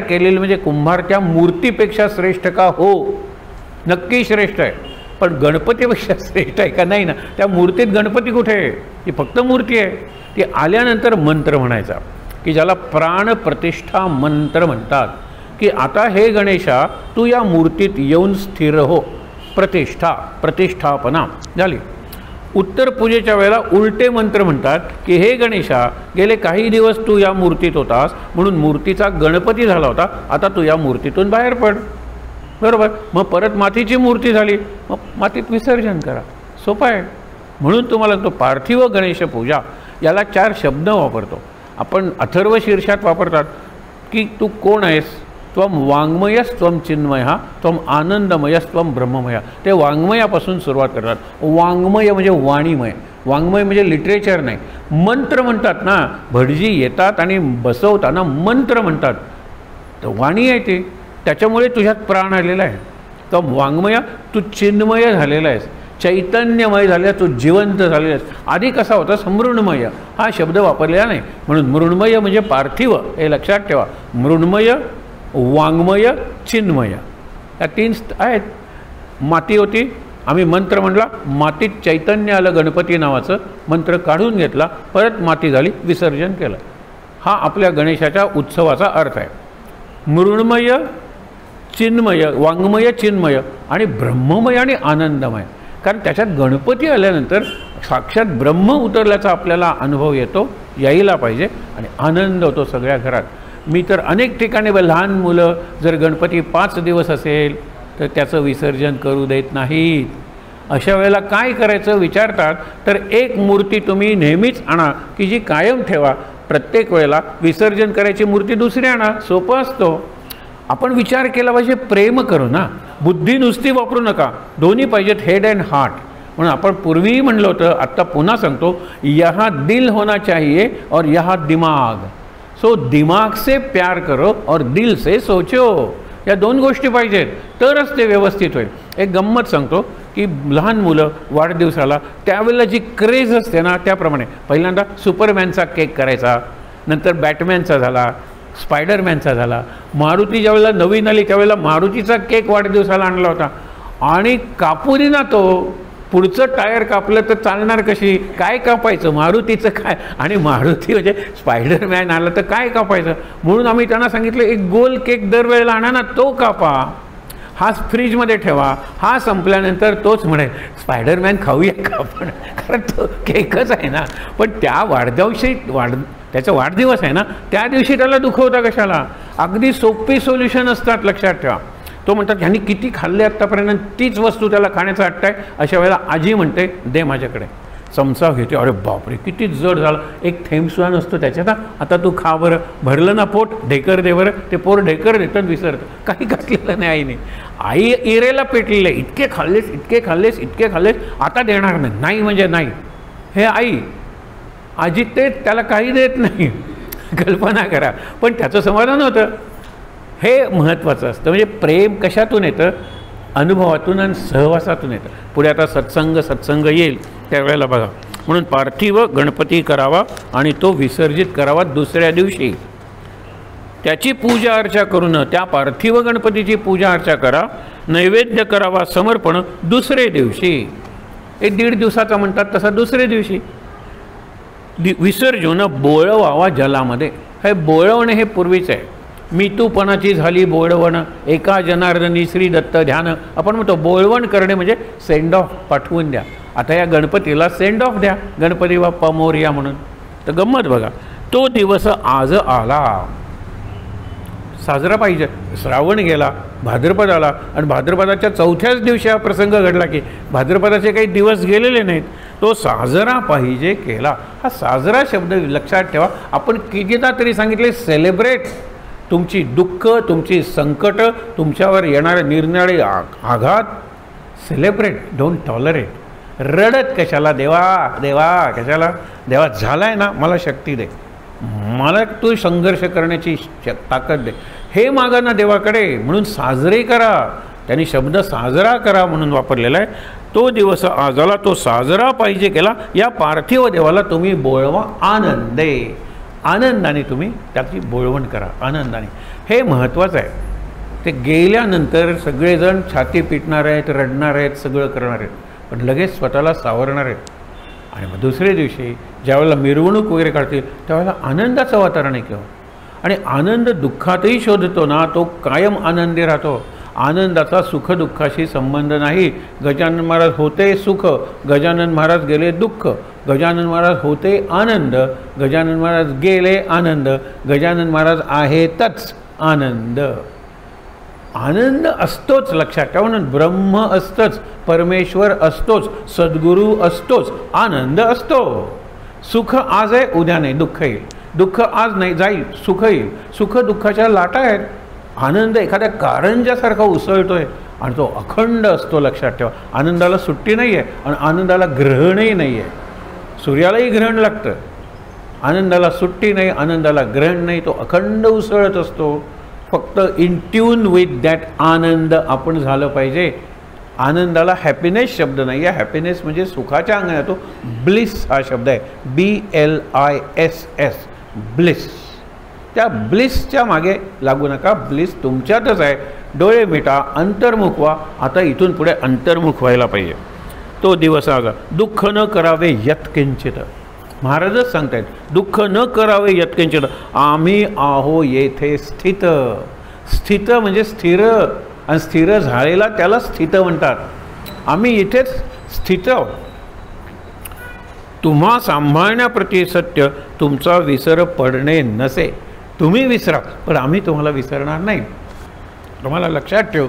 केलेली म्हणजे कुंभार त्या मूर्तीपेक्षा श्रेष्ठ का, हो नक्की श्रेष्ठ आहे. पण गणपतीपेक्षा श्रेष्ठ आहे का, नाही ना. त्या मूर्तीत गणपती कुठे आहे, ती फक्त मूर्ती आहे. ती आल्यानंतर मंत्र म्हणायचा की ज्याला प्राण प्रतिष्ठा मंत्र म्हणतात. की आता हे गणेशा तू या मूर्तीत येऊन स्थिर हो. प्रतिष्ठापना झाली. उत्तर पूजेच्या वेळेला उलटे मंत्र म्हणतात की हे गणेशा गेले काही दिवस तू या मूर्तीत होतास, म्हणून मूर्तीचा गणपती झाला होता, आता तू या मूर्तीतून बाहेर पड. बरोबर. मग परत मातीची मूर्ती झाली, मग मातीत विसर्जन करा. सोपं आहे. म्हणून तुम्हाला तो पार्थिव गणेश पूजा याला 4 शब्द वापरतो आपण. अथर्व शीर्षात वापरतात की तू कोण आहेस. त्वम वाङ्मयस त्वम चिन्मय, त्वम आनंदमयस त्वम ब्रह्ममय. ते वाङ्मयापासून सुरुवात करतात. वाङ्मय म्हणजे वाणीमय. वाङ्मय म्हणजे लिटरेचर नाही, मंत्र म्हणतात ना. भटजी येतात आणि बसवताना मंत्र म्हणतात, तर वाणी आहे ती. त्याच्यामुळे तुझ्यात प्राण आलेला आहे. तर वाङ्मय, तू चिन्मय झालेला आहेस, चैतन्यमय झालेला, तू जिवंत झालेला आहेस. आधी कसा होता, मृण्मय हा शब्द वापरलेला नाही. म्हणून मृण्मय म्हणजे पार्थिव, हे लक्षात ठेवा. मृण्मय, वाङ्मय, चिन्मय या 3 आहेत. माती होती, आम्ही मंत्र म्हणला, मातीत चैतन्य आलं गणपती नावाचं, मंत्र काढून घेतला, परत माती झाली, विसर्जन केलं. हा आपल्या गणेशाच्या उत्सवाचा अर्थ आहे. मृण्मय, चिन्मय, वाङ्मय, चिन्मय आणि ब्रह्ममय आणि आनंदमय. कारण त्याच्यात गणपती आल्यानंतर साक्षात ब्रह्म उतरल्याचा आपल्याला अनुभव येतो, यायला पाहिजे, आणि आनंद होतो सगळ्या घरात. मी तर अनेक ठिकाणी लहान मुलं जर गणपती 5 दिवस असेल तर त्याचं विसर्जन करू देत नाहीत. अशा वेळेला काय करायचं विचारतात, तर एक मूर्ती तुम्ही नेहमीच आणा की जी कायम ठेवा. प्रत्येक वेळेला विसर्जन करायची मूर्ती दुसरी आणा, सोपं असतो. आपण विचार केला पाहिजे, प्रेम करू ना, बुद्धी नुसती वापरू नका, दोन्ही पाहिजेत, हेड अँड हार्ट. म्हणून आपण पूर्वीही म्हणलं होतं, आत्ता पुन्हा सांगतो, यहाँ दिल होना चाहिए और यहाँ दिमाग. सो दिमाग से प्यार करो और दिल से सोचो. या दोन गोष्टी पाहिजेत तरच ते व्यवस्थित होईल. एक गंमत सांगतो की लहान मुलं वाढदिवसाला त्यावेळेला जी क्रेज असते ना, त्याप्रमाणे पहिल्यांदा सुपरमॅनचा केक करायचा, नंतर बॅटमॅनचा झाला, स्पायडरमॅनचा झाला. मारुती ज्यावेळेला नवीन आली त्यावेळेला मारुतीचा केक वाढदिवसाला आणला होता आणि कापून ना तो पुढचं टायर कापलं तर चालणार कशी, काय कापायचं, मारुतीचं काय, आणि मारुती म्हणजे स्पायडरमॅन आलं तर काय कापायचं. म्हणून आम्ही त्यांना सांगितलं एक गोल केक दरवेळेला आणा ना, तो कापा, हा फ्रीजमध्ये ठेवा, हा संपल्यानंतर तोच म्हणेल स्पायडरमॅन खाऊया का आपण, कारण तो केकच आहे ना. पण त्या वाढदिवशी त्याचा वाढदिवस आहे ना, त्या दिवशी त्याला दुखवता कशाला. अगदी सोपी सोल्युशन असतात, लक्षात ठेवा. तो म्हणतात ह्यांनी किती खाल्ले आत्तापर्यंत, तीच वस्तू त्याला खाण्याचा हट्ट आहे. अशा वेळेला आजी म्हणते दे माझ्याकडे. चमचा घेते, अरे बापरे किती जड झालं, एक थेंबसुद्धा नसतो त्याच्यात. आता तू खा बरं, भरलं ना पोट, ढेकर दे बरं. ते पोर ढेकर देतात, विसरतं, काही घातलेलं नाही आईने. आई इरेला पेटलेले, इतके खाल्लेस इतके खाल्लेस इतके खाल्लेस, आता देणार नाही, नाही म्हणजे नाही. हे आई, आजी ते त्याला काही देत नाही, कल्पना करा. पण त्याचं समाधान होतं. हे महत्त्वाचं असतं. म्हणजे प्रेम कशातून येतं, अनुभवातून आणि सहवासातून येतं. पुढे आता सत्संग येईल त्यावेळेला बघा. म्हणून पार्थिव गणपती करावा आणि तो विसर्जित करावा दुसऱ्या दिवशी. त्याची पूजा अर्चा करून त्या पार्थिव गणपतीची पूजा अर्चा करा. नैवेद्य करावा समर्पण दुसरे दिवशी. एक 1.5 दिवसाचा म्हणतात तसा दुसरे दिवशी. विसर्जन बोळवावा जलामध्ये. हे बोळवणे हे पूर्वीचं आहे. मी तूपणाची झाली बोळवण, एका जनार्दनी श्री दत्त ध्यान. आपण म्हणतो बोळवण करणे म्हणजे सेंड ऑफ, पाठवून द्या. आता या गणपतीला सेंड ऑफ द्या, गणपती बाप्पा मोरया म्हणून. तर गंमत बघा, तो दिवस आज आला, साजरा पाहिजे. श्रावण गेला, भाद्रपद आला आणि भाद्रपदाच्या 4थ्याच दिवशी हा प्रसंग घडला की भाद्रपदाचे काही दिवस गेलेले नाहीत. तो साजरा पाहिजे केला. हा साजरा शब्द लक्षात ठेवा. आपण कितीदा तरी सांगितले सेलिब्रेट. तुमची दुःख, तुमची संकट, तुमच्यावर येणारे निरनिराळे आघात सेलिब्रेट, डोंट टॉलरेट. रडत कशाला, देवा देवा कशाला, देवा झालाय ना मला शक्ती दे, मला तू संघर्ष करण्याची ताकद दे, हे मागा ना देवाकडे. म्हणून साजरे करा. त्यांनी शब्द साजरा करा म्हणून वापरलेला आहे. तो दिवस आजला, तो साजरा पाहिजे केला. या पार्थिव देवाला तुम्ही बोळवा आनंदे. आनंदाने तुम्ही त्याची बोळवण करा, आनंदाने. हे महत्त्वाचं आहे. ते गेल्यानंतर सगळेजण छाती पिटणार आहेत, रडणार आहेत, सगळं करणार आहेत, पण लगेच स्वतःला सावरणार आहेत. आणि मग दुसऱ्या दिवशी ज्यावेळेला मिरवणूक वगैरे काढतील त्यावेळेला आनंदाचं वातावरण आहे किंवा. आणि आनंद दुःखातही शोधतो ना, तो कायम आनंदी राहतो. आनंदाचा सुखदुःखाशी संबंध नाही. गजानन महाराज होते सुख, गजानन महाराज गेले दुःख. गजानन महाराज होते आनंद, गजानन महाराज गेले आनंद. गजानन महाराज आहेतच आनंद. आनंद असतोच, लक्षात ठेवा. म्हणून ब्रह्म असतंच, परमेश्वर असतोच, सद्गुरू असतोच, आनंद असतो. सुख आज आहे, उद्या नाही, दुःख येईल. दुःख आज नाही, जाईल, सुख येईल. सुख दुःखाच्या लाटा आहेत. आनंद एखाद्या कारंजासारखा उसळतोय आणि तो अखंड असतो, लक्षात ठेवा. आनंदाला सुट्टी नाही आहे आणि आनंदाला ग्रहणही नाही आहे. सूर्यालाही ग्रहण लागतं, आनंदाला सुट्टी नाही, आनंदाला ग्रहण नाही, तो अखंड उसळत असतो. फक्त इन ट्यून विथ दॅट आनंद आपण झालं पाहिजे. आनंदाला हॅपीनेस शब्द नाही आहे. हॅपीनेस म्हणजे सुखाच्या अंगाने येतो. ब्लिस हा शब्द आहे, BLISS, ब्लिस. त्या ब्लिसच्या मागे लागू नका. ब्लिस तुमच्यातच आहे. डोळे मिटा, अंतर्मुख व्हा. आता इथून पुढे अंतर्मुख व्हायला पाहिजे. तो दिवस आगा. दुःख न करावे यत्किंचित. महाराजच सांगतायत, दुःख न करावे यत्किंचित. आम्ही आहो येथे स्थित. स्थित म्हणजे स्थिर, आणि स्थिर झालेला त्याला स्थित म्हणतात. आम्ही इथेच स्थित आहोत. तुम्हा सांभाळण्याप्रती सत्य तुमचा विसर पडणे नसे. तुम्ही विसरा, पण आम्ही तुम्हाला विसरणार नाही. तुम्हाला लक्षात ठेव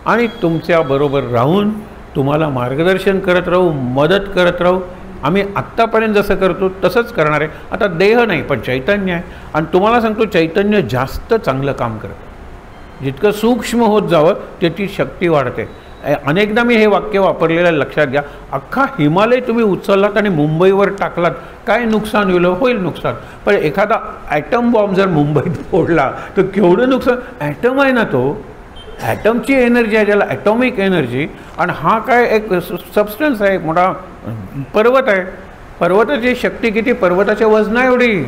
आणि तुमच्याबरोबर राहून तुम्हाला मार्गदर्शन करत राहू, मदत करत राहू. आम्ही आत्तापर्यंत जसं करतो तसंच करणार आहे. आता देह नाही पण चैतन्य आहे. आणि तुम्हाला सांगतो चैतन्य जास्त चांगलं काम करतं. जितकं सूक्ष्म होत जावं त्याची शक्ती वाढते. अनेकदा मी हे वाक्य वापरलेलं लक्षात घ्या. अख्खा हिमालय तुम्ही उचललात आणि मुंबईवर टाकलात, काय नुकसान होईल नुकसान. पण एखादा ॲटम बॉम्ब जर मुंबईत फोडला तर केवढं नुकसान. ॲटम आहे ना, तो ॲटमची एनर्जी आहे, ज्याला ॲटॉमिक एनर्जी. आणि हा काय एक सबस्टन्स आहे, मोठा पर्वत आहे. पर्वताची शक्ती किती, पर्वताच्या वजना एवढी,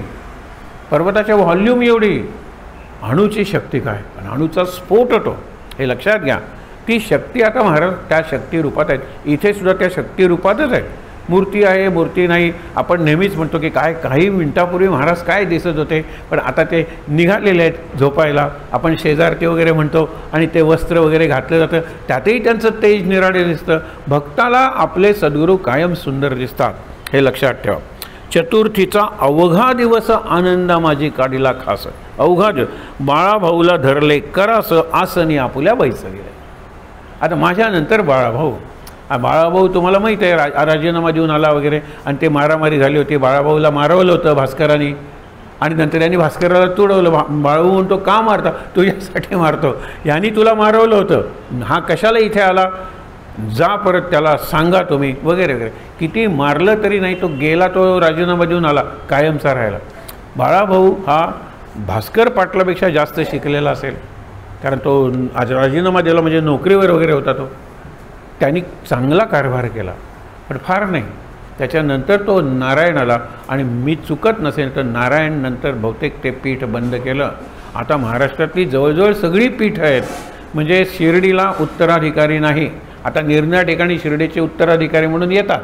पर्वताच्या व्हॉल्यूम एवढी. अणूची शक्ती काय, आणि अणूचा स्फोट होतो, हे लक्षात घ्या. ती शक्ती आता महाराज त्या शक्ती रूपात आहेत. इथे सुद्धा त्या शक्ती रूपातच आहे. मूर्ती आहे, मूर्ती नाही. आपण नेहमीच म्हणतो की काय काही मिनिटापूर्वी महाराज काय दिसत होते, पण आता ते निघालेले आहेत झोपायला. आपण शेजारते वगैरे म्हणतो आणि ते वस्त्र वगैरे घातलं जातं, त्यातही त्यांचं तेज निराळे दिसतं. भक्ताला आपले सद्गुरू कायम सुंदर दिसतात, हे लक्षात ठेवा. चतुर्थीचा अवघा दिवस आनंदा माझी काढीला खास. अवघा बाळाभाऊला धरले करास आसनी आपुल्या बैसविले. आता माझ्यानंतर बाळाभाऊ, बाळाभाऊ तुम्हाला माहीत आहे राजीनामा देऊन आला वगैरे, आणि ते मारामारी झाली होती. बाळाभाऊला मारवलं होतं भास्करांनी, आणि नंतर यांनी भास्कराला तुडवलं. बाळू म्हणतो का मारता, तुझ्यासाठी मारतो, यांनी तुला मारवलं होतं, हा कशाला इथे आला, जा परत त्याला सांगा तुम्ही वगैरे वगैरे. किती मारलं तरी नाही, तो गेला, तो राजीनामा देऊन आला, कायमचा राहिला. बाळाभाऊ हा भास्कर पाटलापेक्षा जास्त शिकलेला असेल, कारण तो आज राजीनामा दिला म्हणजे नोकरीवर वगैरे होता. तो त्यांनी चांगला कारभार केला, पण फार नाही. त्याच्यानंतर तो नारायणाला, आणि मी चुकत नसेल तर नारायण नंतर बहुतेक ते पीठ बंद केलं. आता महाराष्ट्रातली जवळजवळ सगळी पीठ आहेत, म्हणजे शिर्डीला उत्तराधिकारी नाही. आता निरनिराळ्या ठिकाणी शिर्डीचे उत्तराधिकारी म्हणून येतात,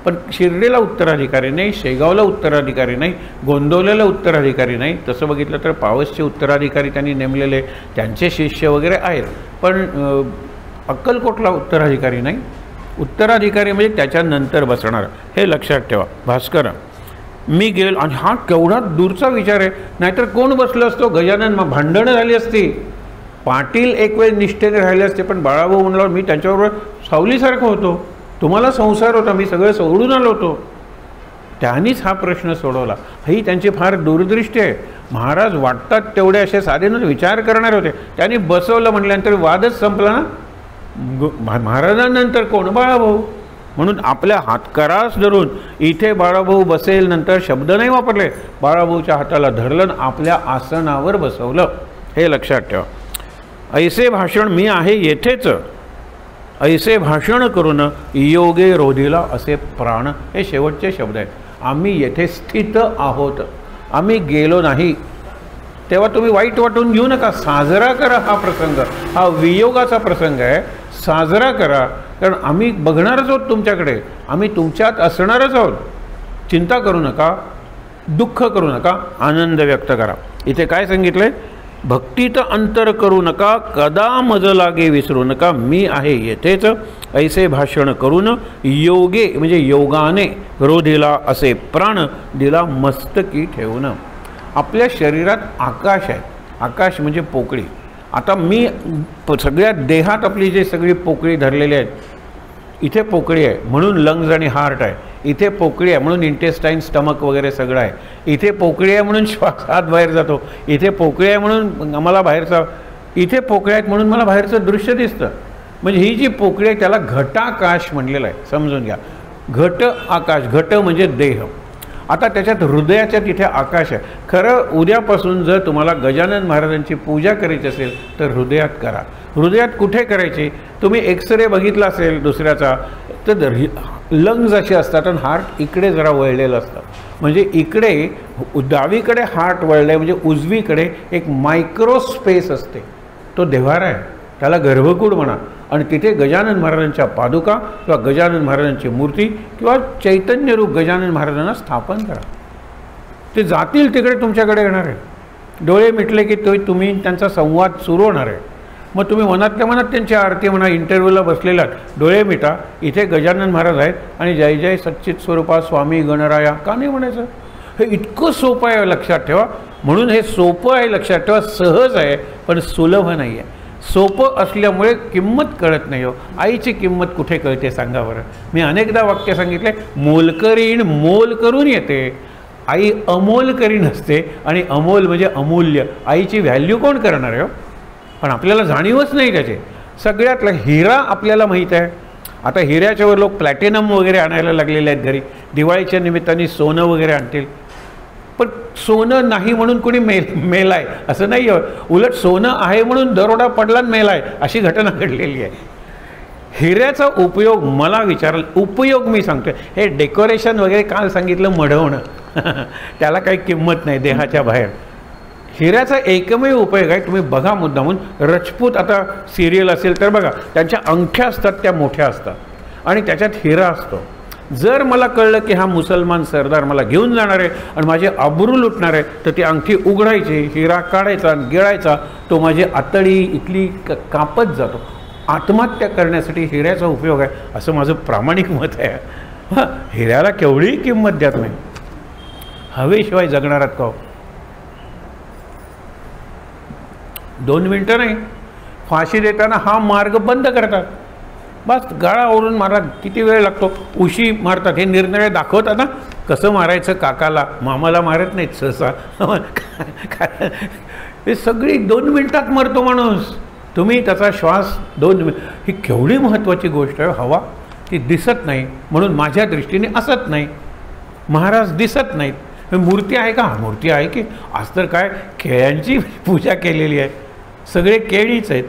पण शिर्डीला उत्तराधिकारी नाही, शेगावला उत्तराधिकारी नाही, गोंदवलेला उत्तराधिकारी नाही. तसं बघितलं तर पावसचे उत्तराधिकारी त्यांनी नेमलेले, त्यांचे शिष्य वगैरे आहेत, पण अक्कलकोटला उत्तराधिकारी नाही. उत्तराधिकारी म्हणजे त्याच्यानंतर बसणार, हे लक्षात ठेवा. भास्कर मी गेलो, आणि हा केवढा दूरचा विचार आहे. नाहीतर कोण बसलं असतो, गजानन भांडणं झाली असती, पाटील एक वेळ निष्ठेने राहिले असते, पण बाळाभाऊ म्हणल्यावर मी त्यांच्याबरोबर सावलीसारखं होतो. तुम्हाला संसार होता, मी सगळं सोडून आलो होतो. त्यांनीच हा प्रश्न सोडवला. ही त्यांची फार दूरदृष्टी आहे. महाराज वाटतात तेवढे असे साधेनच विचार करणारे होते. त्यांनी बसवलं म्हटल्यानंतर वादच संपला ना. महाराजांनंतर कोण, बाळाभाऊ. म्हणून आपल्या हातकरास धरून इथे बाळाभाऊ बसेल, नंतर शब्द नाही वापरले, बाळाभाऊच्या हाताला धरलं, आपल्या आसनावर बसवलं, हे लक्षात ठेवा. ऐसे भाषण मी आहे येथेच, ऐसे भाषण करून योगे रोधीला असे प्राण, हे शेवटचे शब्द आहेत. आम्ही येथे स्थित आहोत, आम्ही गेलो नाही. तेव्हा तुम्ही वाईट वाटून घेऊ नका, साजरा करा हा प्रसंग. हा वियोगाचा प्रसंग आहे, साजरा करा. कारण आम्ही बघणारच आहोत तुमच्याकडे, आम्ही तुमच्यात असणारच आहोत. चिंता करू नका, दुःख करू नका, आनंद व्यक्त करा. इथे काय सांगितलं आहे, भक्तीत अंतर करू नका, कदा मज लागे विसरू नका, मी आहे येथेच. ऐसे भाषण करून योगे म्हणजे योगाने रोधीला असे प्राण दिला मस्तकी ठेवून. आपल्या शरीरात आकाश आहे, आकाश म्हणजे पोकळी. आता मी सगळ्या देहात आपली जे सगळी पोकळी धरलेली आहेत, इथे पोकळी आहे म्हणून लंग्स आणि हार्ट आहे, इथे पोकळी आहे म्हणून इंटेस्टाईन स्टमक वगैरे सगळं आहे, इथे पोकळी आहे म्हणून श्वास हात बाहेर जातो, इथे पोकळी आहे म्हणून मला बाहेरचा, इथे पोकळी आहेत म्हणून मला बाहेरचं दृश्य दिसतं. म्हणजे ही जी पोकळी आहे त्याला घटाकाश म्हणलेलं आहे, समजून घ्या. घट आकाश, घट म्हणजे देह. आता त्याच्यात हृदयाच्या तिथे आकाश आहे. खरं उद्यापासून जर तुम्हाला गजानन महाराजांची पूजा करायची असेल तर हृदयात करा. हृदयात कुठे करायची, तुम्ही एक्सरे बघितला असेल दुसऱ्याचा, तर लंग्स असे असतात आणि हार्ट इकडे जरा वळलेलं असतं. म्हणजे इकडे डावीकडे हार्ट वळले म्हणजे उजवीकडे एक मायक्रो स्पेस असते, तो देव्हारा आहे, त्याला गर्भकूड म्हणा. आणि तिथे गजानन महाराजांच्या पादुका किंवा गजानन महाराजांची मूर्ती किंवा चैतन्यरूप गजानन महाराजांना स्थापन करा. ते जातील तिकडे तुमच्याकडे येणार आहे. डोळे मिटले की तुम्ही त्यांचा संवाद सुरू होणार आहे. मग तुम्ही मनातल्या मनात त्यांची आरती म्हणा, इंटरव्ह्यूला बसलेला डोळे मिटा, इथे गजानन महाराज आहेत आणि जय जय सच्चित स्वरूपा स्वामी गणराया का नाही म्हणायचं. हे इतकं सोपं आहे, लक्षात ठेवा. म्हणून हे सोपं आहे, लक्षात ठेवा. सहज आहे पण सुलभ नाही आहे. सोपं असल्यामुळे किंमत कळत नाही हो. आईची किंमत कुठे कळते सांगा बरं. मी अनेकदा वाक्य सांगितले, मोलकरीण मोल करून येते, आई अमोल करी नसते. आणि अमोल म्हणजे अमूल्य. आईची व्हॅल्यू कोण करणार आहे हो. पण आपल्याला जाणीवच नाही त्याचे. सगळ्यातला हिरा आपल्याला माहीत आहे. आता हिऱ्याच्यावर लोक प्लॅटिनम वगैरे आणायला लागलेले आहेत घरी. दिवाळीच्या निमित्ताने सोनं वगैरे आणतील. पण सोनं नाही म्हणून कोणी मेलं आहे असं नाही आहे. उलट सोनं आहे म्हणून दरोडा पडला आणि मेला आहे अशी घटना घडलेली आहे. हिऱ्याचा उपयोग मला विचाराल, उपयोग मी सांगतोय, हे डेकोरेशन वगैरे काल सांगितलं मढवणं त्याला काही किंमत नाही देहाच्या बाहेर. हिऱ्याचा एकमेव उपयोग आहे, तुम्ही बघा मुद्दामून रजपूत आता सिरियल असेल तर बघा, त्यांच्या अंगठ्या असतात त्या मोठ्या असतात आणि त्याच्यात हिरा असतो. जर मला कळलं की हा मुसलमान सरदार मला घेऊन जाणार आहे आणि माझे आबरू लुटणार आहे तर ती अंगठी उघडायची, हिरा काढायचा, गिळायचा, तो माझी आतडी इथली कापत जातो. आत्महत्या करण्यासाठी हिऱ्याचा उपयोग आहे असं माझं प्रामाणिक मत आहे. हिऱ्याला केवढी किंमत द्या तुम्ही. हवेशिवाय जगणार आहात का? 2 मिनटं नाही, फाशी देताना हा मार्ग बंद करतात. बस गळा ओढून मारा, किती वेळ लागतो, उशी मारतात. हे निर्णय दाखवतात ना कसं मारायचं. काकाला मामाला मारत नाहीत सहसा. हे सगळी 2 मिनटात मरतो माणूस. तुम्ही त्याचा श्वास 2 मिनिट, ही केवढी महत्त्वाची गोष्ट आहे. हवा ती दिसत नाही म्हणून माझ्या दृष्टीने असत नाही. महाराज दिसत नाहीत. मूर्ती आहे का? मूर्ती आहे की. आज तर काय केळ्यांची पूजा केलेली आहे, सगळे केळीच आहेत.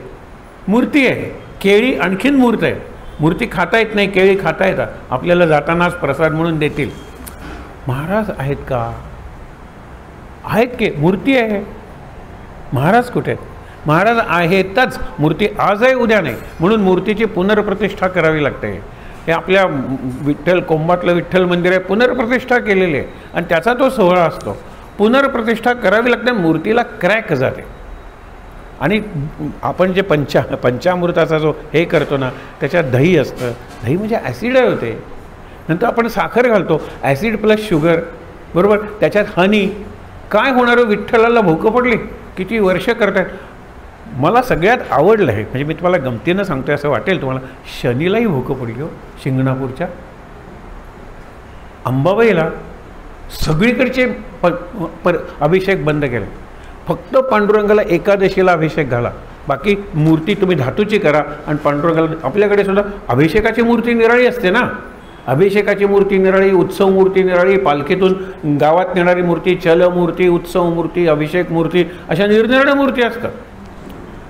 मूर्ती आहे, केळी आणखीन मूर्त आहे. मूर्ती खाता येत नाही, केळी खाता येतात. आपल्याला जातानाच प्रसाद म्हणून देतील. महाराज आहेत का? आहेत की मूर्ती आहे. महाराज कुठे आहेत? महाराज आहेतच, मूर्ती आज आहे उद्या नाही. म्हणून मूर्तीची पुनर्प्रतिष्ठा करावी लागते. हे आपल्या विठ्ठल कोंबातलं विठ्ठल मंदिर आहे, पुनर्प्रतिष्ठा केलेली आहे आणि त्याचा तो सोहळा असतो. पुनर्प्रतिष्ठा करावी लागते, मूर्तीला क्रॅक जाते. आणि आपण जे पंचामृताचा जो हे करतो ना त्याच्यात दही असतं. दही म्हणजे ॲसिड होते. नंतर आपण साखर घालतो, ॲसिड प्लस शुगर, बरोबर. त्याच्यात हनी. काय होणार? विठ्ठलाला भूक पडली, किती वर्ष करतात. मला सगळ्यात आवडलं आहे, म्हणजे मी तुम्हाला गमतीनं सांगतोय असं वाटेल तुम्हाला, शनीलाही भूक पडली हो. शिंगणापूरच्या अंबाबाईला सगळीकडचे अभिषेक बंद केले. फक्त पांडुरंगाला एकादशीला अभिषेक घाला. बाकी मूर्ती तुम्ही धातूची करा आणि पांडुरंगाला. आपल्याकडे सुद्धा अभिषेकाची मूर्ती निराळी असते ना. अभिषेकाची मूर्ती निराळी, उत्सव मूर्ती निराळी, पालखीतून गावात नेणारी मूर्ती, चल मूर्ती, उत्सव मूर्ती, अभिषेक मूर्ती, अशा निरनिराळ्या मूर्ती असतात.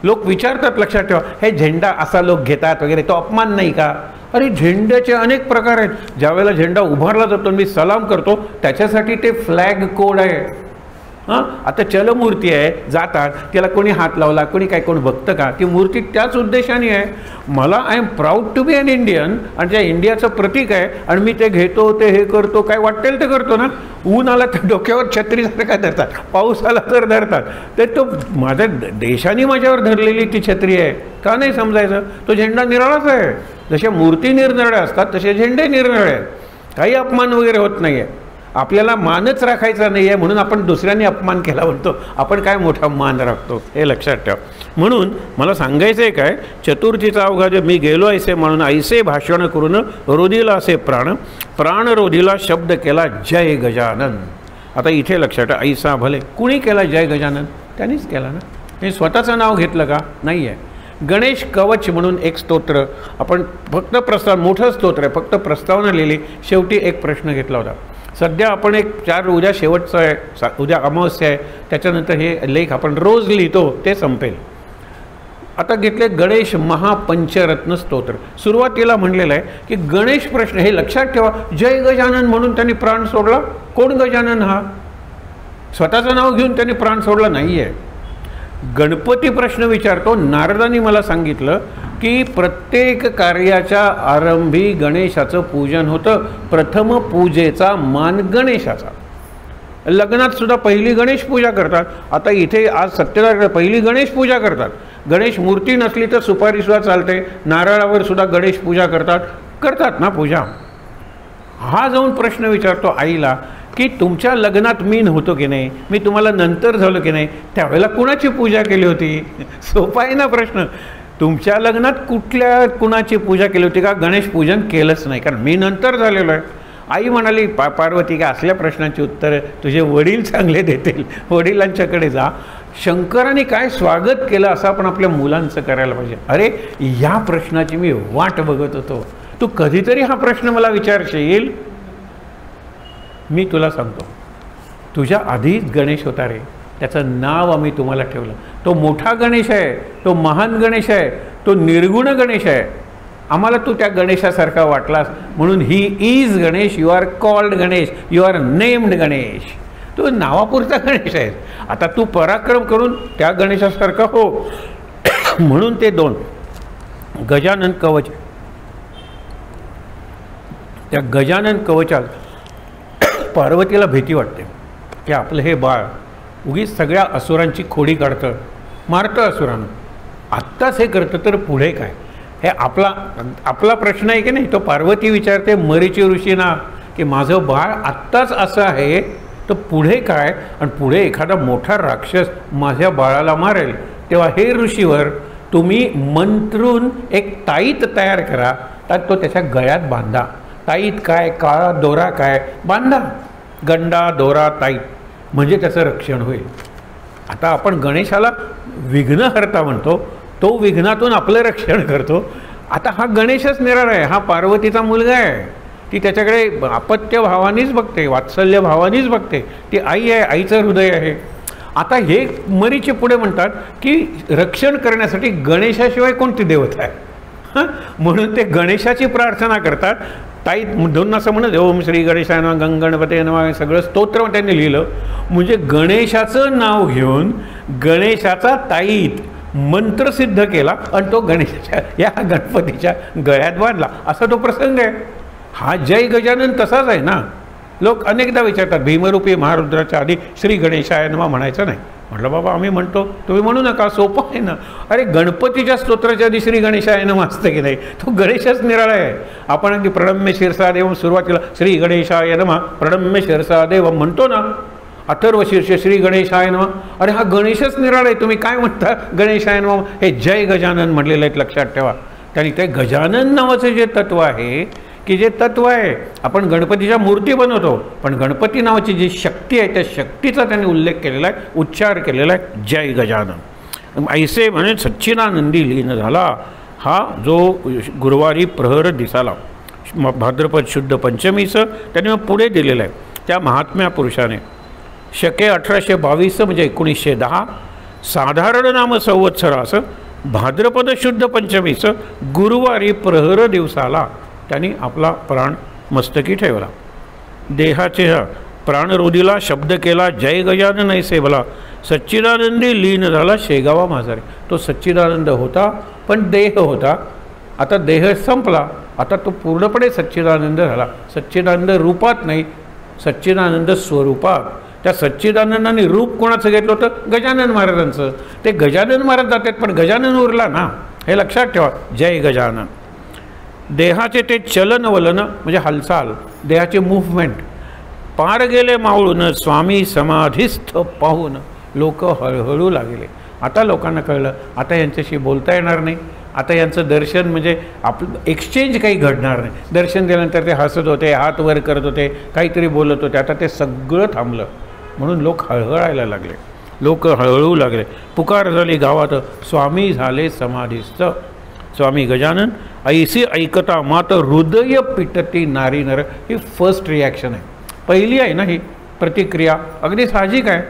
लोक विचारतात, लक्षात ठेवा, हे झेंडा असा लोक घेतात वगैरे, तो अपमान नाही का? अरे झेंड्याचे अनेक प्रकार आहेत. ज्यावेळेला झेंडा उभारला जातो मी सलाम करतो त्याच्यासाठी ते फ्लॅग कोड आहे. हां, आता चलमूर्ती आहे, जातात, त्याला कोणी हात लावला, कोणी काय, कोण बघतं का? ती मूर्ती त्याच उद्देशाने आहे. मला I am proud to be an Indian आणि त्या इंडियाचं प्रतीक आहे आणि मी ते घेतो, ते हे करतो, काय वाटेल ते करतो ना. ऊन आला तर डोक्यावर छत्रीसारखा धरतात, पाऊस आला तर धरतात. ते तो माझ्या देशाने माझ्यावर धरलेली ती छत्री आहे. का नाही समजायचं? तो झेंडा निराळाच आहे. जशा मूर्ती निरनिराळ्या असतात तसे झेंडे निरनिराळे आहेत. काही अपमान वगैरे होत नाही आहे. आपल्याला मानच राखायचा नाही आहे म्हणून आपण दुसऱ्यांनी अपमान केला म्हणतो. आपण काय मोठा मान राखतो हे लक्षात ठेवा. म्हणून मला सांगायचं आहे काय, चतुर्थीचा अवघा जे मी गेलो ऐसे म्हणून ऐसे भाषण करून रोधिला असे प्राण, प्राण रोधिला शब्द केला जय गजानन. आता इथे लक्षात ठेवा, ऐसा भले कुणी केला जय गजानन? त्यांनीच केला ना. हे स्वतःचं नाव घेतलं का? नाही आहे. गणेश कवच म्हणून एक स्तोत्र आपण फक्त मोठं स्तोत्र आहे, फक्त प्रस्तावना लिहिली, शेवटी एक प्रश्न घेतला होता. सध्या आपण एक 4 उद्या शेवटचं आहे, उद्या अमावस्या आहे, त्याच्यानंतर हे लेख आपण रोज लिहितो ते संपेल. आता घेतले गणेश महापंचरत्न स्तोत्र. सुरुवातीला म्हणलेलं आहे की गणेश प्रश्न, हे लक्षात ठेवा, जय गजानन म्हणून त्यांनी प्राण सोडला. कोण गजानन? हा स्वतःचं नाव घेऊन त्यांनी प्राण सोडला नाही आहे. गणपती प्रश्न विचारतो. नारदांनी मला सांगितलं की प्रत्येक कार्याच्या आरंभी गणेशाचं पूजन होतं. प्रथम पूजेचा मान गणेशाचा. लग्नात सुद्धा पहिली गणेश पूजा करतात. आता इथे आज सत्यनारायण पहिली गणेश पूजा करतात. गणेश मूर्ती नसली तर सुपारीसुद्धा चालते. नारळावर सुद्धा गणेश पूजा करतात ना पूजा. हा जाऊन प्रश्न विचारतो आईला की तुमच्या लग्नात मी नव्हतो की नाही, मी तुम्हाला नंतर झालो की नाही, त्यावेळेला कुणाची पूजा केली होती? सोपा आहे ना प्रश्न. तुमच्या लग्नात कुणाची पूजा केली होती का? गणेश पूजन केलंच नाही, कारण मी नंतर झालेलो आहे. आई म्हणाली, पार्वती का असल्या प्रश्नांची उत्तरं तुझे वडील चांगले देतील, वडिलांच्याकडे जा. शंकराने काय स्वागत केलं असं आपण आपल्या मुलांचं करायला पाहिजे. अरे या प्रश्नाची मी वाट बघत होतो, तू कधीतरी हा प्रश्न मला विचारशील. मी तुला सांगतो, तुझ्या आधीच गणेश होता रे, त्याचं नाव आम्ही तुम्हाला ठेवलं. तो मोठा गणेश आहे, तो महान गणेश आहे, तो निर्गुण गणेश आहे. आम्हाला तू त्या गणेशासारखा वाटलास म्हणून he is Ganesh, you are called Ganesh, you are named Ganesh. तू नावापुरता गणेश आहेस. आता तू पराक्रम करून त्या गणेशासारखा हो. म्हणून ते 2 गजानन कवच, त्या गजानन कवचात पार्वतीला भीती वाटते की आपलं हे बाळ उगीच सगळ्या असुरांची खोडी काढतं, मारतं असुरांना. आत्ताच हे करतं तर पुढे काय, हे आपला प्रश्न आहे की नाही. तो पार्वती विचारते मरीची ऋषींना की माझं बाळ आत्ताच असं आहे तर पुढे काय, आणि पुढे एखादा मोठा राक्षस माझ्या बाळाला मारेल, तेव्हा हे ऋषीवर तुम्ही मंत्रून एक ताईत तयार करा, तर तो त्याच्या गळ्यात बांधा. ताईत काय, काळा दोरा काय, बांधा. गंडा दोरा ताईत, म्हणजे त्याचं रक्षण होईल. आता आपण गणेशाला विघ्नहर्ता म्हणतो, तो विघ्नातून आपलं रक्षण करतो. आता हा गणेशच निराळा आहे, हा पार्वतीचा मुलगा आहे. ती त्याच्याकडे अपत्य भावानीच बघते, वात्सल्य भावानीच बघते. ती आई आहे, आईचं हृदय आहे. आता हे मरीचे पुढे म्हणतात की रक्षण करण्यासाठी गणेशाशिवाय कोणती देवता आहे. म्हणून ते गणेशाची प्रार्थना करतात. ताईत दोन असं म्हणत ओम श्री गणेशाय नमः, गणगणपते नमः, सगळं स्तोत्र त्यांनी लिहिलं. म्हणजे गणेशाचं नाव घेऊन गणेशाचा ताईत मंत्र सिद्ध केला आणि तो गणेशाच्या या गणपतीच्या गळ्यात बांधला. असा तो प्रसंग आहे. हा जय गजानन तसाच आहे ना. लोक अनेकदा विचारतात भीमरूपी महारुद्राच्या आधी श्री गणेशाय नमः म्हणायचं नाही. म्हटलं बाबा आम्ही म्हणतो, तुम्ही म्हणू नका, सोपं आहे ना. अरे गणपतीच्या स्तोत्राच्या आधी श्री गणेशाय नमः असतं की नाही, तो गणेशच निराळा आहे. आपण अगदी प्रणम्य शिरसा देवम सुरुवातीला श्री गणेशाय नमः प्रणम्य शिरसा देवम म्हणतो ना, अथर्व शीर्ष श्री गणेशाय नमः. अरे हा गणेशच निराळा आहे, तुम्ही काय म्हणता गणेशाय नमः. हे जय गजानन म्हटलेलं आहे, लक्षात ठेवा. त्यांनी ते गजानन नावाचं जे तत्व आहे की जे तत्व आहे, आपण गणपतीच्या मूर्ती बनवतो, पण गणपती नावाची जी शक्ती आहे त्या शक्तीचा त्यांनी उल्लेख केलेला आहे, उच्चार केलेला आहे, जय गजानन. ऐसे म्हणे सच्चिदानंदी लीन झाला. हा जो गुरुवारी प्रहर दिसाला भाद्रपद शुद्ध पंचमीचं त्यांनी मग पुढे दिलेलं आहे. त्या महात्म्या पुरुषाने शके 1822 म्हणजे 1910 साधारण नाम संवत्सरास भाद्रपद शुद्ध पंचमीचं गुरुवारी प्रहर दिवसाला त्यांनी आपला प्राण मस्तकी ठेवला. देहाचे प्राणरोधीला शब्द केला जय गजानन ऐसे भला. सच्चिदानंदी लीन झाला शेगावा माझारे. तो सच्चिदानंद होता पण देह होता. आता देह संपला, आता तो पूर्णपणे सच्चिदानंद झाला. सच्चिदानंद रूपात नाही, सच्चिदानंद स्वरूपात. त्या सच्चिदानंदाने रूप कोणाचं घेतलं होतं? गजानन महाराजांचं. ते गजानन महाराज जातात पण गजानन उरला ना, हे लक्षात ठेवा. जय गजानन. देहाचे ते चलन वलन म्हणजे हालचाल, देहाचे मूव्हमेंट पार गेले मावळून स्वामी समाधीस्थ पाहून लोक हळहळू लागले. आता लोकांना कळलं आता यांच्याशी बोलता येणार नाही, आता यांचं दर्शन म्हणजे आपलं एक्सचेंज काही घडणार नाही. दर्शन दिल्यानंतर ते हसत होते, हात वर करत होते, काहीतरी बोलत होते. आता ते सगळं थांबलं म्हणून लोक हळहळायला लागले, लोक हळहळू लागले. पुकार झाली गावात स्वामी झाले समाधीस्थ. स्वामी गजानन ऐसी ऐकता मात हृदय पिटती नारी नर. ही फर्स्ट रिॲक्शन आहे, पहिली आहे ना ही प्रतिक्रिया. अगदी साहजिक आहे,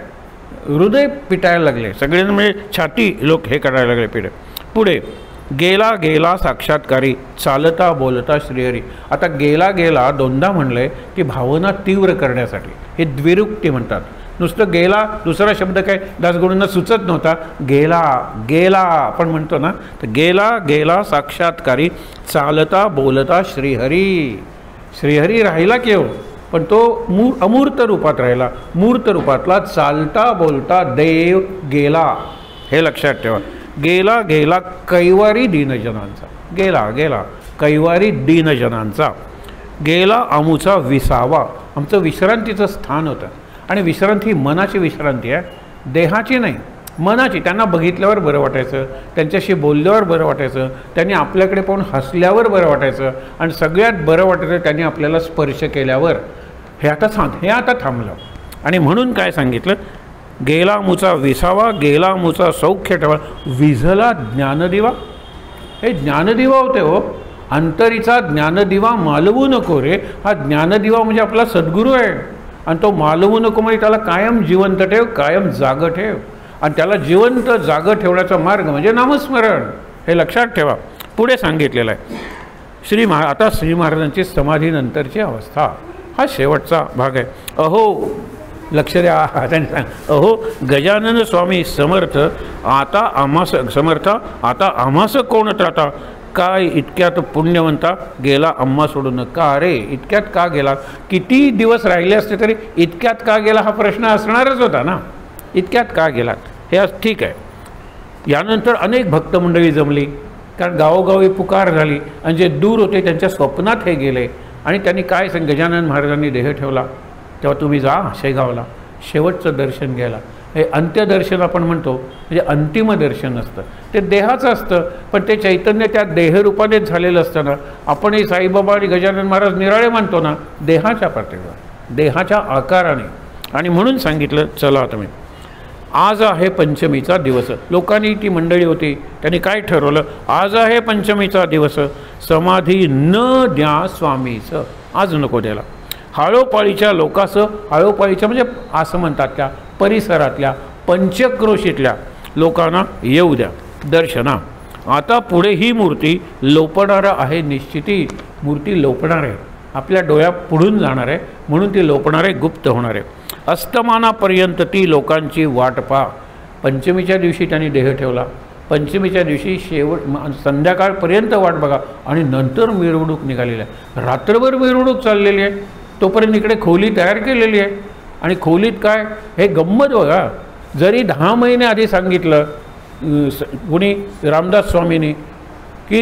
हृदय पिटायला लागले सगळ्यांना, म्हणजे छाती लोक हे करायला लागले पिढे. पुढे गेला गेला साक्षात्कारी चालता बोलता श्रीहरी. आता गेला गेला दोनदा म्हणलंय की भावना तीव्र करण्यासाठी. हे द्विरुक्ती म्हणतात. नुसतं गेला, दुसरा शब्द काय दासगुरूंना सुचत नव्हता. गेला गेला आपण म्हणतो ना, तर गेला गेला साक्षात्कारी चालता बोलता श्रीहरी. श्रीहरी राहिला केव, पण तो अमूर्त रूपात राहिला. मूर्त रूपातला चालता बोलता देव गेला, हे लक्षात ठेवा. गेला गेला कैवारी दीनजनांचा. गेला गेला कैवारी दीनजनांचा. गेला आमूचा विसावा. आमचं विश्रांतीचं स्थान होतं. आणि विश्रांती ही मनाची विश्रांती आहे, देहाची नाही, मनाची. त्यांना बघितल्यावर बरं वाटायचं, त्यांच्याशी बोलल्यावर बरं वाटायचं, त्यांनी आपल्याकडे पाहून हसल्यावर बरं वाटायचं, आणि सगळ्यात बरं वाटायचं त्यांनी आपल्याला स्पर्श केल्यावर. हे आता थांबलं. आणि म्हणून काय सांगितलं, गेला मुचा विसावा, गेला मुचा सौख्य ठेवा, विझला ज्ञानदिवा. हे ज्ञानदिवा होते हो, अंतरीचा ज्ञानदिवा मालवू नको रे. हा ज्ञानदिवा म्हणजे आपला सद्गुरू आहे आणि तो मालवू नको म्हणजे त्याला कायम जिवंत ठेव, कायम जागं ठेव. आणि त्याला जिवंत जागं ठेवण्याचा मार्ग म्हणजे नामस्मरण. हे लक्षात ठेवा. पुढे सांगितलेलं आहे आता श्री महाराजांची समाधीनंतरची अवस्था, हा शेवटचा भाग आहे. अहो लक्ष द्या, त्यांनी सांग, अहो गजानन स्वामी समर्थ आता आम्हास कोण त्राता, काय इतक्यात पुण्यवंता गेला आम्हा सोडून. का रे इतक्यात का गेला? किती दिवस राहिले असते तरी इतक्यात का गेला हा प्रश्न असणारच होता ना. इतक्यात का गेलात हे आज ठीक आहे. यानंतर अनेक भक्तमंडळी जमली, कारण गावोगावी पुकार झाली आणि जे दूर होते त्यांच्या स्वप्नात हे गेले. आणि त्यांनी काय गजानन महाराजांनी देह ठेवला तेव्हा तुम्ही जा शेगावला शेवटचं दर्शन घ्यायला. हे अंत्यदर्शन आपण म्हणतो, म्हणजे अंतिम दर्शन असतं, ते देहाचं असतं. पण ते चैतन्य त्या देहरूपानेच झालेलं असतं ना. आपणही साईबाबा आणि गजानन महाराज निराळे मानतो ना, देहाच्या पातळीवर, देहाच्या आकाराने. आणि म्हणून सांगितलं चला तुम्ही आज आहे पंचमीचा दिवस. लोकांनी ती मंडळी होती त्यांनी काय ठरवलं, आज आहे पंचमीचा दिवस, समाधी न द्या स्वामीचं, आज नको द्यायला. हाळोपाळीच्या लोकांचं, हाळोपाळीच्या म्हणजे असं म्हणतात त्या परिसरातल्या पंचक्रोशीतल्या लोकांना येऊ द्या दर्शना. आता पुढे ही मूर्ती लोपणार आहे, निश्चिती मूर्ती लोपणार आहे, आपल्या डोळ्या पुढून जाणार आहे, म्हणून ती लोपणार आहे, गुप्त होणार आहे. अस्तमानापर्यंत ती लोकांची वाट पहा. पंचमीच्या दिवशी त्यांनी देह ठेवला, पंचमीच्या दिवशी संध्याकाळपर्यंत वाट बघा आणि नंतर मिरवणूक निघालेली आहे. रात्रभर मिरवणूक चाललेली आहे, तोपर्यंत इकडे खोली तयार केलेली आहे. आणि खोलीत काय हे गंमत बघा, जरी 10 महिने आधी सांगितलं कुणी रामदास स्वामींनी की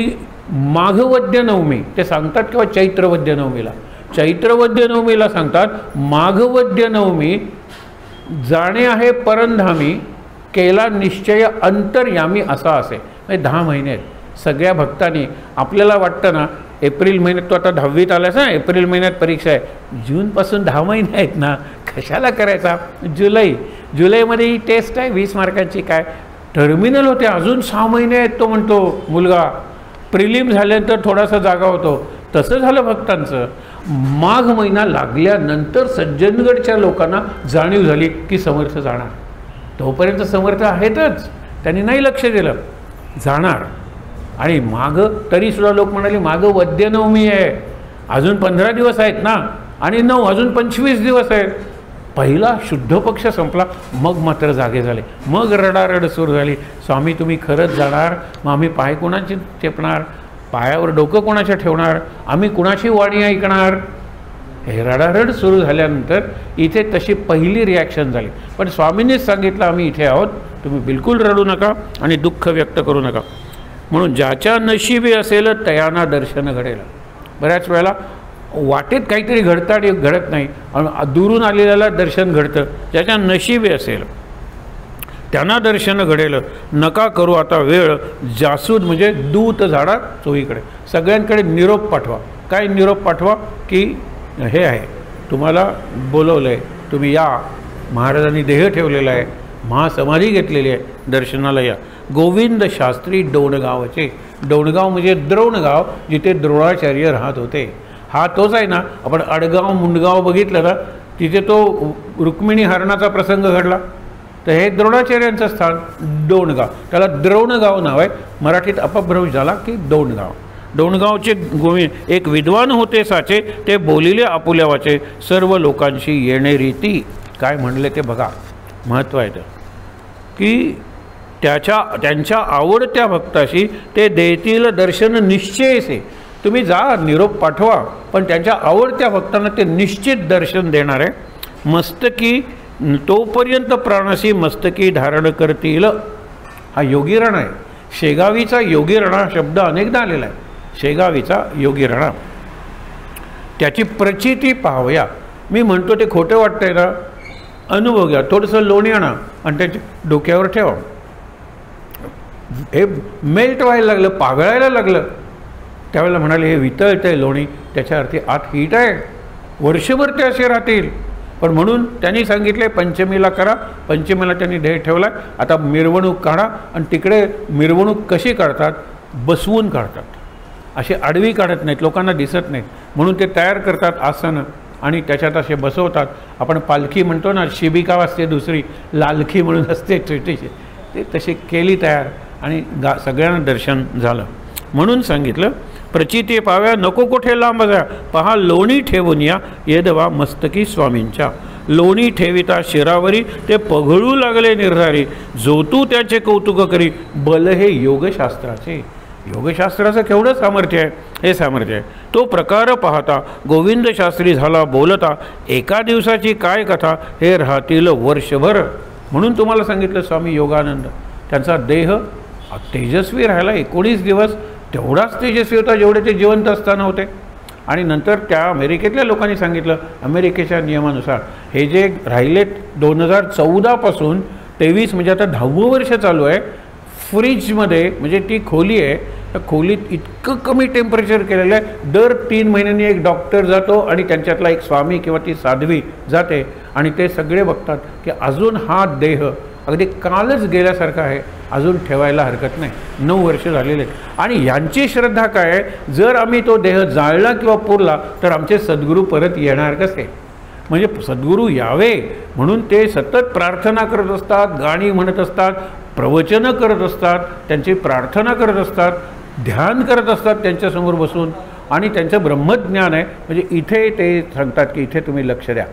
माघवद्य नवमी, ते सांगतात किंवा चैत्रवद्य नवमीला, चैत्रवद्य नवमीला सांगतात, माघवद्य नवमी जाणे आहे परंधामी, केला निश्चय अंतर्यामी असा असे. म्हणजे 10 महिने आहेत. सगळ्या भक्तांनी, आपल्याला वाटतं ना एप्रिल महिन्यात, तो आता 10वीत आलास ना, एप्रिल महिन्यात परीक्षा आहे, जूनपासून 10 महिने आहेत ना, कशाला करायचा. जुलैमध्ये ही टेस्ट आहे 20 मार्कांची, काय टर्मिनल होते, अजून 6 महिने आहेत तो म्हणतो मुलगा. प्रिलिम झाल्यानंतर थोडासा जागा होतो. तसं झालं भक्तांचं. माघ महिना लागल्यानंतर सज्जनगडच्या लोकांना जाणीव झाली की समर्थ जाणार. तोपर्यंत समर्थ आहेतच, त्यांनी नाही लक्ष दिलं, जाणार. आणि मागं तरीसुद्धा लोक म्हणाले मागं वद्यनवमी आहे, अजून 15 दिवस आहेत ना, आणि 9 अजून 25 दिवस आहेत. पहिला शुद्ध पक्ष संपला, मग मात्र जागे झाले, मग रडारड सुरू झाली. स्वामी तुम्ही खरंच जाणार, मग आम्ही पाय कोणाचे चेपणार, पायावर डोकं कोणाच्या ठेवणार, आम्ही कुणाची वाणी ऐकणार. हे रडारड सुरू झाल्यानंतर इथे तशी पहिली रिॲक्शन झाली. पण स्वामींनीच सांगितलं आम्ही इथे आहोत, तुम्ही बिलकुल रडू नका आणि दुःख व्यक्त करू नका. म्हणून ज्याच्या नशिबी असेल तयाना दर्शन घडेल. बऱ्याच वेळेला वाटेत काहीतरी घडतं आणि घडत नाही, दुरून आलेल्याला दर्शन घडतं. ज्याच्या नशिबी असेल त्यांना दर्शन घडेल. नका करू आता वेळ, जासूद म्हणजे दूत झाडा चोहीकडे. सगळ्यांकडे निरोप पाठवा. काय निरोप पाठवा की हे आहे, तुम्हाला बोलवलं आहे, तुम्ही या, महाराजांनी देह ठेवलेला आहे, महासमाधी घेतलेली आहे, दर्शनाला या. गोविंद शास्त्री डोणगावचे, डोणगाव म्हणजे द्रोणगाव, जिथे द्रोणाचार्य राहत होते. हा तोच आहे ना. आपण अडगाव मुंडगाव बघितलं ना, तिथे तो रुक्मिणी हरणाचा प्रसंग घडला, तर हे द्रोणाचार्यांचं स्थान डोणगाव, त्याला द्रोणगाव नाव आहे. मराठीत अपभ्रंश झाला की डोणगाव. डोणगावचे गोविंद एक विद्वान होते साचे, ते बोलिले आपुल्या वाचे, सर्व लोकांशी येणे रीती. काय म्हणले ते बघा, महत्त्व आहे तर, की त्यांच्या आवडत्या भक्ताशी ते देतील दर्शन निश्चयसे. तुम्ही जा, निरोप पाठवा, पण त्यांच्या आवडत्या भक्तांना ते निश्चित दर्शन देणार आहे. मस्तकी तोपर्यंत प्राणाशी मस्तकी धारण करतील. हा योगीरणा आहे. शेगावीचा योगीरणा हा शब्द अनेकदा आलेला आहे. शेगावीचा योगीरणा, त्याची प्रचिती पाहावया. मी म्हणतो ते खोटं वाटतंय ना, अनुभव घ्या, थोडंसं लोणी आणा आणि त्याच्या डोक्यावर ठेवा. हे मेल्ट व्हायला लागलं, पागळायला लागलं, त्यावेळेला म्हणाले हे वितळतं आहे लोणी, त्याच्या अर्थी आत हीट आहे, वर्षभर ते असे राहतील. पण म्हणून त्यांनी सांगितले पंचमीला करा. पंचमीला त्यांनी देह ठेवला. आता मिरवणूक काढा. आणि तिकडे मिरवणूक कशी काढतात? बसवून काढतात. असे आडवी काढत नाहीत, लोकांना दिसत नाहीत म्हणून ते तयार करतात आसनं आणि त्याच्यात असे बसवतात. आपण पालखी म्हणतो ना, शिबिका असते दुसरी, लालखी म्हणून असते छोटीशी, ते तशी केली तयार आणि सगळ्यांना दर्शन झालं. म्हणून सांगितलं प्रचिती पाव्या नको कोठे लांब जा, पहा लोणी ठेवून या येदवा मस्तकी स्वामींच्या. लोणी ठेविता शिरावरी ते पघळू लागले निर्धारी, जो तू त्याचे कौतुक करी बल हे योगशास्त्राचे. योगशास्त्राचं केवढं सामर्थ्य आहे, हे सामर्थ्य आहे. तो प्रकार पाहता गोविंद शास्त्री झाला बोलता, एका दिवसाची काय कथा हे राहतील वर्षभर. म्हणून तुम्हाला सांगितलं स्वामी योगानंद त्यांचा देह तेजस्वी राहिला 19 दिवस. तेवढाच तेजस्वी होता जेवढे ते जिवंत असताना होते. आणि नंतर त्या अमेरिकेतल्या लोकांनी सांगितलं अमेरिकेच्या नियमानुसार हे जे राहिलेत 2014 पासून 23 म्हणजे आता 10वं वर्ष चालू आहे, फ्रीजमध्ये म्हणजे ती खोली आहे, त्या खोलीत इतकं कमी टेम्परेचर केलेलं आहे. दर 3 महिन्यांनी एक डॉक्टर जातो आणि त्यांच्यातला एक स्वामी किंवा ती साध्वी जाते आणि ते सगळे बघतात की अजून हा देह अगदी कालच गेल्यासारखा आहे, अजून ठेवायला हरकत नाही. 9 वर्ष झालेले आहेत. आणि यांची श्रद्धा काय आहे, जर आम्ही तो देह जाळला किंवा पुरला तर आमचे सद्गुरू परत येणार कसे. म्हणजे सद्गुरू यावे म्हणून ते सतत प्रार्थना करत असतात, गाणी म्हणत असतात, प्रवचनं करत असतात, त्यांची प्रार्थना करत असतात, ध्यान करत असतात त्यांच्यासमोर बसून. आणि त्यांचं ब्रह्मज्ञान आहे. म्हणजे इथे ते सांगतात की इथे तुम्ही लक्ष द्या.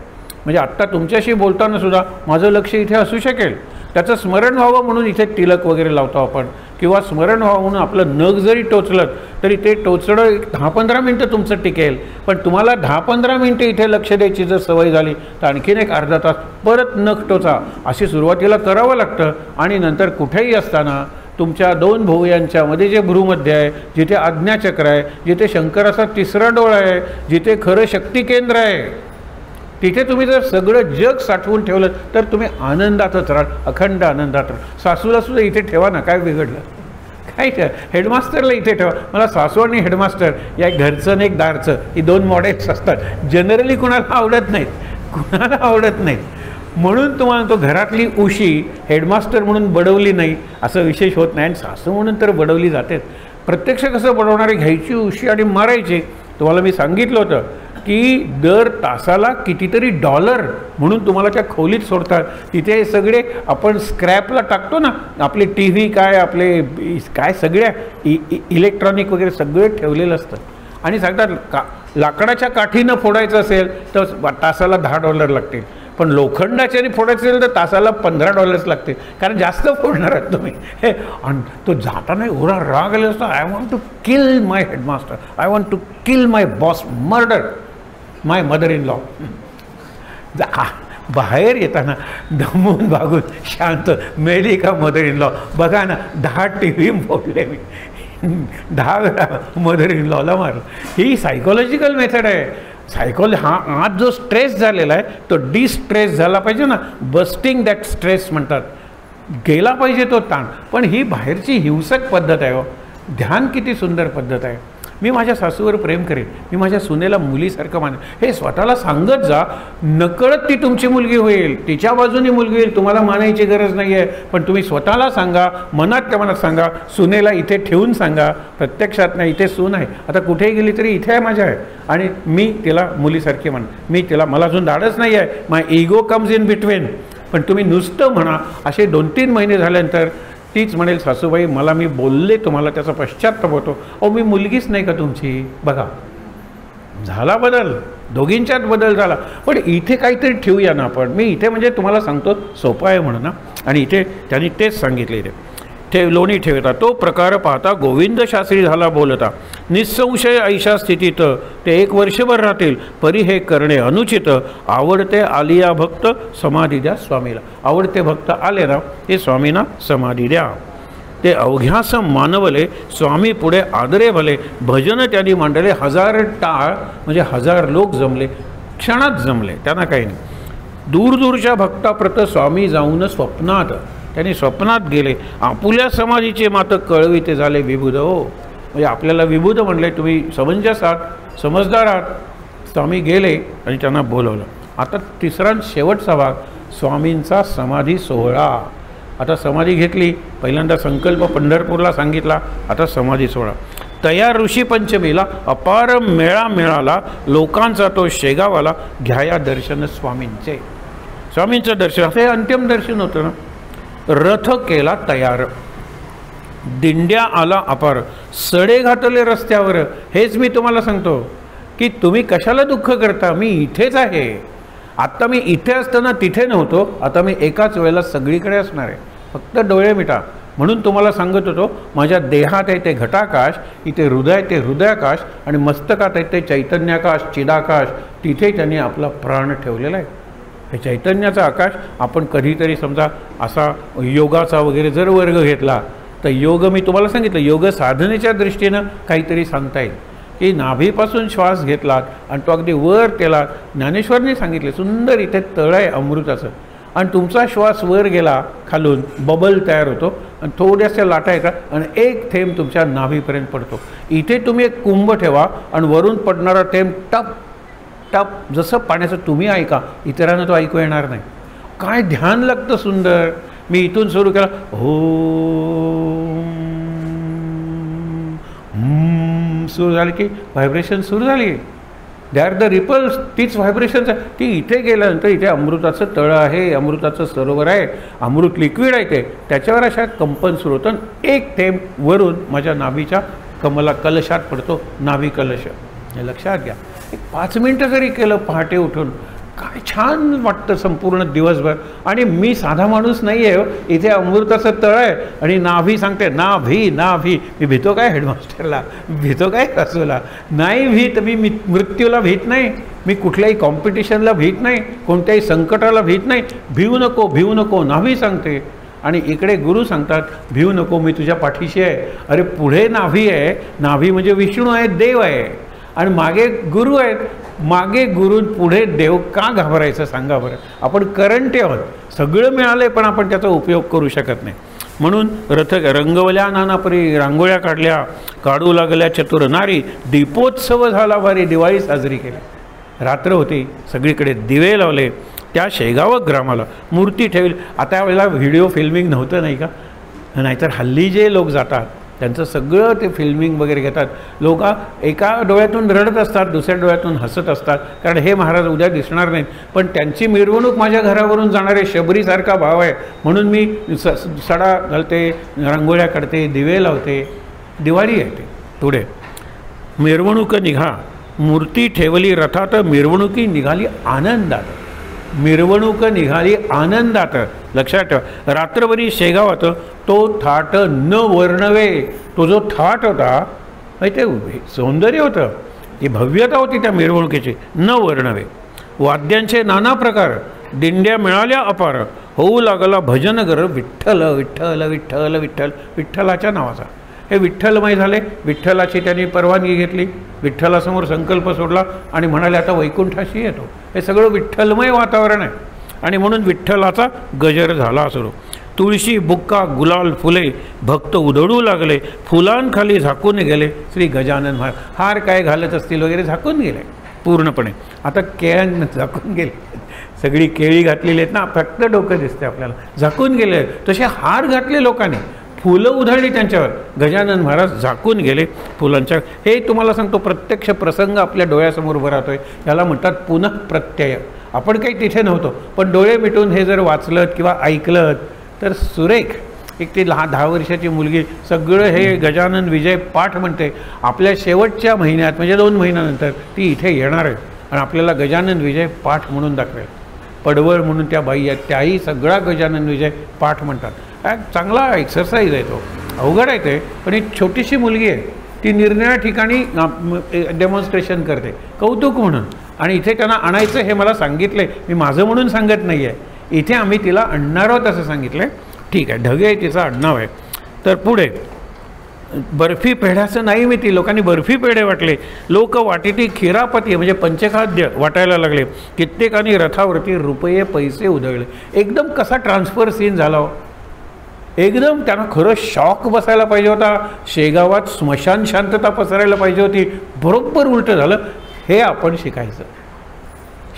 म्हणजे आत्ता तुमच्याशी बोलताना सुद्धा माझं लक्ष इथे असू शकेल, त्याचं स्मरण व्हावं म्हणून इथे तिलक वगैरे लावतो आपण, किंवा स्मरण व्हावं म्हणून आपलं नख जरी टोचलं तरी ते टोचणं 10-15 मिनटं तुमचं टिकेल. पण तुम्हाला 10-15 मिनटं इथे लक्ष द्यायची जर सवय झाली तर आणखीन एक अर्धा तास परत नख टोचा, अशी सुरुवातीला करावं लागतं. आणि नंतर कुठेही असताना तुमच्या 2 भुवयांच्यामध्ये जे भ्रूमध्य आहे, जिथे आज्ञाचक्र आहे, जिथे शंकराचा 3रा डोळा आहे, जिथे खरं शक्ती केंद्र आहे, तिथे तुम्ही जर सगळं जग साठवून ठेवलं तर तुम्ही आनंदातच राहाल, अखंड आनंदात राहाल. सासूला सुद्धा इथे ठेवा ना, काय बिघडलं, काय ठेवा. हेडमास्टरला इथे ठेवा. मला सासू आणि हेडमास्टर या घरचं आणि एक दारचं ही 2 मॉडेल्स असतात. जनरली कुणाला आवडत नाहीत, म्हणून तुम्हाला तो घरातली उशी हेडमास्टर म्हणून बडवली नाही असं विशेष होत नाही. आणि सासू म्हणून तर बडवली जातेच. प्रत्यक्ष कसं बडवणारे, घ्यायची उशी आणि मारायची. तुम्हाला मी सांगितलं होतं की दर तासाला कितीतरी डॉलर म्हणून तुम्हाला त्या खोलीत सोडतात. तिथे सगळे आपण स्क्रॅपला टाकतो ना, आपले TV काय, आपले काय सगळ्या इलेक्ट्रॉनिक वगैरे सगळे ठेवलेलं असतं. आणि सांगतात लाकडाच्या काठीनं फोडायचं असेल तर तासाला $10 लागतील, पण लोखंडाच्याने फोडायचं असेल तर तासाला $15 लागतील, कारण जास्त फोडणार आहात तुम्ही. आणि तो जाताना एवढा राग आला असतो, I want to kill my headmaster, I want to kill my boss, murder my mother in law. बाहेर येताना दमून भागून शांत मेली का मदर इन लॉ. बघा ना, 10 TV फोडले मी, 10 वेळा मदर इन लॉला मारलं. ही सायकोलॉजिकल मेथड आहे. हा आज जो स्ट्रेस झालेला आहे तो डिस्ट्रेस झाला पाहिजे ना, बस्टिंग दॅट स्ट्रेस म्हणतात, गेला पाहिजे तो ताण. पण ही बाहेरची हिंसक पद्धत आहे. ध्यान किती सुंदर पद्धत आहे. मी माझ्या सासूवर प्रेम करेन, मी माझ्या सुनेला मुलीसारखं मानेन, हे स्वतःला सांगत जा. नकळत ती तुमची मुलगी होईल, तिच्या बाजूने मुलगी होईल, तुम्हाला मानायची गरज नाही आहे. पण तुम्ही स्वतःला सांगा, मनात मनात सांगा, सुनेला इथे ठेवून सांगा, प्रत्यक्षात नाही इथे सून आहे, आता कुठेही गेली तरी इथे आहे माझ्या आहे, आणि मी तिला मुलीसारखी म्हणेन. मला अजून धाडच नाही आहे, माय इगो कम्स इन बिटवीन. पण तुम्ही नुसतं म्हणा. असे 2-3 महिने झाल्यानंतर तीच म्हणेल, सासूबाई मला मी बोलले तुम्हाला, त्याचा पश्चात्ताप होतो. अहो मी मुलगीच नाही का तुमची. बघा झाला बदल, दोघींच्यात बदल झाला. पण इथे काहीतरी ठेवूया ना आपण. मी इथे म्हणजे तुम्हाला सांगतो सोपं आहे म्हणून ना. आणि इथे त्यांनी तेच सांगितले, इथे लोणी ठेवता. तो प्रकार पाहता गोविंद शास्त्री झाला बोलता, निसंशय ऐशा स्थितीत ते 1 वर्षभर राहतील, परी हे करणे अनुचित. आवडते आलिया भक्त समाधी द्या स्वामीला. आवडते भक्त आले ना, हे स्वामींना समाधी द्या. ते अवघ्यास मानवले स्वामी पुढे आदरे भले, भजन त्यांनी मांडले 1000 टाळ, म्हणजे 1000 लोक जमले, क्षणात जमले, त्यांना काही नाही. दूरदूरच्या भक्ताप्रत स्वामी जाऊन स्वप्नात, त्यांनी स्वप्नात गेले, आपुल्या समाधीचे मात कळवी ते झाले विबुध. हो म्हणजे आपल्याला विबुध म्हणले, तुम्ही समंजस आहात, समजदार आहात. स्वामी गेले आणि त्यांना बोलवलं. आता तिसरा शेवटचा भाग स्वामींचा समाधी सोहळा. आता समाधी घेतली, पहिल्यांदा संकल्प पंढरपूरला सांगितला, आता समाधी सोहळा. तया ऋषी पंचमीला अपार मेळा मिळाला, लोकांचा तो शेगावाला, घ्याया दर्शन स्वामींचे. स्वामींचं दर्शन हे अंतिम दर्शन होतं ना. रथ केला तयार, दिंड्या आला अपार, सडे घातले रस्त्यावर. हेच मी तुम्हाला सांगतो की तुम्ही कशाला दुःख करता, मी इथेच आहे. आत्ता मी इथे असताना तिथे नव्हतो, आता मी एकाच वेळेला सगळीकडे असणार आहे. फक्त डोळे मिटा. म्हणून तुम्हाला सांगत होतो, माझ्या देहात आहे ते घटाकाश, इथे हृदय ते हृदयाकाश, आणि मस्तकात आहे ते चैतन्याकाश चिदाकाश. तिथे त्यांनी आपला प्राण ठेवलेला आहे. हे चैतन्याचा आकाश. आपण कधीतरी समजा असा योगाचा वगैरे जर वर्ग घेतला तर योग, मी तुम्हाला सांगितलं, योग साधनेच्या दृष्टीनं काहीतरी सांगता येईल की नाभीपासून श्वास घेतलात आणि तो अगदी वर केला. ज्ञानेश्वरने सांगितले सुंदर, इथे तळ आहे अमृताचं, आणि तुमचा श्वास वर गेला, खालून बबल तयार होतो आणि थोड्याशा लाटा येतात आणि एक थेंब तुमच्या नाभीपर्यंत पडतो. इथे तुम्ही एक कुंभ ठेवा आणि वरून पडणारा थेंब टप टप, जसं पाण्याचं तुम्ही ऐका, इतरांना तो ऐकू येणार नाही. काय ध्यान लागतं सुंदर. मी इथून सुरू केला, सुरू झाली की व्हायब्रेशन सुरू झाली. They are the ripples. तीच व्हायब्रेशन्स आहे. ती इथे गेल्यानंतर इथे अमृताचं तळं आहे, अमृताचं सरोवर आहे, अमृत लिक्विड आहे ते, त्याच्यावर अशा कंपन सुरू होतं. एक थेंब वरून माझ्या नाभीच्या कलशात पडतो. नाभी कलश हे लक्षात घ्या. एक 5 मिनटं जरी केलं पहाटे उठून, काय छान वाटतं संपूर्ण दिवसभर. आणि मी साधा माणूस नाही आहे, इथे अमृताचं तळ आहे आणि नाभी सांगते नाभी नाभी. मी भीतो काय हेडमास्टरला, भीतो काय सासूला? नाही भीत. मी मृत्यूला भीत नाही, मी कुठल्याही कॉम्पिटिशनला भीत नाही, कोणत्याही संकटाला भीत नाही. भिवू नको, भिवू नको, नाभी सांगते. आणि इकडे गुरु सांगतात भिवू नको, मी तुझ्या पाठीशी आहे. अरे पुढे नाभी आहे, नाभी म्हणजे विष्णू आहे, देव आहे, आणि मागे गुरु आहेत. मागे गुरु, पुढे देव. का घाबरायचं सांगा बरं? आपण करंटे आहोत, सगळं मिळालंय पण आपण त्याचा उपयोग करू शकत नाही. म्हणून रथ रंगवल्या नानापरी, रांगोळ्या काढल्या, काढू लागल्या चतुर नारी, दीपोत्सव झाला भारी, दिवाळी साजरी केली. रात्र होती, सगळीकडे दिवे लावले. त्या शेगाव ग्रामाला मूर्ती ठेवली. आता वेळेला व्हिडिओ फिल्मिंग नव्हतं नाही का? नाहीतर हल्ली जे लोक जातात त्यांचं सगळं ते फिल्मिंग वगैरे घेतात. लोक एका डोळ्यातून रडत असतात, दुसऱ्या डोळ्यातून हसत असतात, कारण हे महाराज उद्या दिसणार नाहीत. पण त्यांची मिरवणूक माझ्या घरावरून जाणारे शबरीसारखा भाव आहे, म्हणून मी सडा घालते, रांगोळ्या काढते, दिवे लावते. दिवाळी आहे ते. पुढे मिरवणूक निघा, मूर्ती ठेवली रथात, मिरवणुकी निघाली आनंदात. मिरवणूक निघाली आनंदात. लक्षात ठेवा. रात्रभरी शेगावात तो थाट न वर्णवे. तो जो थाट होता ते सौंदर्य होतं, ती भव्यता होती त्या मिरवणुकीची, न वर्णवे. वाद्यांचे नाना प्रकार, दिंड्या मिळाल्या अपार, होऊ लागला भजनगर विठ्ठल विठ्ठल विठ्ठल विठ्ठल. विठ्ठलाच्या नावाचा हे विठ्ठलमय झाले. विठ्ठलाची त्यांनी परवानगी घेतली, विठ्ठलासमोर संकल्प सोडला आणि म्हणाले आता वैकुंठाशी येतो. हे सगळं विठ्ठलमय वातावरण आहे. आणि म्हणून विठ्ठलाचा गजर झाला सुरू. तुळशी बुक्का गुलाल फुले, भक्त उधळू लागले, फुलांखाली झाकून गेले श्री गजानन महाराज. हार काय घालत असतील वगैरे झाकून गेले पूर्णपणे. आता केळ्यांना झाकून गेले, सगळी केळी घातलेली आहेत ना, फक्त डोकं दिसते आपल्याला, झाकून गेले. तसे हार घातले लोकांनी, फुलं उधळली त्यांच्यावर. गजानन महाराज झाकून गेले फुलांच्या. हे तुम्हाला सांगतो, प्रत्यक्ष प्रसंग आपल्या डोळ्यासमोर उभं राहतोय. याला म्हणतात पुनःप्रत्यय. आपण काही तिथे नव्हतो, पण डोळे मिटून हे जर वाचलं किंवा ऐकलं तर सुरेख. एक ती 10 वर्षाची मुलगी सगळं हे गजानन विजय पाठ म्हणते. आपल्या शेवटच्या महिन्यात म्हणजे 2 महिन्यानंतर ती इथे येणार आहे आणि आपल्याला गजानन विजय पाठ म्हणून दाखवेल. पडवळ म्हणून त्या बाई आहेत, त्याही सगळा गजानन विजय पाठ म्हणतात. चांगला एक्सरसाइज आहे तो, अवघड आहे ते, पण एक छोटीशी मुलगी आहे, ती निरनिळ्या ठिकाणी डेमॉन्स्ट्रेशन करते कौतुक म्हणून. आणि इथे त्यांना आणायचं हे मला सांगितलं आहे, मी माझं म्हणून सांगत नाही आहे. इथे आम्ही तिला आणणार आहोत असं सांगितलं आहे. ठीक आहे, ढगे तिचं आडनाव आहे. तर पुढे बर्फी पेढ्याचं नाही मिळते, लोकांनी बर्फी पेढे वाटले. लोक वाटेती खिरापती म्हणजे पंचखाद्य वाटायला लागले. कित्येकानी रथावरती रुपये पैसे उधळले. एकदम कसा ट्रान्सफर सीन झाला हो. एकदम त्यांना खरं शॉक बसायला पाहिजे होता. शेगावात स्मशान शांतता पसरायला पाहिजे होती. बरोबर उलटं झालं. हे आपण शिकायचं.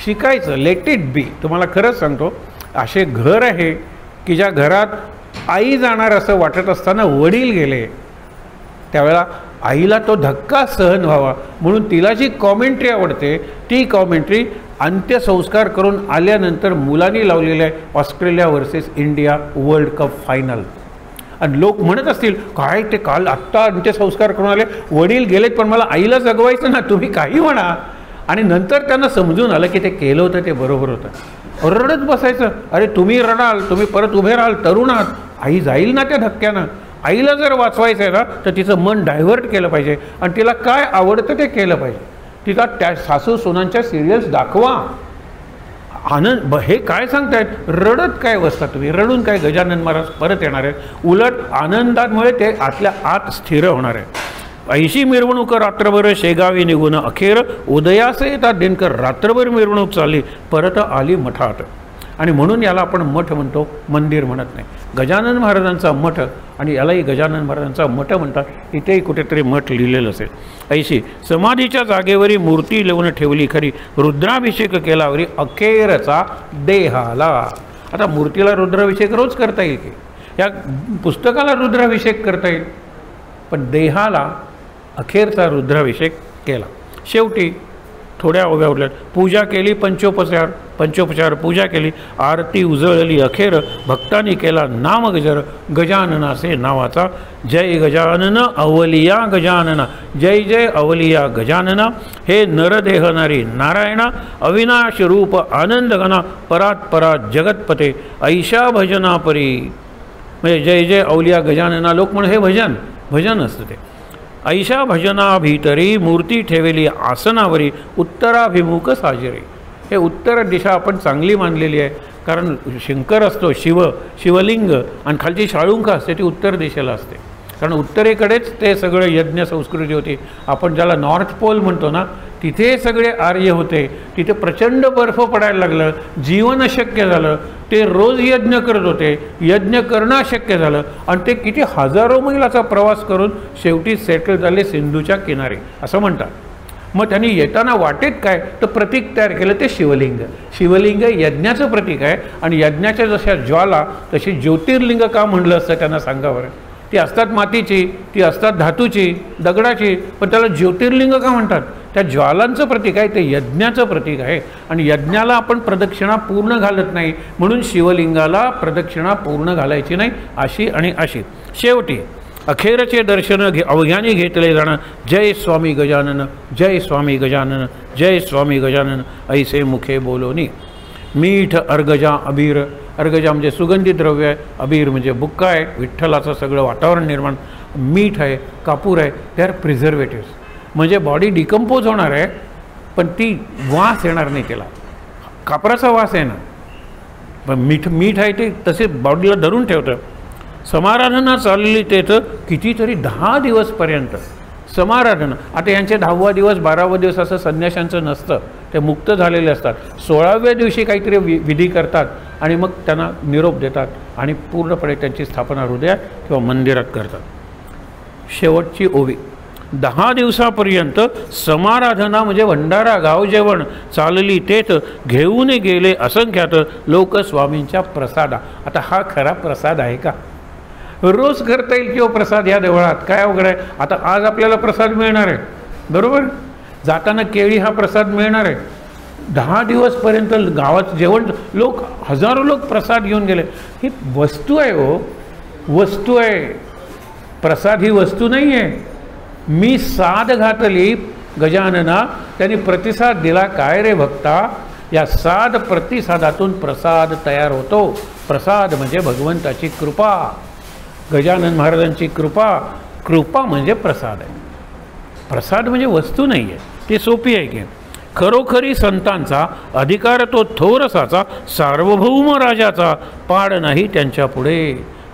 शिकायचं, लेट इट बी. तुम्हाला खरंच सांगतो, असे घर आहे की ज्या घरात आई जाणार असं वाटत असताना वडील गेले, त्यावेळेला आईला तो धक्का सहन व्हावा म्हणून तिला जी कॉमेंट्री आवडते ती कॉमेंट्री अंत्यसंस्कार करून आल्यानंतर मुलांनी लावलेलं आहे Australia versus India world cup final. आणि लोक म्हणत असतील काय ते काल आत्ता अंत्यसंस्कार करून आले, वडील गेलेत पण मला आईला जगवायचं ना, तुम्ही काही म्हणा. आणि नंतर त्यांना समजून आलं की ते केलं होतं ते बरोबर होतं. रडत बसायचं, अरे तुम्ही रडाल, तुम्ही परत उभे राहाल, तरुण आहात, आई जाईल ना त्या धक्क्यानं. आईला जर वाचवायचं आहे ना तर तिचं मन डायव्हर्ट केलं पाहिजे आणि तिला काय आवडतं ते केलं पाहिजे. तिला त्या सासू सोनांच्या सिरियल्स दाखवा. आनंद हे काय सांगतायत, रडत काय बसता तुम्ही, रडून काय गजानन महाराज परत येणार आहे. उलट आनंदामुळे ते आतल्या आत स्थिर होणार आहे. ऐशी मिरवणूक रात्रभर शेगावी निघून अखेर उदयास येतात दिनकर. रात्रभर मिरवणूक चालली, परत आली मठात. आणि म्हणून याला आपण मठ म्हणतो, मंदिर म्हणत नाही. गजानन महाराजांचा मठ आणि यालाही गजानन महाराजांचा मठ म्हणतात. इथेही कुठेतरी मठ लिहिलेलं असेल. ऐशी समाधीच्या जागेवरी मूर्ती लावून ठेवली खरी, रुद्राभिषेक केलावरी अखेरचा देहाला. आता मूर्तीला रुद्राभिषेक रोज करता येईल की, या पुस्तकाला रुद्राभिषेक करता येईल, पण देहाला अखेरचा रुद्राभिषेक केला. शेवटी थोड्या उभ्या उरल्यात, पूजा केली, पंचोपचार पूजा केली, आरती उजळली अखेर, भक्तांनी केला नामगजर गजाननाचे नावाचा. जय गजानन अवलिया गजानना, जय जय अवलिया गजानना, हे नरदेहनारी नारायणा, अविनाश रूप आनंदगणा, परात परात जगतपते, ऐशा भजना परी. म्हणजे जय जय अवलिया गजानना लोक म्हणून हे भजन असतं ते. ऐशा भजना भीतरी मूर्ती ठेवली आसनावरी, उत्तराभिमुख साजरी. हे उत्तर दिशा आपण चांगली मानलेली आहे, कारण शंकर असतो शिवलिंग आणि खालची शाळुंका असते ती उत्तर दिशेला असते, कारण उत्तरेकडेच ते सगळं यज्ञ संस्कृती होती. आपण ज्याला नॉर्थ पोल म्हणतो ना, तिथे सगळे आर्य होते. तिथे प्रचंड बर्फ पडायला लागलं, जीवन अशक्य झालं. ते रोज यज्ञ करत होते, यज्ञ करणं अशक्य झालं आणि ते किती हजारो मैलाचा प्रवास करून शेवटी सेटल झाले सिंधूच्या किनारी असं म्हणतात. मग त्यांनी येताना वाटेत काय तर प्रतीक तयार केलं, ते शिवलिंग यज्ञाचं प्रतीक आहे. आणि यज्ञाच्या जशा ज्वाला तशी ज्योतिर्लिंग का म्हणलं असतं त्यांना सांगा बरं. ती असतात मातीची, ती असतात धातूची, दगडाची, पण त्याला ज्योतिर्लिंग का म्हणतात. त्या ज्वालांचं प्रतीक आहे, ते यज्ञाचं प्रतीक आहे. आणि यज्ञाला आपण प्रदक्षिणा पूर्ण घालत नाही, म्हणून शिवलिंगाला प्रदक्षिणा पूर्ण घालायची नाही, अशी आणि अशी. शेवटी अखेरचे दर्शन अवघ्याने घेतले जाणं. जय स्वामी गजानन, जय स्वामी गजानन, जय स्वामी गजानन, ऐसे मुखे बोलोनी. मीठ अर्गजा अबीर, अर्गजा म्हणजे सुगंधी द्रव्य आहे, अबीर म्हणजे बुक्का आहे. विठ्ठलाचं सगळं वातावरण निर्माण. मीठ आहे, कापूर आहे, दे आर प्रिझर्वेटिव्स. म्हणजे बॉडी डिकम्पोज होणार आहे पण ती वास येणार नाही, त्याला कापराचा वास आहे ना, पण मीठ आहे ते तसे बॉडीला धरून ठेवतं. समाराधना चाललेली तेथं कितीतरी 10 दिवसपर्यंत समाराधना. आता यांचे 10वा दिवस 12वा दिवस असं संन्याशांचं नसतं, ते मुक्त झालेले असतात. 16व्या दिवशी काहीतरी विधी करतात आणि मग त्यांना निरोप देतात आणि पूर्णपणे त्यांची स्थापना हृदयात किंवा मंदिरात करतात. शेवटची ओवी. 10 दिवसापर्यंत समाराधना म्हणजे भंडारा गाव जेवण चालली तेथ घेऊन गेले असंख्यात लोक स्वामींच्या प्रसादा. आता हा खरा प्रसाद आहे का? रोज करता येईल किंवा प्रसाद या देवळात, काय अवघड आहे. आता आज आपल्याला प्रसाद मिळणार आहे बरोबर, जाताना केळी हा प्रसाद मिळणार आहे. 10 दिवसपर्यंत गावात जेवण, लोक हजारो लोक प्रसाद घेऊन गेले. ही वस्तू आहे हो, वस्तू आहे. प्रसाद ही वस्तू नाही आहे. मी साध घातली गजानना, त्यांनी प्रतिसाद दिला. काय रे भक्ता, या साध प्रतिसादातून प्रसाद तयार होतो. प्रसाद म्हणजे भगवंताची कृपा, गजानन महाराजांची कृपा म्हणजे प्रसाद आहे. प्रसाद म्हणजे वस्तू नाही आहे, ती सोपी आहे की. खरोखरी संतांचा अधिकार तो थोरसाचा, सार्वभौम राजाचा पाड नाही त्यांच्या पुढे.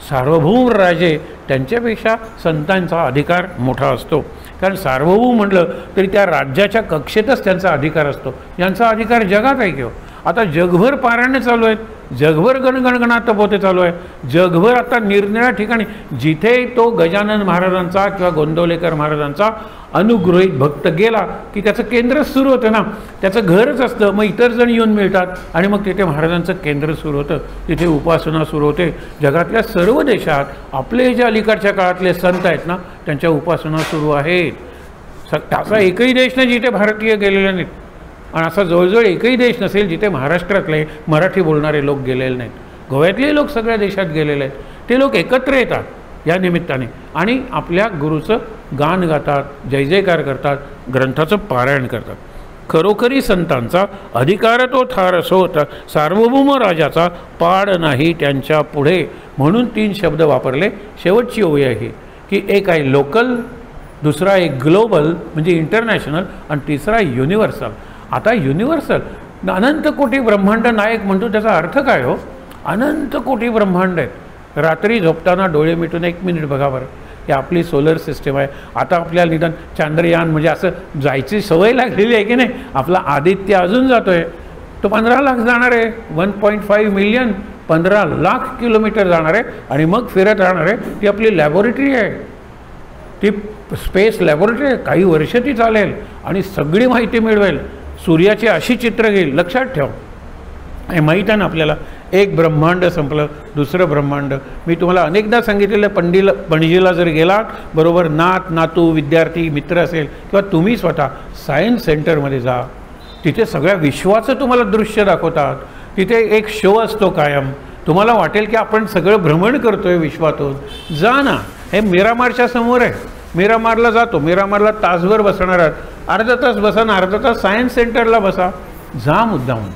सार्वभौम राजे त्यांच्यापेक्षा संतांचा अधिकार मोठा असतो, कारण सार्वभौम म्हटलं तरी त्या राज्याच्या कक्षेतच त्यांचा अधिकार असतो. यांचा अधिकार जगात आहे किंवा. आता जगभर पारायणे चालू आहेत, जगभर गणगणगणात पोते चालू आहे. जगभर आता निरनिराळ्या ठिकाणी जिथे तो गजानन महाराजांचा किंवा गोंदवलेकर महाराजांचा अनुग्रहित भक्त गेला की त्याचं केंद्रच सुरू होतं ना, त्याचं घरच असतं. मग इतर जण येऊन मिळतात आणि मग तिथे महाराजांचं केंद्र सुरू होतं, तिथे उपासना सुरू होते. जगातल्या सर्व देशात आपले जे अलीकडच्या काळातले संत आहेत ना, त्यांच्या उपासना सुरू आहेत. असा एकही देश नाही जिथे भारतीय गेलेले नाहीत, आणि असा जवळजवळ एकही देश नसेल जिथे महाराष्ट्रातले मराठी बोलणारे लोक गेलेले नाहीत. गोव्यातले लोक सगळ्या देशात गेलेले आहेत. ते लोक एकत्र येतात या निमित्ताने आणि आपल्या गुरुचं गान गातात, जय जयकार करतात, ग्रंथाचं पारायण करतात. खरोखरी संतांचा अधिकार तो थार असोत, सार्वभौम राजाचा पाड नाही त्यांच्या पुढे. म्हणून 3 शब्द वापरले. शेवटची ओळी आहे की एक आहे लोकल, दुसरा एक ग्लोबल म्हणजे इंटरनॅशनल, आणि तिसरा युनिव्हर्सल. आता युनिव्हर्सल अनंत कोटी ब्रह्मांड नायक म्हणतो, त्याचा अर्थ काय हो? अनंत कोटी ब्रह्मांड आहेत. रात्री झोपताना डोळे मिटून 1 मिनिट बघा बरं, ही आपली सोलर सिस्टीम आहे. आता आपल्याला निदान चांद्रयान म्हणजे असं जायची सवय लागलेली आहे की नाही. आपला आदित्य अजून जातो आहे, तो 15 लाख जाणार आहे, 1.5 मिलियन, 15 लाख किलोमीटर जाणार आहे आणि मग फिरत राहणार आहे. ती आपली लॅबोरेटरी आहे, ती स्पेस लॅबोरेटरी आहे. काही वर्ष ती चालेल आणि सगळी माहिती मिळवेल. सूर्याची अशी चित्र घेईल, लक्षात ठेव. हे माहीत आहे ना आपल्याला, एक ब्रह्मांड संपलं, दुसरं ब्रह्मांड. मी तुम्हाला अनेकदा सांगितलेलं, पणजीला जर गेलात बरोबर नात नातू विद्यार्थी मित्र असेल किंवा तुम्ही स्वतः सायन्स सेंटरमध्ये जा. तिथे सगळ्या विश्वाचं तुम्हाला दृश्य दाखवतात. तिथे एक शो असतो कायम. तुम्हाला वाटेल की आपण सगळं भ्रमण करतोय विश्वातून. जा ना, हे मिरामारच्या समोर आहे. मिरामारला जातो, मिरामारला तासभर बसणार आहात, अर्धा तास बसा ना, अर्धा तास सायन्स सेंटरला बसा. जा मुद्दामून.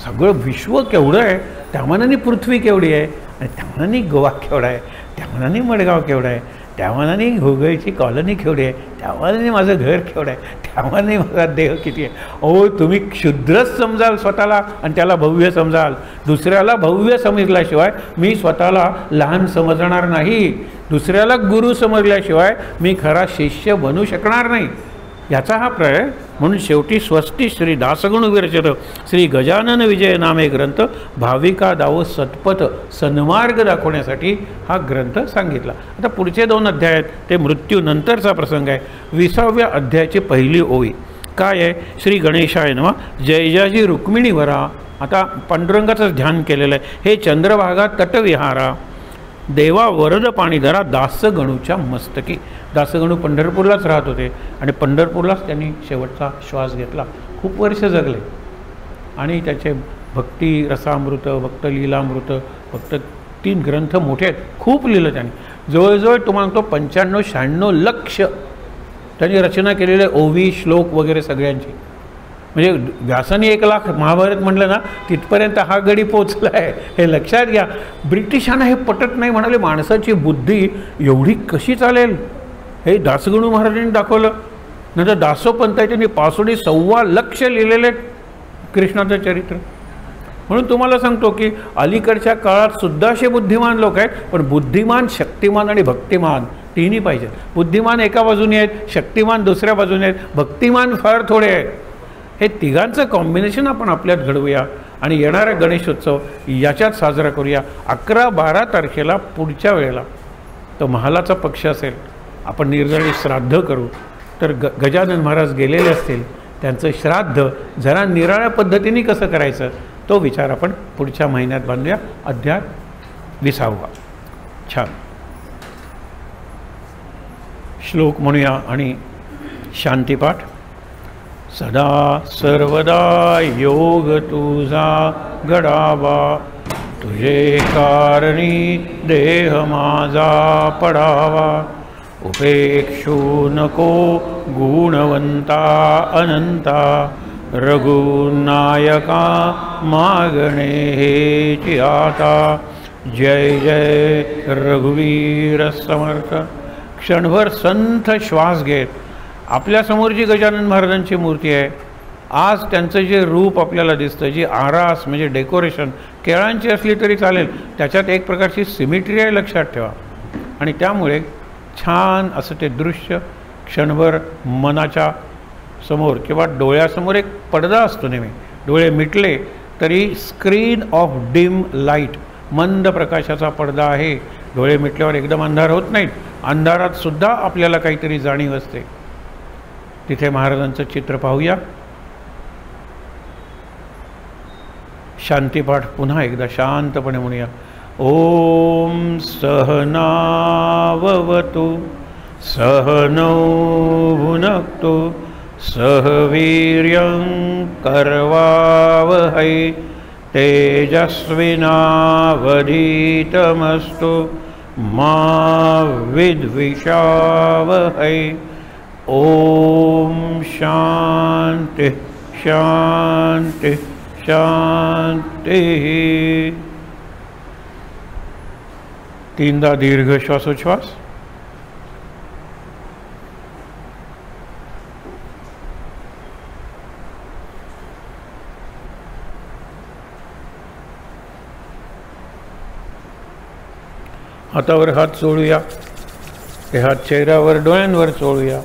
सगळं विश्व केवढं आहे, त्यामानाने पृथ्वी केवढी आहे, आणि त्यामानाने गोवा केवढा आहे, त्यामानाने मडगाव केवढा आहे, त्यामानाने घोगळची कॉलनी केवढी आहे, त्यामानाने माझं घर केवढं आहे, त्यामानाने माझा देह किती आहे. अहो, तुम्ही क्षुद्रच समजाल स्वतःला आणि त्याला भव्य समजाल. दुसऱ्याला भव्य समजल्याशिवाय मी स्वतःला लहान समजणार नाही. दुसऱ्याला गुरु समजल्याशिवाय मी खरा शिष्य बनू शकणार नाही. याचा हा प्रयोग. म्हणून शेवटी स्वस्ती श्री दासगुण विरचित श्री गजानन विजय नामे ग्रंथ भाविका दावो सत्पथ सन्मार्ग दाखवण्यासाठी हा ग्रंथ सांगितला. आता पुढचे 2 अध्याय आहेत, ते मृत्यूनंतरचा प्रसंग आहे. 20व्या अध्यायाची पहिली ओळी काय आहे? श्री गणेशाय नमः. जय जयाजी रुक्मिणीवरा. आता पांडुरंगाचंच ध्यान केलेलं आहे. हे चंद्रभागा तटविहारा, देवा वरद पाणी धरा दासगणूच्या मस्तकी. दासगणू पंढरपूरलाच राहत होते आणि पंढरपूरलाच त्यांनी शेवटचा श्वास घेतला. खूप वर्ष जगले आणि त्याचे भक्ती रसामृत, भक्त लीलामृत, भक्त 3 ग्रंथ मोठे आहेत. खूप लिहिलं त्यांनी. जवळजवळ तुम्हाला तो 95-96 लक्ष त्यांनी रचना केलेले ओवी श्लोक वगैरे सगळ्यांची. म्हणजे व्यासाने 1 लाख महाभारत म्हटलं ना, तिथपर्यंत हा गडी पोचला आहे. हे लक्षात घ्या. ब्रिटिशांना हे पटत नाही. म्हणाले माणसाची बुद्धी एवढी कशी चालेल. हे दासगणू महाराजांनी दाखवलं. नंतर दासोपंत त्यांनी 5.25 लक्ष लिहिलेले कृष्णाचं चरित्र. म्हणून तुम्हाला सांगतो की अलीकडच्या काळात सुद्धा असे बुद्धिमान लोक आहेत, पण बुद्धिमान, शक्तिमान आणि भक्तिमान तिन्ही पाहिजेत. बुद्धिमान एका बाजूने आहेत, शक्तिमान दुसऱ्या बाजूने आहेत, भक्तिमान फार थोडे आहेत. हे तिघांचं कॉम्बिनेशन आपण आपल्यात घडवूया आणि येणारा गणेशोत्सव याच्यात साजरा करूया. 11-12 तारखेला पुढच्या वेळेला तो महालाचा पक्ष असेल, आपण निर्जळी श्राद्ध करू. तर गजानन महाराज गेलेले असतील, त्यांचं श्राद्ध जरा निराळ्या पद्धतीने कसं करायचं तो विचार आपण पुढच्या महिन्यात बांधूया. अध्याय 20वा. छान श्लोक म्हणूया आणि शांतीपाठ. सदा सर्वदा योग तुझा घडावा, तुझे कारणी देह माझा पडावा. उपेक्षू नको गुणवंता अनंता, रघुनायका मागणे हेची आता. जय जय रघुवीर समर्थ. क्षणभर संथ श्वास घेत आपल्यासमोर जी गजानन महाराजांची मूर्ती आहे, आज त्यांचं जे रूप आपल्याला दिसतं, जी आरास म्हणजे डेकोरेशन केळांची असली तरी चालेल, त्याच्यात एक प्रकारची सिमेट्री आहे, लक्षात ठेवा. आणि त्यामुळे छान असं ते दृश्य क्षणभर मनाच्या समोर किंवा डोळ्यासमोर एक पडदा असतो नेहमी. डोळे मिटले तरी स्क्रीन ऑफ डिम लाईट, मंद प्रकाशाचा पडदा आहे. डोळे मिटल्यावर एकदम अंधार होत नाहीत, अंधारात सुद्धा आपल्याला काहीतरी जाणीव असते. तिथे महाराजांचं चित्र पाहूया. शांतीपाठ पुन्हा एकदा शांतपणे म्हणूया. ओम सहनाववतु सहनौ भुनक्तु सह वीर्यं करवावहै तेजस्विनावधीतमस्तु मा विद्विषावहै. ओम शांति शांति शांति. तीनदा दीर्घ श्वासोच्छ्वास. हातावर हात चोळूया. ते हात चेहऱ्यावर डोळ्यांवर चोळूया.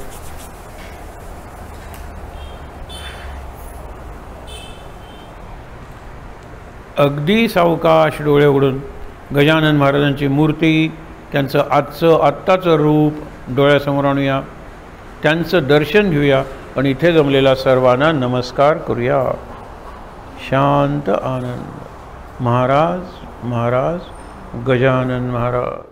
अगदी सावकाश डोळे उघडून गजानन महाराजांची मूर्ती, त्यांचं आत्ताचं रूप डोळ्यासमोर आणूया. त्यांचं दर्शन घेऊया आणि इथे जमलेला सर्वांना नमस्कार करूया. शांत आनंद. महाराज महाराज गजानन महाराज.